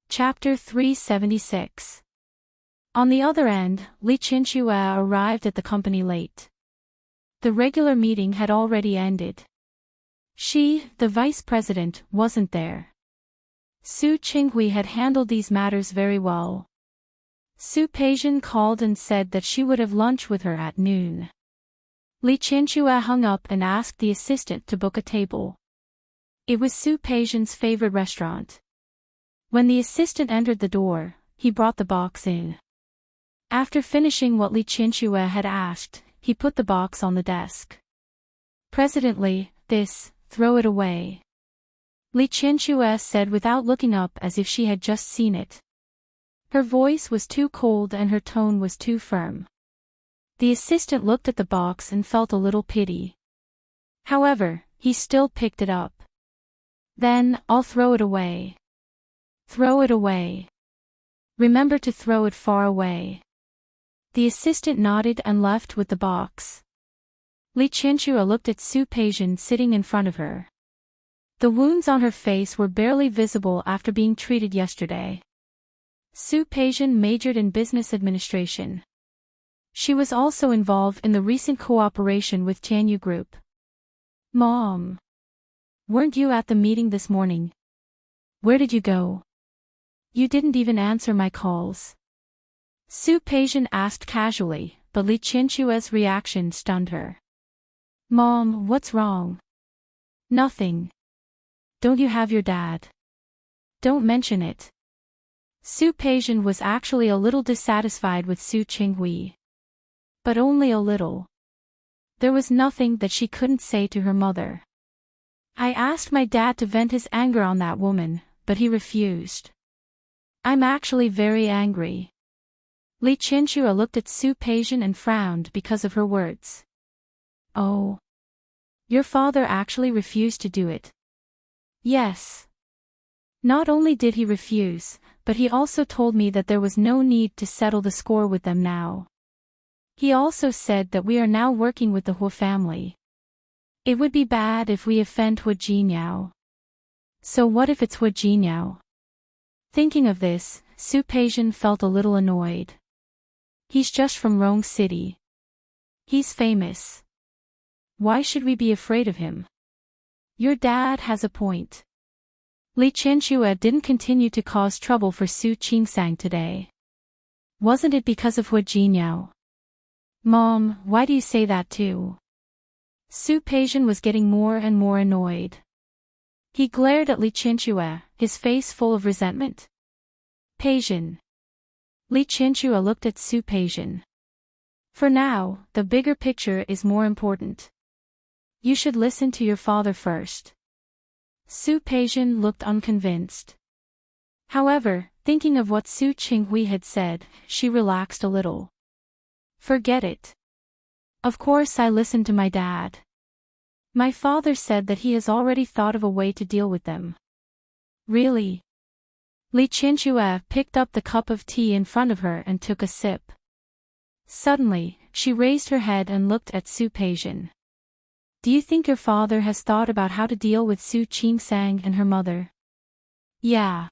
Chapter 376. On the other end, Li Qianxue arrived at the company late. The regular meeting had already ended. She, the vice president, wasn't there. Su Qinghui had handled these matters very well. Su Peijian called and said that she would have lunch with her at noon. Li Qianxue hung up and asked the assistant to book a table. It was Su Peijian's favorite restaurant. When the assistant entered the door, he brought the box in. After finishing what Li Qianxue had asked, he put the box on the desk. "President this, throw it away," Li Qianxue said without looking up, as if she had just seen it. Her voice was too cold and her tone was too firm. The assistant looked at the box and felt a little pity. However, he still picked it up. "Then, I'll throw it away." "Throw it away. Remember to throw it far away." The assistant nodded and left with the box. Li Qianxue looked at Su Peijian sitting in front of her. The wounds on her face were barely visible after being treated yesterday. Su Peijian majored in business administration. She was also involved in the recent cooperation with Tianyu Group. "Mom. Weren't you at the meeting this morning? Where did you go? You didn't even answer my calls." Su Peijian asked casually, but Li Qianxue's reaction stunned her. Mom, what's wrong? Nothing. Don't you have your dad? Don't mention it. Su Peijian was actually a little dissatisfied with Su Qinghui. But only a little. There was nothing that she couldn't say to her mother. I asked my dad to vent his anger on that woman, but he refused. I'm actually very angry. Li Qianxue looked at Su Peijian and frowned because of her words. Oh. Your father actually refused to do it. Yes. Not only did he refuse, but he also told me that there was no need to settle the score with them now. He also said that we are now working with the Huo family. It would be bad if we offend Huo Jinniao. So what if it's Huo Jinniao? Thinking of this, Su Peijian felt a little annoyed. He's just from Rong City. He's famous. Why should we be afraid of him? Your dad has a point. Li Qianxue didn't continue to cause trouble for Su Qingsang today. Wasn't it because of Huo Jinniao? Mom, why do you say that too? Su Peijian was getting more and more annoyed. He glared at Li Qianxue, his face full of resentment. Peijian. Li Qianxue looked at Su Peijian. For now, the bigger picture is more important. You should listen to your father first. Su Peijian looked unconvinced. However, thinking of what Su Qinghui had said, she relaxed a little. Forget it. Of course I listened to my dad. My father said that he has already thought of a way to deal with them. Really? Li Qianxue picked up the cup of tea in front of her and took a sip. Suddenly, she raised her head and looked at Su Peijian. Do you think your father has thought about how to deal with Su Qingsang and her mother? Yeah.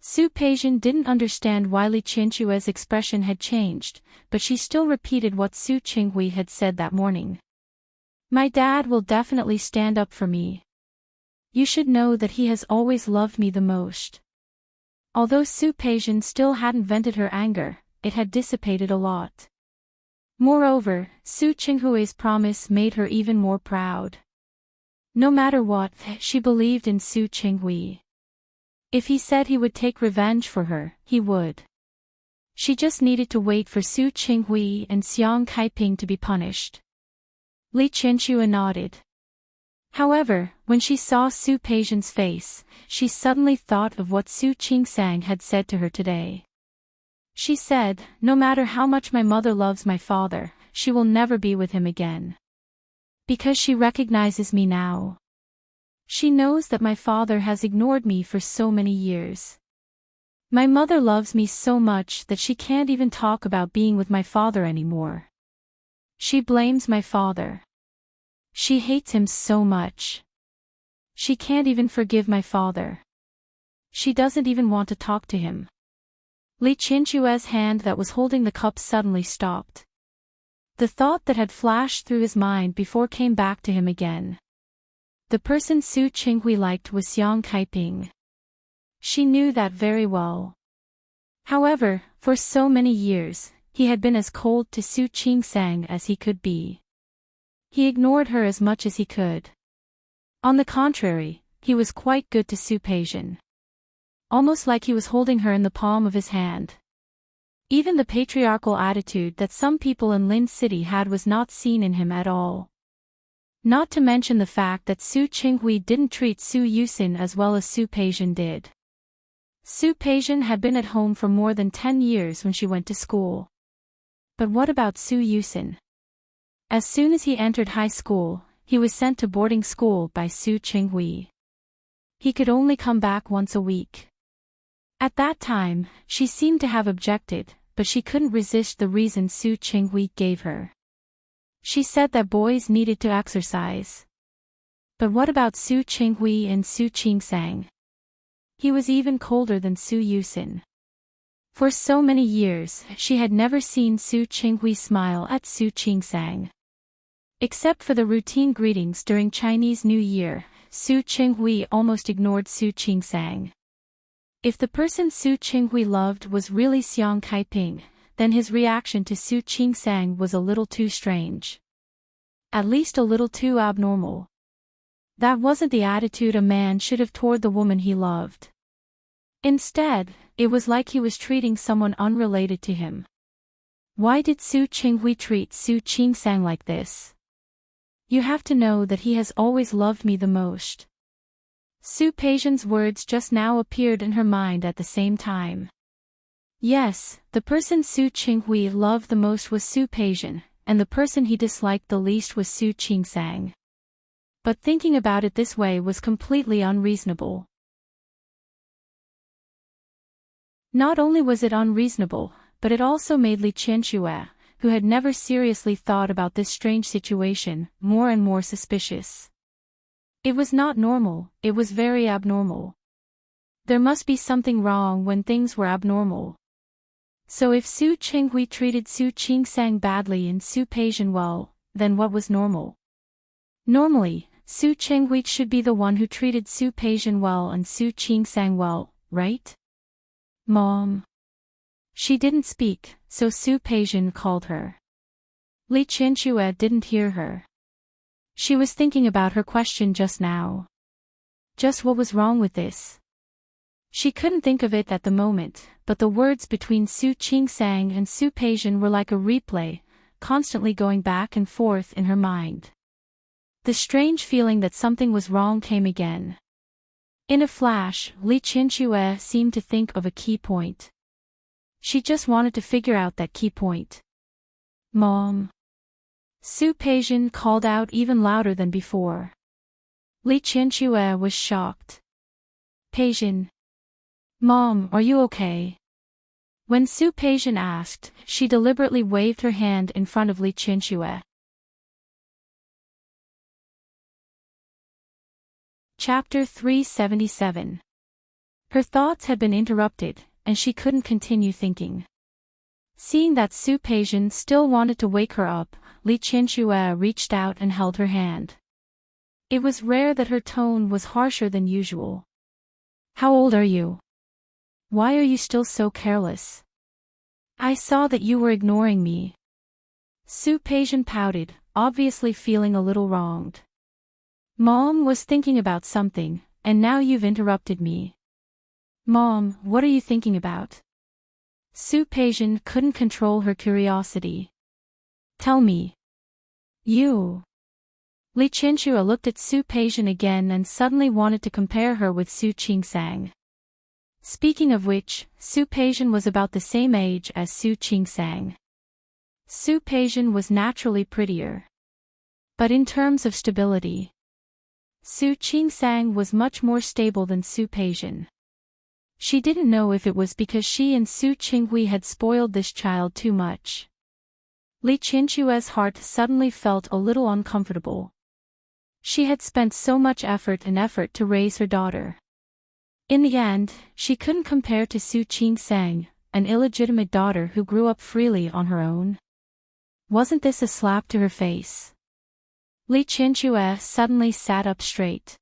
Su Peijian didn't understand why Li Qianxue's expression had changed, but she still repeated what Su Qinghui had said that morning. My dad will definitely stand up for me. You should know that he has always loved me the most. Although Su Peijian still hadn't vented her anger, it had dissipated a lot. Moreover, Su Qinghui's promise made her even more proud. No matter what, she believed in Su Qinghui. If he said he would take revenge for her, he would. She just needed to wait for Su Qinghui and Xiang Kaiping to be punished. Li Qianxue nodded. However, when she saw Su Peijian's face, she suddenly thought of what Su Qingsang had said to her today. She said, no matter how much my mother loves my father, she will never be with him again. Because she recognizes me now. She knows that my father has ignored me for so many years. My mother loves me so much that she can't even talk about being with my father anymore. She blames my father. She hates him so much. She can't even forgive my father. She doesn't even want to talk to him. Li Qianxue's hand that was holding the cup suddenly stopped. The thought that had flashed through his mind before came back to him again. The person Su Qinghui liked was Xiang Kaiping. She knew that very well. However, for so many years, he had been as cold to Su Qingsang as he could be. He ignored her as much as he could. On the contrary, he was quite good to Su Peijian. Almost like he was holding her in the palm of his hand. Even the patriarchal attitude that some people in Lin City had was not seen in him at all. Not to mention the fact that Su Qinghui didn't treat Su Yusin as well as Su Peijian did. Su Peijian had been at home for more than 10 years when she went to school. But what about Su Yusin? As soon as he entered high school, he was sent to boarding school by Su Qinghui. He could only come back once a week. At that time, she seemed to have objected, but she couldn't resist the reason Su Qinghui gave her. She said that boys needed to exercise. But what about Su Qinghui and Su Qingsang? He was even colder than Su Yusin. For so many years, she had never seen Su Qinghui smile at Su Qingsang. Except for the routine greetings during Chinese New Year, Su Qinghui almost ignored Su Qingsang. If the person Su Qinghui loved was really Xiang Kaiping, then his reaction to Su Qingsang was a little too strange. At least a little too abnormal. That wasn't the attitude a man should have toward the woman he loved. Instead, it was like he was treating someone unrelated to him. Why did Su Qinghui treat Su Qingsang like this? You have to know that he has always loved me the most. Su Peijian's words just now appeared in her mind at the same time. Yes, the person Su Qinghui loved the most was Su Peijian, and the person he disliked the least was Su Qingsang. But thinking about it this way was completely unreasonable. Not only was it unreasonable, but it also made Li Qianxue, who had never seriously thought about this strange situation, more and more suspicious. It was not normal, it was very abnormal. There must be something wrong when things were abnormal. So if Su Qinghui treated Su Qingsang badly and Su Peijian well, then what was normal? Normally, Su Qinghui should be the one who treated Su Peijian well and Su Qingsang well, right? Mom. She didn't speak, so Su Peijian called her. Li Qianxue didn't hear her. She was thinking about her question just now. Just what was wrong with this? She couldn't think of it at the moment, but the words between Su Qingsang and Su Peijian were like a replay, constantly going back and forth in her mind. The strange feeling that something was wrong came again. In a flash, Li Qianxue seemed to think of a key point. She just wanted to figure out that key point. Mom. Su Peijian called out even louder than before. Li Qianxue was shocked. Peijian. Mom, are you okay? When Su Peijian asked, she deliberately waved her hand in front of Li Qianxue. Chapter 377. Her thoughts had been interrupted, and she couldn't continue thinking. Seeing that Su Peijian still wanted to wake her up, Li Qianxue reached out and held her hand. It was rare that her tone was harsher than usual. How old are you? Why are you still so careless? I saw that you were ignoring me. Su Peijian pouted, obviously feeling a little wronged. Mom was thinking about something, and now you've interrupted me. Mom, what are you thinking about? Su Peijian couldn't control her curiosity. Tell me. You. Li Qianxue looked at Su Peijian again and suddenly wanted to compare her with Su Qingsang. Speaking of which, Su Peijian was about the same age as Su Qingsang. Su Peijian was naturally prettier. But in terms of stability, Su Qingsang was much more stable than Su Peijian. She didn't know if it was because she and Su Qinghui had spoiled this child too much. Li Qianxue's heart suddenly felt a little uncomfortable. She had spent so much effort to raise her daughter. In the end, she couldn't compare to Su Qingsang, an illegitimate daughter who grew up freely on her own. Wasn't this a slap to her face? Li Qianxue suddenly sat up straight.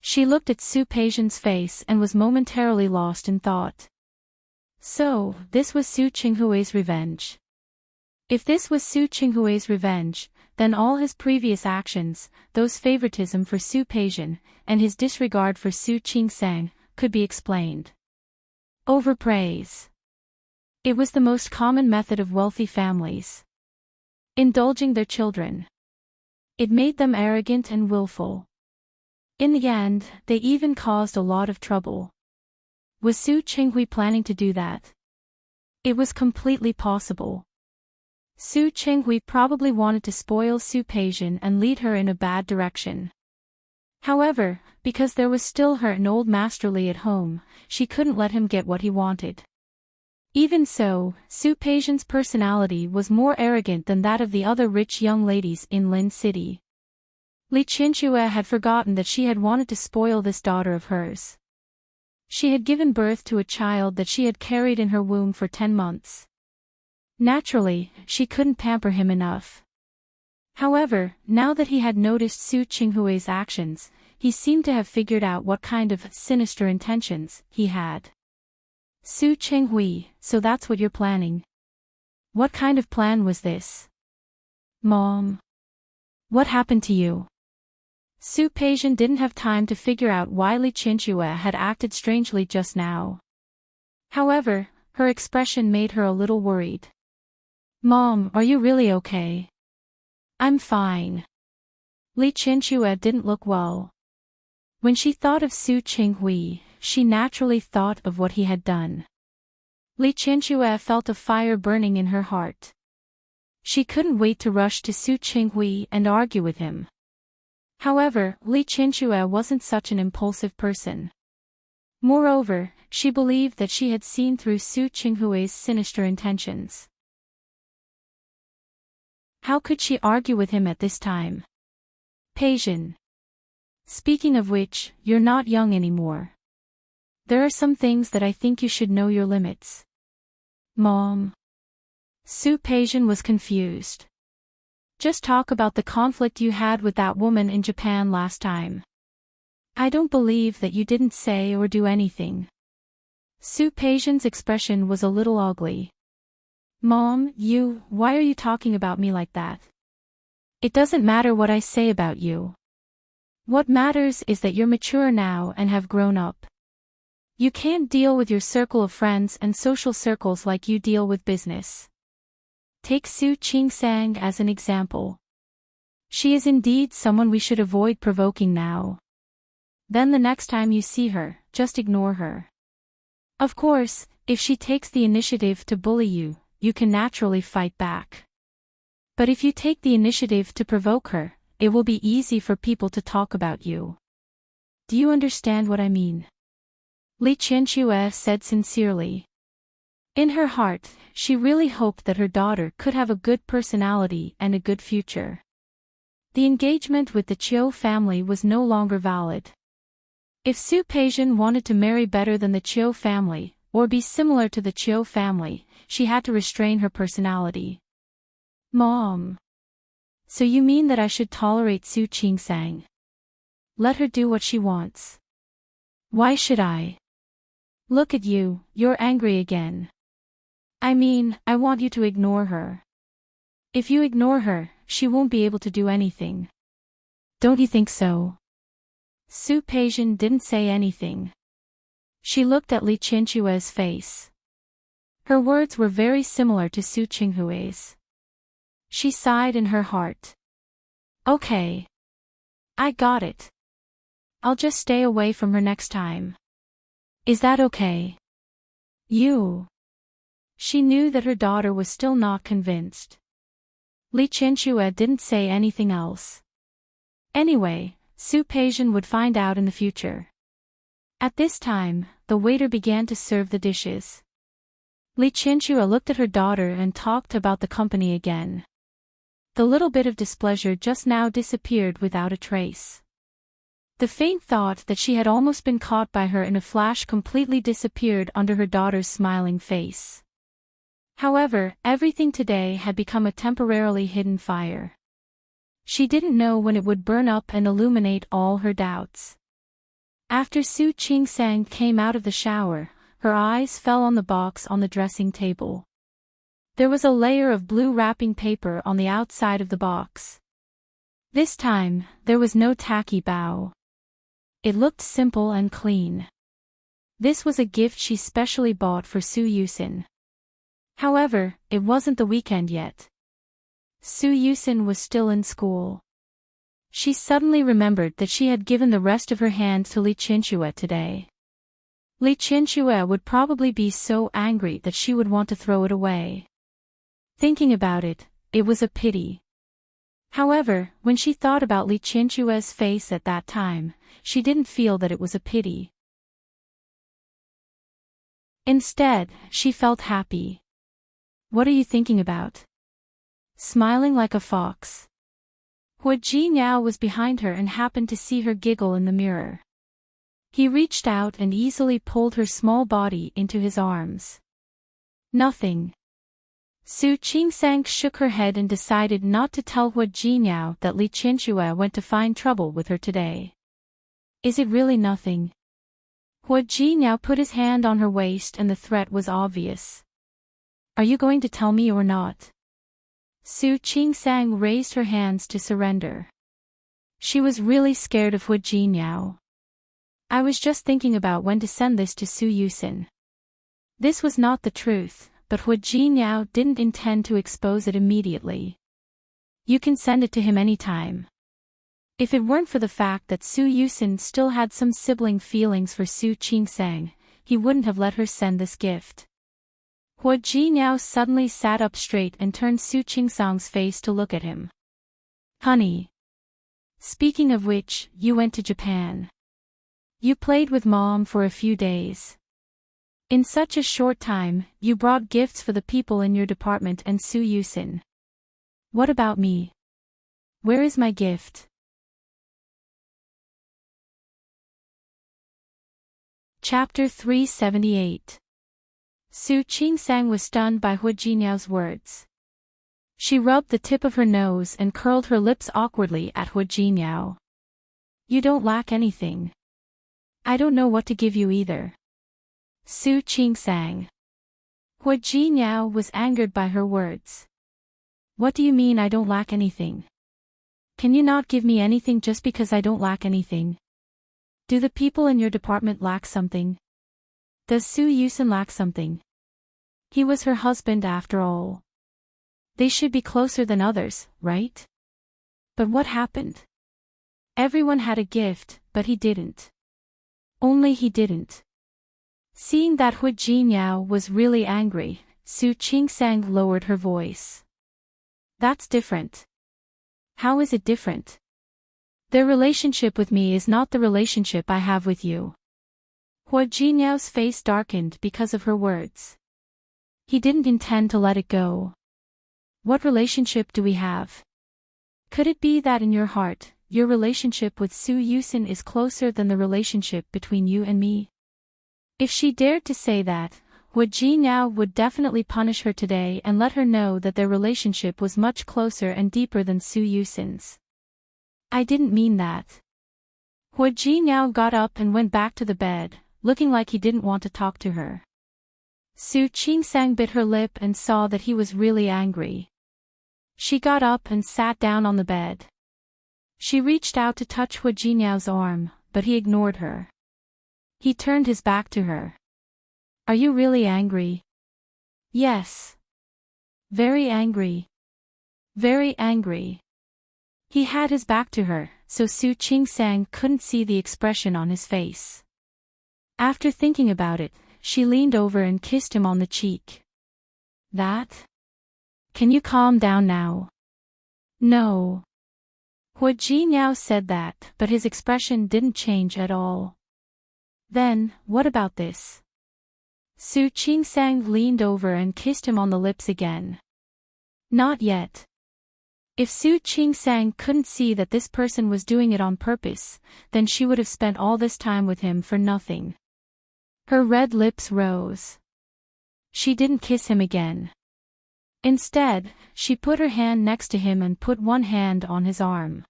She looked at Su Peijian's face and was momentarily lost in thought. So, this was Su Qinghui's revenge. If this was Su Qinghui's revenge, then all his previous actions, those favoritism for Su Peijian, and his disregard for Su Qingsang, could be explained. Overpraise. It was the most common method of wealthy families. Indulging their children. It made them arrogant and willful. In the end, they even caused a lot of trouble. Was Su Qinghui planning to do that? It was completely possible. Su Qinghui probably wanted to spoil Su Peijian and lead her in a bad direction. However, because there was still her and old Master Li at home, she couldn't let him get what he wanted. Even so, Su Peijian's personality was more arrogant than that of the other rich young ladies in Lin City. Li Qianxue had forgotten that she had wanted to spoil this daughter of hers. She had given birth to a child that she had carried in her womb for 10 months. Naturally, she couldn't pamper him enough. However, now that he had noticed Su Qinghui's actions, he seemed to have figured out what kind of sinister intentions he had. Su Qinghui, so that's what you're planning. What kind of plan was this? Mom. What happened to you? Su Peijian didn't have time to figure out why Li Qianxue had acted strangely just now. However, her expression made her a little worried. Mom, are you really okay? I'm fine. Li Qianxue didn't look well. When she thought of Su Qinghui, she naturally thought of what he had done. Li Qianxue felt a fire burning in her heart. She couldn't wait to rush to Su Qinghui and argue with him. However, Li Qianxue wasn't such an impulsive person. Moreover, she believed that she had seen through Su Qinghui's sinister intentions. How could she argue with him at this time? Peijian. Speaking of which, you're not young anymore. There are some things that I think you should know your limits. Mom. Su Peijian was confused. Just talk about the conflict you had with that woman in Japan last time. I don't believe that you didn't say or do anything. Su Peijian's expression was a little ugly. Mom, why are you talking about me like that? It doesn't matter what I say about you. What matters is that you're mature now and have grown up. You can't deal with your circle of friends and social circles like you deal with business. Take Su Qingsang as an example. She is indeed someone we should avoid provoking now. Then the next time you see her, just ignore her. Of course, if she takes the initiative to bully you, you can naturally fight back. But if you take the initiative to provoke her, it will be easy for people to talk about you. Do you understand what I mean? Li Qianxue said sincerely. In her heart, she really hoped that her daughter could have a good personality and a good future. The engagement with the Qiu family was no longer valid. If Su Peijian wanted to marry better than the Qiu family, or be similar to the Qiu family, she had to restrain her personality. Mom. So you mean that I should tolerate Su Qingsang? Let her do what she wants. Why should I? Look at you, you're angry again. I mean, I want you to ignore her. If you ignore her, she won't be able to do anything. Don't you think so? Su Peijian didn't say anything. She looked at Li Qianxue's face. Her words were very similar to Su Qinghui's. She sighed in her heart. Okay. I got it. I'll just stay away from her next time. Is that okay? She knew that her daughter was still not convinced. Li Qianxue didn't say anything else. Anyway, Su Peijian would find out in the future. At this time, the waiter began to serve the dishes. Li Qianxue looked at her daughter and talked about the company again. The little bit of displeasure just now disappeared without a trace. The faint thought that she had almost been caught by her in a flash completely disappeared under her daughter's smiling face. However, everything today had become a temporarily hidden fire. She didn't know when it would burn up and illuminate all her doubts. After Su Qingsang came out of the shower, her eyes fell on the box on the dressing table. There was a layer of blue wrapping paper on the outside of the box. This time, there was no tacky bow. It looked simple and clean. This was a gift she specially bought for Su Yusin. However, it wasn't the weekend yet. Su Yusin was still in school. She suddenly remembered that she had given the rest of her hand to Li Qianxue today. Li Qianxue would probably be so angry that she would want to throw it away. Thinking about it, it was a pity. However, when she thought about Li Qianxue's face at that time, she didn't feel that it was a pity. Instead, she felt happy. What are you thinking about? Smiling like a fox. Hua Jinyao was behind her and happened to see her giggle in the mirror. He reached out and easily pulled her small body into his arms. Nothing. Su Qingsang shook her head and decided not to tell Hua Jinyao that Li Qianxue went to find trouble with her today. Is it really nothing? Hua Ji now put his hand on her waist and the threat was obvious. Are you going to tell me or not? Su Qingsang raised her hands to surrender. She was really scared of Hua Ji now. I was just thinking about when to send this to Su Yusin. This was not the truth, but Hua Ji now didn't intend to expose it immediately. You can send it to him anytime. If it weren't for the fact that Su Yusin still had some sibling feelings for Su Qingsang, he wouldn't have let her send this gift. Hua Ji now suddenly sat up straight and turned Su Qingsang's face to look at him. Honey. Speaking of which, you went to Japan. You played with Mom for a few days. In such a short time, you brought gifts for the people in your department and Su Yusin. What about me? Where is my gift? Chapter 378. Su Qingsang was stunned by Hua Jinyao's words. She rubbed the tip of her nose and curled her lips awkwardly at Hua Jinyao. You don't lack anything. I don't know what to give you either. Su Qingsang. Hua Jinyao was angered by her words. What do you mean I don't lack anything? Can you not give me anything just because I don't lack anything? Do the people in your department lack something? Does Su Yusin lack something? He was her husband after all. They should be closer than others, right? But what happened? Everyone had a gift, but he didn't. Only he didn't. Seeing that Hua Jinyao was really angry, Su Qingsang lowered her voice. That's different. How is it different? Their relationship with me is not the relationship I have with you. Hua Jinyao's face darkened because of her words. He didn't intend to let it go. What relationship do we have? Could it be that in your heart, your relationship with Su Yusin is closer than the relationship between you and me? If she dared to say that, Hua Jinyao would definitely punish her today and let her know that their relationship was much closer and deeper than Su Yusin's. I didn't mean that. Hua Jinyao got up and went back to the bed, looking like he didn't want to talk to her. Su Qingsang bit her lip and saw that he was really angry. She got up and sat down on the bed. She reached out to touch Hua Jinyao's arm, but he ignored her. He turned his back to her. Are you really angry? Yes. Very angry. Very angry. He had his back to her, so Su Qingsang couldn't see the expression on his face. After thinking about it, she leaned over and kissed him on the cheek. That? Can you calm down now? No. Hua Jinyao said that, but his expression didn't change at all. Then, what about this? Su Qingsang leaned over and kissed him on the lips again. Not yet. If Su Qingsang couldn't see that this person was doing it on purpose, then she would have spent all this time with him for nothing. Her red lips rose. She didn't kiss him again. Instead, she put her hand next to him and put one hand on his arm.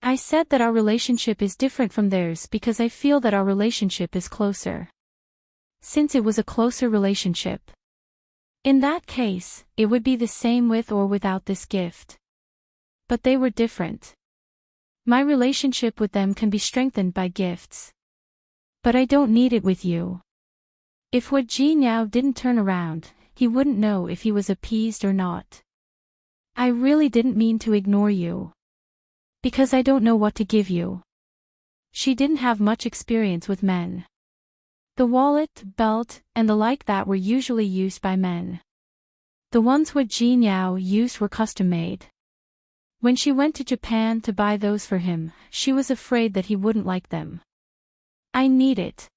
I said that our relationship is different from theirs because I feel that our relationship is closer. Since it was a closer relationship. In that case, it would be the same with or without this gift. But they were different. My relationship with them can be strengthened by gifts. But I don't need it with you. If Hua Jinyao didn't turn around, he wouldn't know if he was appeased or not. I really didn't mean to ignore you. Because I don't know what to give you. She didn't have much experience with men. The wallet, belt, and the like that were usually used by men. The ones Hua Jinyao used were custom-made. When she went to Japan to buy those for him, she was afraid that he wouldn't like them. I need it.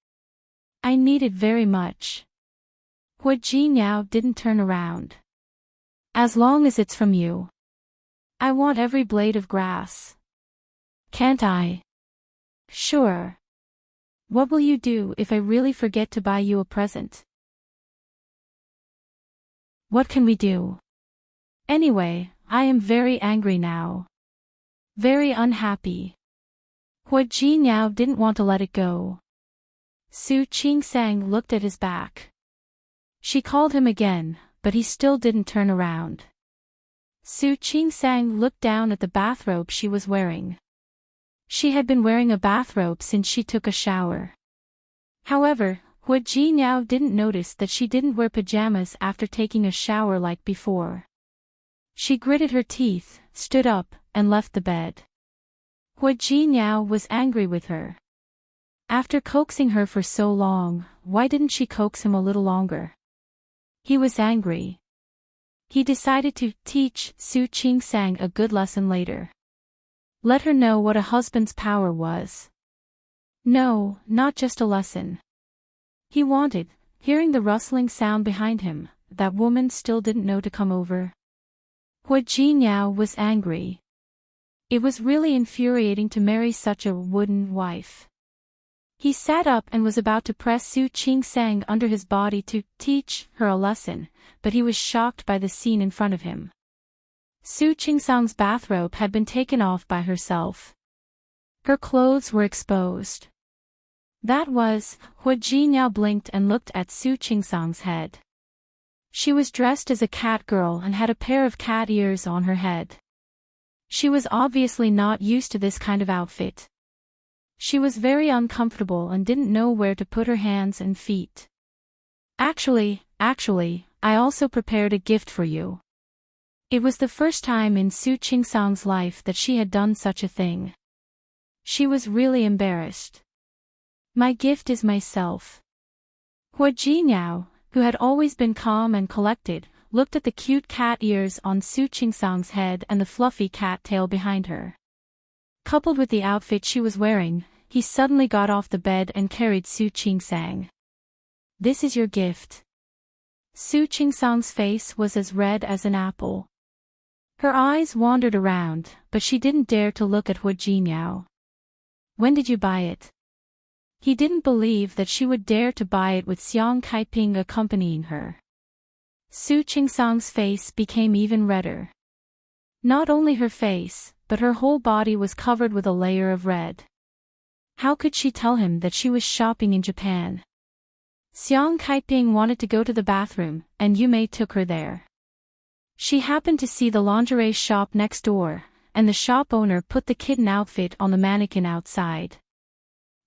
I need it very much. Hua Jinyao didn't turn around. As long as it's from you. I want every blade of grass. Can't I? Sure. What will you do if I really forget to buy you a present? What can we do? Anyway, I am very angry now. Very unhappy. Hua Jinyao didn't want to let it go. Su Qingsang looked at his back. She called him again, but he still didn't turn around. Su Qingsang looked down at the bathrobe she was wearing. She had been wearing a bathrobe since she took a shower. However, Hua Jinyao didn't notice that she didn't wear pajamas after taking a shower like before. She gritted her teeth, stood up, and left the bed. Hua Jinyao was angry with her. After coaxing her for so long, why didn't she coax him a little longer? He was angry. He decided to teach Su Qingsang a good lesson later. Let her know what a husband's power was. No, not just a lesson. He wanted, hearing the rustling sound behind him, that woman still didn't know to come over. Hua Jinyao was angry. It was really infuriating to marry such a wooden wife. He sat up and was about to press Su Qingsang under his body to teach her a lesson, but he was shocked by the scene in front of him. Su Qingsang's bathrobe had been taken off by herself. Her clothes were exposed. That was, Hua Jinyao blinked and looked at Su Qingsang's head. She was dressed as a cat girl and had a pair of cat ears on her head. She was obviously not used to this kind of outfit. She was very uncomfortable and didn't know where to put her hands and feet. Actually, I also prepared a gift for you. It was the first time in Su Qingsang's life that she had done such a thing. She was really embarrassed. My gift is myself. Hua Jinyao, who had always been calm and collected, looked at the cute cat ears on Su Qingsang's head and the fluffy cat tail behind her. Coupled with the outfit she was wearing, he suddenly got off the bed and carried Su Qingsang. This is your gift. Su Qingsang's face was as red as an apple. Her eyes wandered around, but she didn't dare to look at Hua Jinyao. When did you buy it? He didn't believe that she would dare to buy it with Xiang Kaiping accompanying her. Su Qingsang's face became even redder. Not only her face, but her whole body was covered with a layer of red. How could she tell him that she was shopping in Japan? Xiang Kaiping wanted to go to the bathroom, and Yumei took her there. She happened to see the lingerie shop next door, and the shop owner put the kitten outfit on the mannequin outside.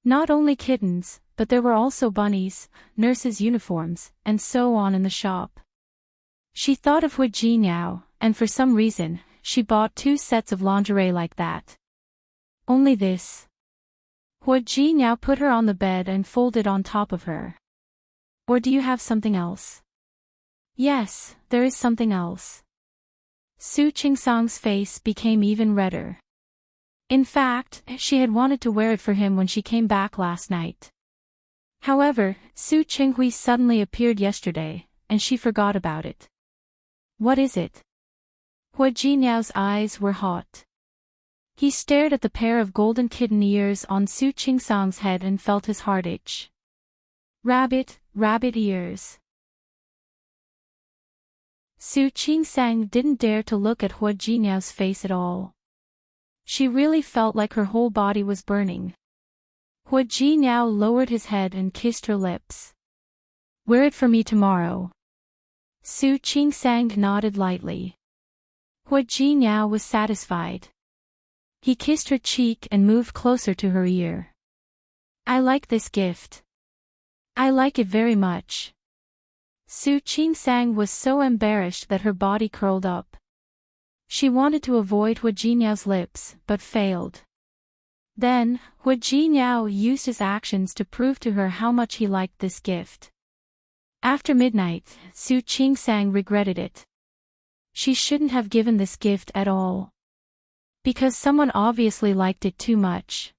Not only kittens, but there were also bunnies, nurses' uniforms, and so on in the shop. She thought of Hua Jinyao, and for some reason, she bought 2 sets of lingerie like that. Only this. Hua Jinyao put her on the bed and folded on top of her. Or do you have something else? Yes, there is something else. Su Qingsang's face became even redder. In fact, she had wanted to wear it for him when she came back last night. However, Su Qinghui suddenly appeared yesterday, and she forgot about it. What is it? Hua Jinyao's eyes were hot. He stared at the pair of golden kitten ears on Su Qingsang's head and felt his heart itch. Rabbit ears. Su Qingsang didn't dare to look at Hua Jinyao's face at all. She really felt like her whole body was burning. Hua Jinyao lowered his head and kissed her lips. Wear it for me tomorrow. Su Qingsang nodded lightly. Hua Jinyao was satisfied. He kissed her cheek and moved closer to her ear. I like this gift. I like it very much. Su Qingsang was so embarrassed that her body curled up. She wanted to avoid Hua Jinyao's lips, but failed. Then, Hua Jinyao used his actions to prove to her how much he liked this gift. After midnight, Su Qingsang regretted it. She shouldn't have given this gift at all. Because someone obviously liked it too much.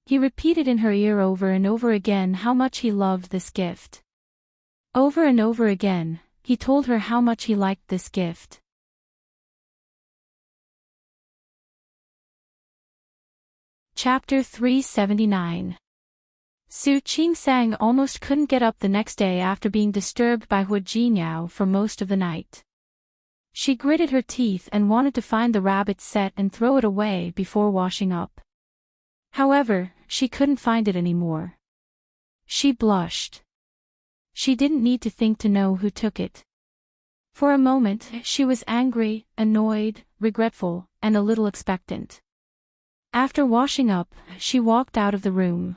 He repeated in her ear over and over again how much he loved this gift. Over and over again, he told her how much he liked this gift. Chapter 379. Su Qingsang almost couldn't get up the next day after being disturbed by Hua Jinyao for most of the night. She gritted her teeth and wanted to find the rabbit set and throw it away before washing up. However, she couldn't find it anymore. She blushed. She didn't need to think to know who took it. For a moment, she was angry, annoyed, regretful, and a little expectant. After washing up, she walked out of the room.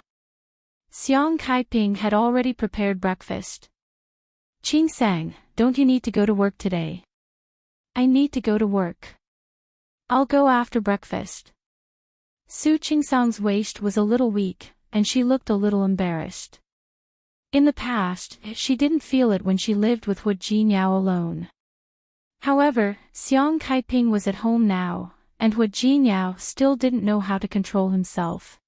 Xiang Kaiping had already prepared breakfast. Qing Sang, don't you need to go to work today? I need to go to work. I'll go after breakfast. Su Qingsang's waist was a little weak, and she looked a little embarrassed. In the past, she didn't feel it when she lived with Hu Jinniao alone. However, Xiang Kaiping was at home now, and Hu Jinniao still didn't know how to control himself.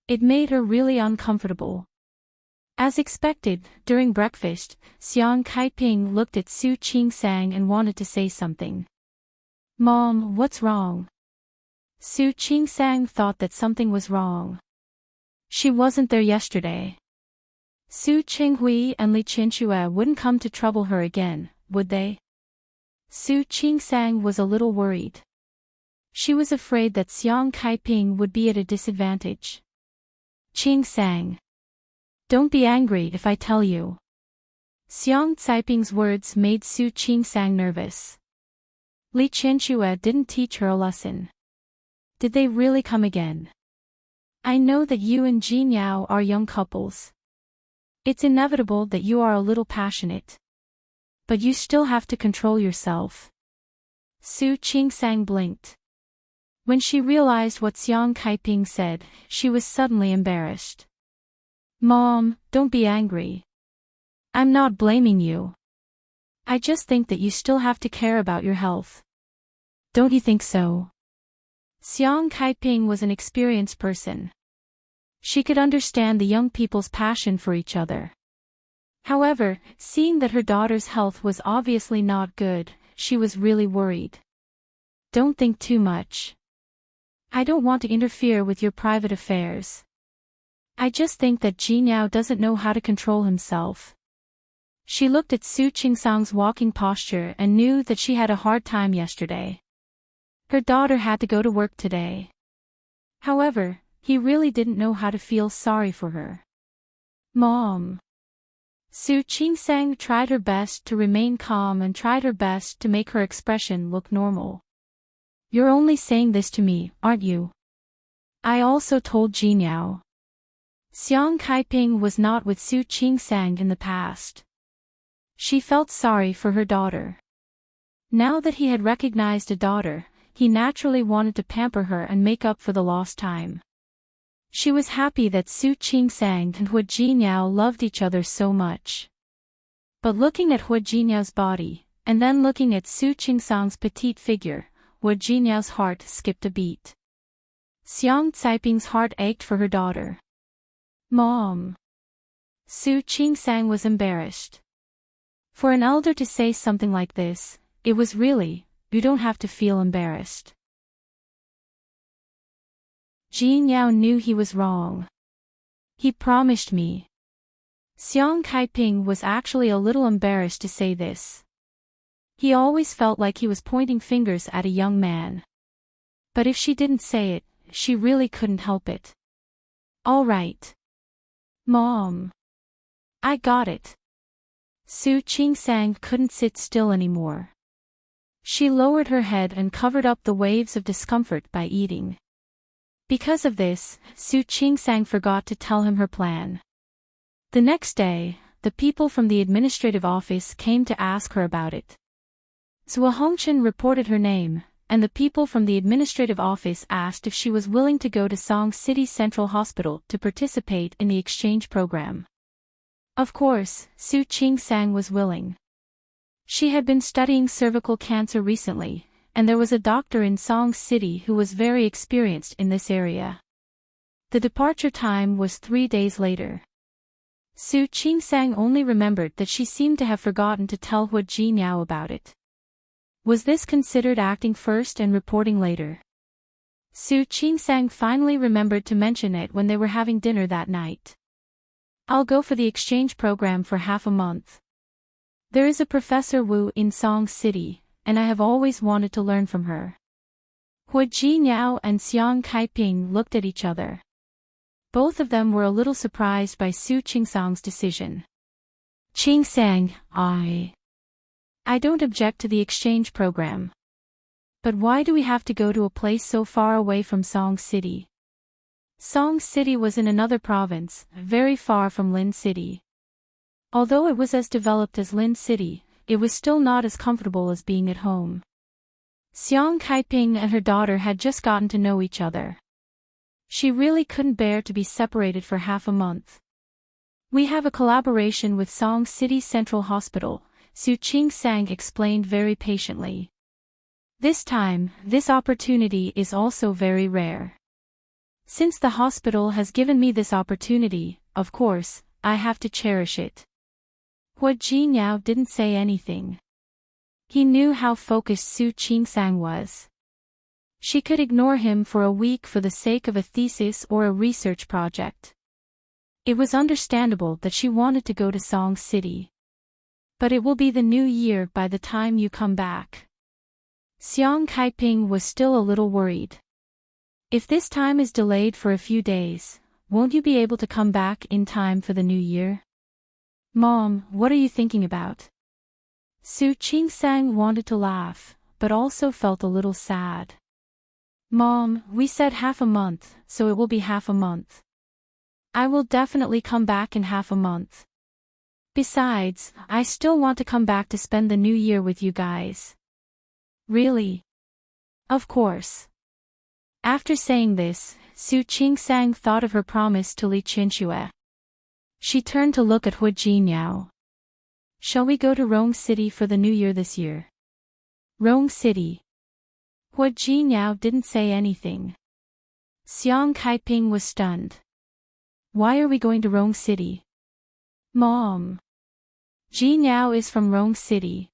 It made her really uncomfortable. As expected, during breakfast, Xiang Kaiping looked at Su Qingsang and wanted to say something. Mom, what's wrong? Su Qingsang thought that something was wrong. She wasn't there yesterday. Su Qinghui and Li Qianxue wouldn't come to trouble her again, would they? Su Qingsang was a little worried. She was afraid that Xiang Kaiping would be at a disadvantage. Qingsang. Don't be angry if I tell you. Xiang Caiping's words made Su Qingsang nervous. Li Qianxue didn't teach her a lesson. Did they really come again? I know that you and Jinniao are young couples. It's inevitable that you are a little passionate. But you still have to control yourself. Su Qingsang blinked. When she realized what Xiang Kaiping said, she was suddenly embarrassed. Mom, don't be angry. I'm not blaming you. I just think that you still have to care about your health. Don't you think so? Xiang Kaiping was an experienced person. She could understand the young people's passion for each other. However, seeing that her daughter's health was obviously not good, she was really worried. Don't think too much. I don't want to interfere with your private affairs. I just think that Jinniao doesn't know how to control himself. She looked at Su Qingsang's walking posture and knew that she had a hard time yesterday. Her daughter had to go to work today. However, he really didn't know how to feel sorry for her. Mom. Su Qingsang tried her best to remain calm and tried her best to make her expression look normal. You're only saying this to me, aren't you? I also told Jinniao. Xiang Kaiping was not with Su Qingsang in the past. She felt sorry for her daughter. Now that he had recognized a daughter, he naturally wanted to pamper her and make up for the lost time. She was happy that Su Qingsang and Hu Jinniao loved each other so much. But looking at Hu Jinniao's body, and then looking at Su Qingsang's petite figure, Hu Jinniao's heart skipped a beat. Xiang Caiping's heart ached for her daughter. Mom. Su Qingsang was embarrassed. For an elder to say something like this, it was really, you don't have to feel embarrassed. Jinniao knew he was wrong. He promised me. Xiang Kaiping was actually a little embarrassed to say this. He always felt like he was pointing fingers at a young man. But if she didn't say it, she really couldn't help it. All right. Mom. I got it. Su Qingsang couldn't sit still anymore. She lowered her head and covered up the waves of discomfort by eating. Because of this, Su Qingsang forgot to tell him her plan. The next day, the people from the administrative office came to ask her about it. Zhou Hongchen reported her name, and the people from the administrative office asked if she was willing to go to Song City Central Hospital to participate in the exchange program. Of course, Su Qingsang was willing. She had been studying cervical cancer recently, and there was a doctor in Song City who was very experienced in this area. The departure time was 3 days later. Su Qingsang only remembered that she seemed to have forgotten to tell Hu Jinniao about it. Was this considered acting first and reporting later? Su Qingsang finally remembered to mention it when they were having dinner that night. I'll go for the exchange program for half a month. There is a Professor Wu in Song City, and I have always wanted to learn from her. Hu Jinniao and Xiang Kaiping looked at each other. Both of them were a little surprised by Su Qingsang's decision. Qingsang, I don't object to the exchange program. But why do we have to go to a place so far away from Song City? Song City was in another province, very far from Lin City. Although it was as developed as Lin City, it was still not as comfortable as being at home. Xiang Kaiping and her daughter had just gotten to know each other. She really couldn't bear to be separated for half a month. We have a collaboration with Song City Central Hospital, Su Qingsang explained very patiently. This time, this opportunity is also very rare. Since the hospital has given me this opportunity, of course, I have to cherish it. Hua Jinyao didn't say anything. He knew how focused Su Qingsang was. She could ignore him for a week for the sake of a thesis or a research project. It was understandable that she wanted to go to Song City. But it will be the new year by the time you come back. Xiang Kaiping was still a little worried. If this time is delayed for a few days, won't you be able to come back in time for the new year? Mom, what are you thinking about? Su Qingsang wanted to laugh, but also felt a little sad. Mom, we said half a month, so it will be half a month. I will definitely come back in half a month. Besides, I still want to come back to spend the new year with you guys. Really? Of course. After saying this, Su Qingsang thought of her promise to Li Qinxue. She turned to look at Hua Jinyao. Shall we go to Rong City for the new year this year? Rong City. Hua Jinyao didn't say anything. Xiang Kaiping was stunned. Why are we going to Rong City? Mom. Jinyao is from Rong City.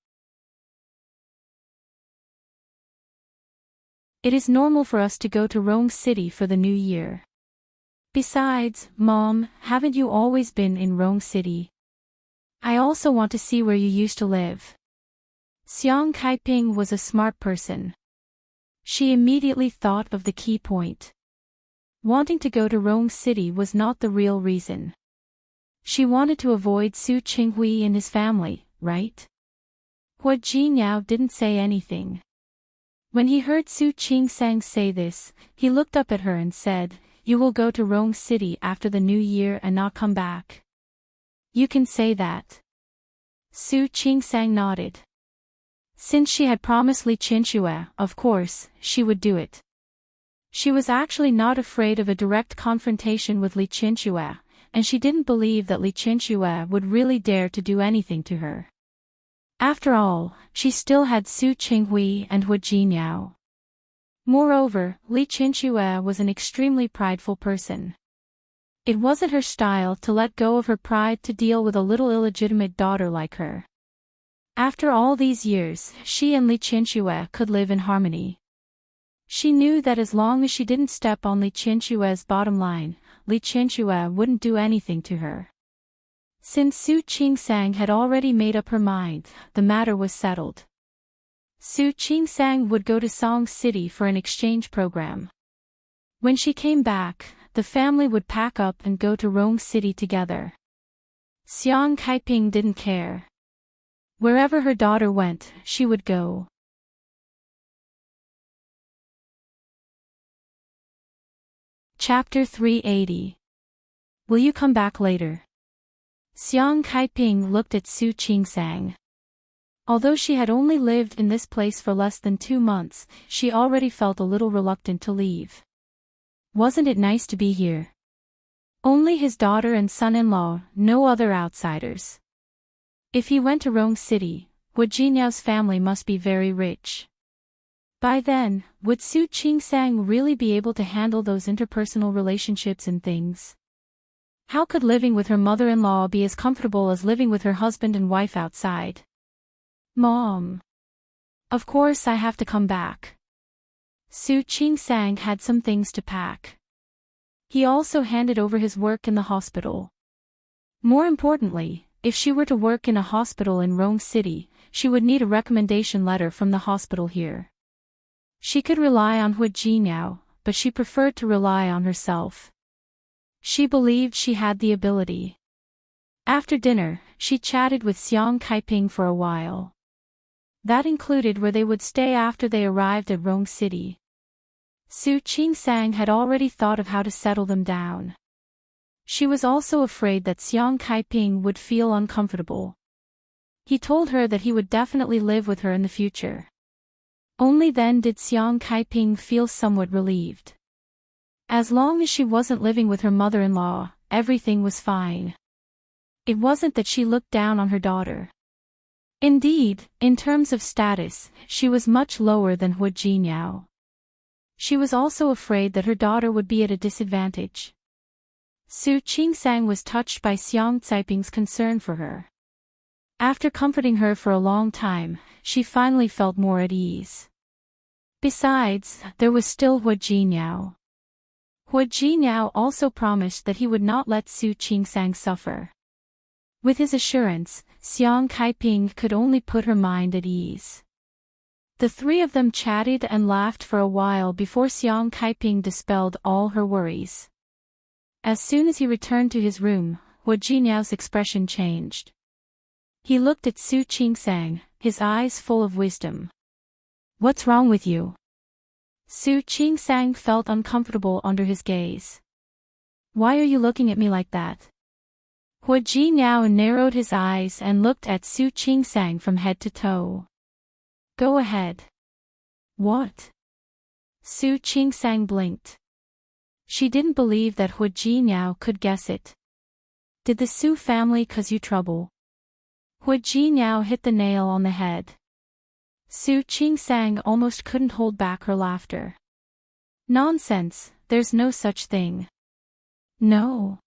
It is normal for us to go to Rong City for the new year. Besides, Mom, haven't you always been in Rong City? I also want to see where you used to live. Xiang Kaiping was a smart person. She immediately thought of the key point. Wanting to go to Rong City was not the real reason. She wanted to avoid Su Qinghui and his family, right? Hua Jinyao didn't say anything. When he heard Su Qingsang say this, he looked up at her and said, "You will go to Rong City after the new year and not come back." You can say that. Su Qingsang nodded. Since she had promised Li Qinxue, of course, she would do it. She was actually not afraid of a direct confrontation with Li Qinxue, and she didn't believe that Li Qinxue would really dare to do anything to her. After all, she still had Su Qinghui and Hua Jinyao. Moreover, Li Qinxue was an extremely prideful person. It wasn't her style to let go of her pride to deal with a little illegitimate daughter like her. After all these years, she and Li Qinxue could live in harmony. She knew that as long as she didn't step on Li Qinxue's bottom line, Li Qinxue wouldn't do anything to her. Since Su Qingsang had already made up her mind, the matter was settled. Su Qingsang would go to Song City for an exchange program. When she came back, the family would pack up and go to Rong City together. Xiang Kaiping didn't care. Wherever her daughter went, she would go. Chapter 380. Will you come back later? Xiang Kaiping looked at Su Qingsang. Although she had only lived in this place for less than 2 months, she already felt a little reluctant to leave. Wasn't it nice to be here? Only his daughter and son-in-law, no other outsiders. If he went to Rong City, Hua Jinyao's family must be very rich. By then, would Su Qingsang really be able to handle those interpersonal relationships and things? How could living with her mother-in-law be as comfortable as living with her husband and wife outside? Mom. Of course I have to come back. Su Qingsang had some things to pack. He also handed over his work in the hospital. More importantly, if she were to work in a hospital in Rong City, she would need a recommendation letter from the hospital here. She could rely on Hua Jinyao, but she preferred to rely on herself. She believed she had the ability. After dinner, she chatted with Xiang Kaiping for a while. That included where they would stay after they arrived at Rong City. Su Qingsang had already thought of how to settle them down. She was also afraid that Xiang Kaiping would feel uncomfortable. He told her that he would definitely live with her in the future. Only then did Xiang Kaiping feel somewhat relieved. As long as she wasn't living with her mother-in-law, everything was fine. It wasn't that she looked down on her daughter. Indeed, in terms of status, she was much lower than Hu Jinyao. She was also afraid that her daughter would be at a disadvantage. Su Qingsang was touched by Xiang Caiping's concern for her. After comforting her for a long time, she finally felt more at ease. Besides, there was still Hu Jinyao. Hu Jinyao also promised that he would not let Su Qingsang suffer. With his assurance, Xiang Kaiping could only put her mind at ease. The three of them chatted and laughed for a while before Xiang Kaiping dispelled all her worries. As soon as he returned to his room, Hu Jinyao's expression changed. He looked at Su Qingsang, his eyes full of wisdom. "What's wrong with you?" Su Qingsang felt uncomfortable under his gaze. "Why are you looking at me like that?" Hu Jinyao narrowed his eyes and looked at Su Qingsang from head to toe. "Go ahead." "What?" Su Qingsang blinked. She didn't believe that Hu Jinyao could guess it. "Did the Su family cause you trouble?" Hu Jinyao hit the nail on the head. Su Qingsang almost couldn't hold back her laughter. "Nonsense, there's no such thing." "No?"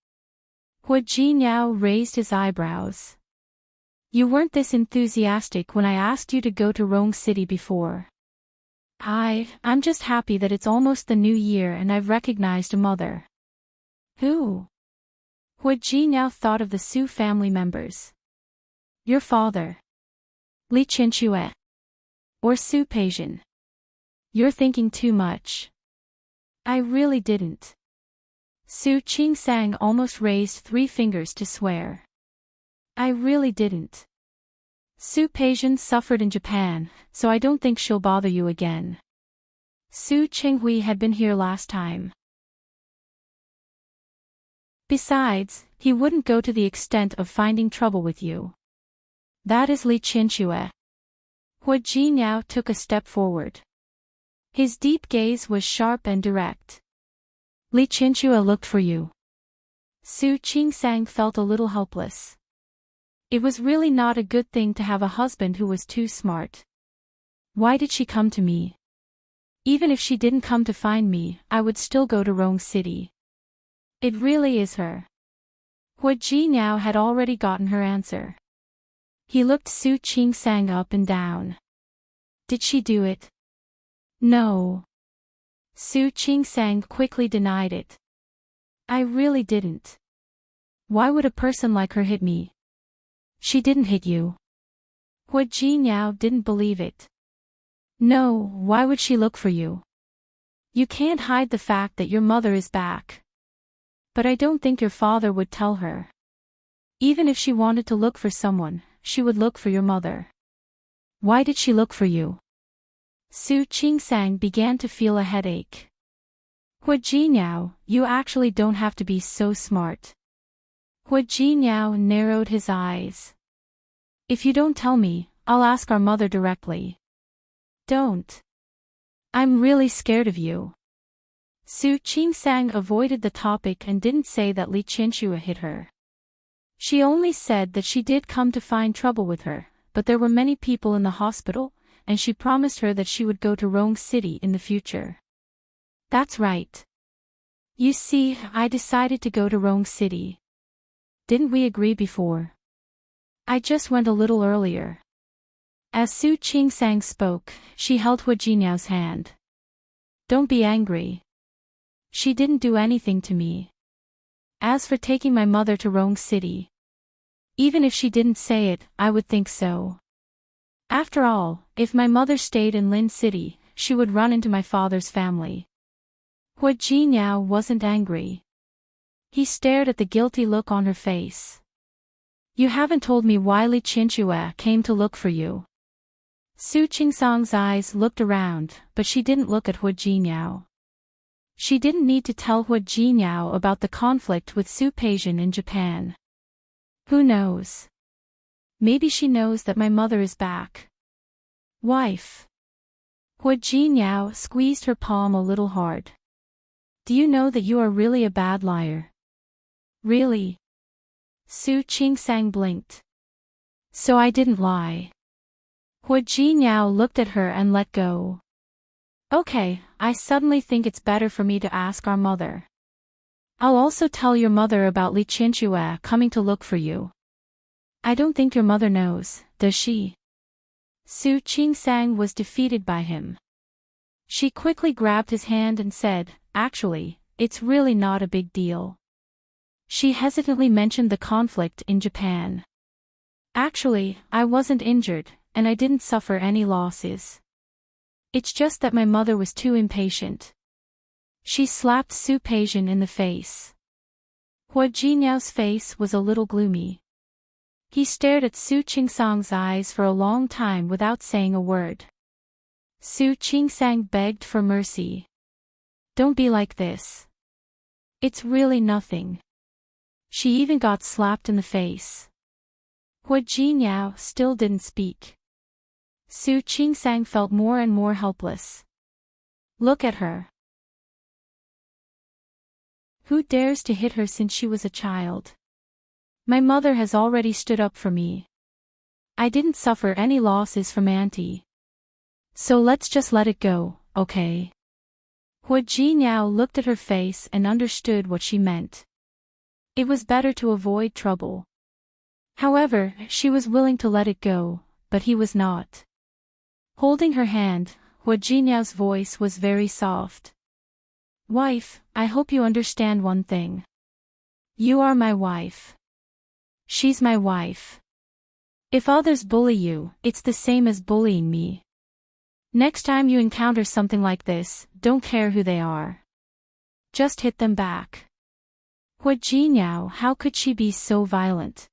Hu Jinyao raised his eyebrows. "You weren't this enthusiastic when I asked you to go to Rong City before." I'm just happy that it's almost the new year and I've recognized a mother." "Who?" Hu Jinyao thought of the Su family members. "Your father. Li Qinxue. Or Su Peijian." "You're thinking too much." "I really didn't." Su Qingsang almost raised 3 fingers to swear. "I really didn't. Su Peijian suffered in Japan, so I don't think she'll bother you again. Su Qinghui had been here last time. Besides, he wouldn't go to the extent of finding trouble with you." "That is Li Qinxue." Hu Jinyao took a step forward. His deep gaze was sharp and direct. "Li Qinxue looked for you." Su Qingsang felt a little helpless. It was really not a good thing to have a husband who was too smart. "Why did she come to me?" "Even if she didn't come to find me, I would still go to Rong City." "It really is her." Hu Jinyao had already gotten her answer. He looked Su Qingsang up and down. "Did she do it?" "No." Su Qingsang quickly denied it. "I really didn't. Why would a person like her hit me?" "She didn't hit you." Hu Jinyao didn't believe it. "No, why would she look for you? You can't hide the fact that your mother is back." "But I don't think your father would tell her. Even if she wanted to look for someone, she would look for your mother." "Why did she look for you?" Su Qingsang began to feel a headache. "Hu Jinyao, you actually don't have to be so smart." Hu Jinyao narrowed his eyes. "If you don't tell me, I'll ask our mother directly." "Don't. I'm really scared of you." Su Qingsang avoided the topic and didn't say that Li Qinxue hit her. She only said that she did come to find trouble with her, but there were many people in the hospital, and she promised her that she would go to Rong City in the future. "That's right. You see, I decided to go to Rong City. Didn't we agree before? I just went a little earlier." As Su Qingsang spoke, she held Hu Jinyao's hand. "Don't be angry. She didn't do anything to me. As for taking my mother to Rong City, even if she didn't say it, I would think so. After all, if my mother stayed in Lin City, she would run into my father's family." Hu Jinyao wasn't angry. He stared at the guilty look on her face. You haven't told me why Li Qianxue came to look for you. Su Qingsang's eyes looked around, but she didn't look at Hu Jinyao. She didn't need to tell Hu Jinyao about the conflict with Su Peixian in Japan. Who knows? Maybe she knows that my mother is back. Wife. Hu Jinyao squeezed her palm a little hard. Do you know that you are really a bad liar? Really? Su Qingsang blinked. So I didn't lie. Hu Jinyao looked at her and let go. Okay, I suddenly think it's better for me to ask our mother. I'll also tell your mother about Li Qianxue coming to look for you. I don't think your mother knows, does she? Su Qingsang was defeated by him. She quickly grabbed his hand and said, actually, it's really not a big deal. She hesitantly mentioned the conflict in Japan. Actually, I wasn't injured, and I didn't suffer any losses. It's just that my mother was too impatient. She slapped Su Peixian in the face. Hu Jinyao's face was a little gloomy. He stared at Su Qingsang's eyes for a long time without saying a word. Su Qingsang begged for mercy. Don't be like this. It's really nothing. She even got slapped in the face. Hu Jinyao still didn't speak. Su Qingsang felt more and more helpless. Look at her. Who dares to hit her since she was a child? My mother has already stood up for me. I didn't suffer any losses from Auntie. So let's just let it go, okay? Hu Jinyao looked at her face and understood what she meant. It was better to avoid trouble. However, she was willing to let it go, but he was not. Holding her hand, Hu Jinyao's voice was very soft. Wife, I hope you understand one thing. You are my wife. She's my wife. If others bully you, it's the same as bullying me. Next time you encounter something like this, don't care who they are. Just hit them back. Hu Jinyao, how could she be so violent?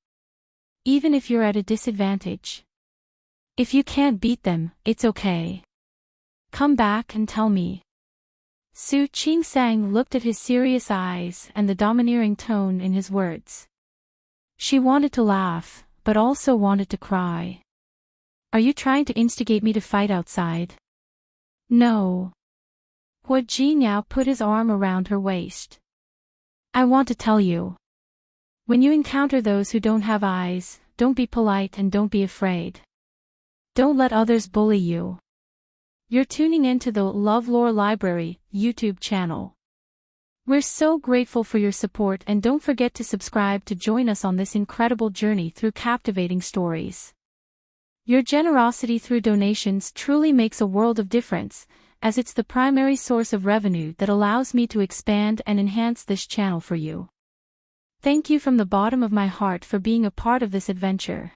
Even if you're at a disadvantage. If you can't beat them, it's okay. Come back and tell me. Su Qingsang looked at his serious eyes and the domineering tone in his words. She wanted to laugh, but also wanted to cry. Are you trying to instigate me to fight outside? No. Hu Jinyao put his arm around her waist. I want to tell you. When you encounter those who don't have eyes, don't be polite and don't be afraid. Don't let others bully you. You're tuning into the LoveLore Library YouTube channel. We're so grateful for your support and don't forget to subscribe to join us on this incredible journey through captivating stories. Your generosity through donations truly makes a world of difference, as it's the primary source of revenue that allows me to expand and enhance this channel for you. Thank you from the bottom of my heart for being a part of this adventure.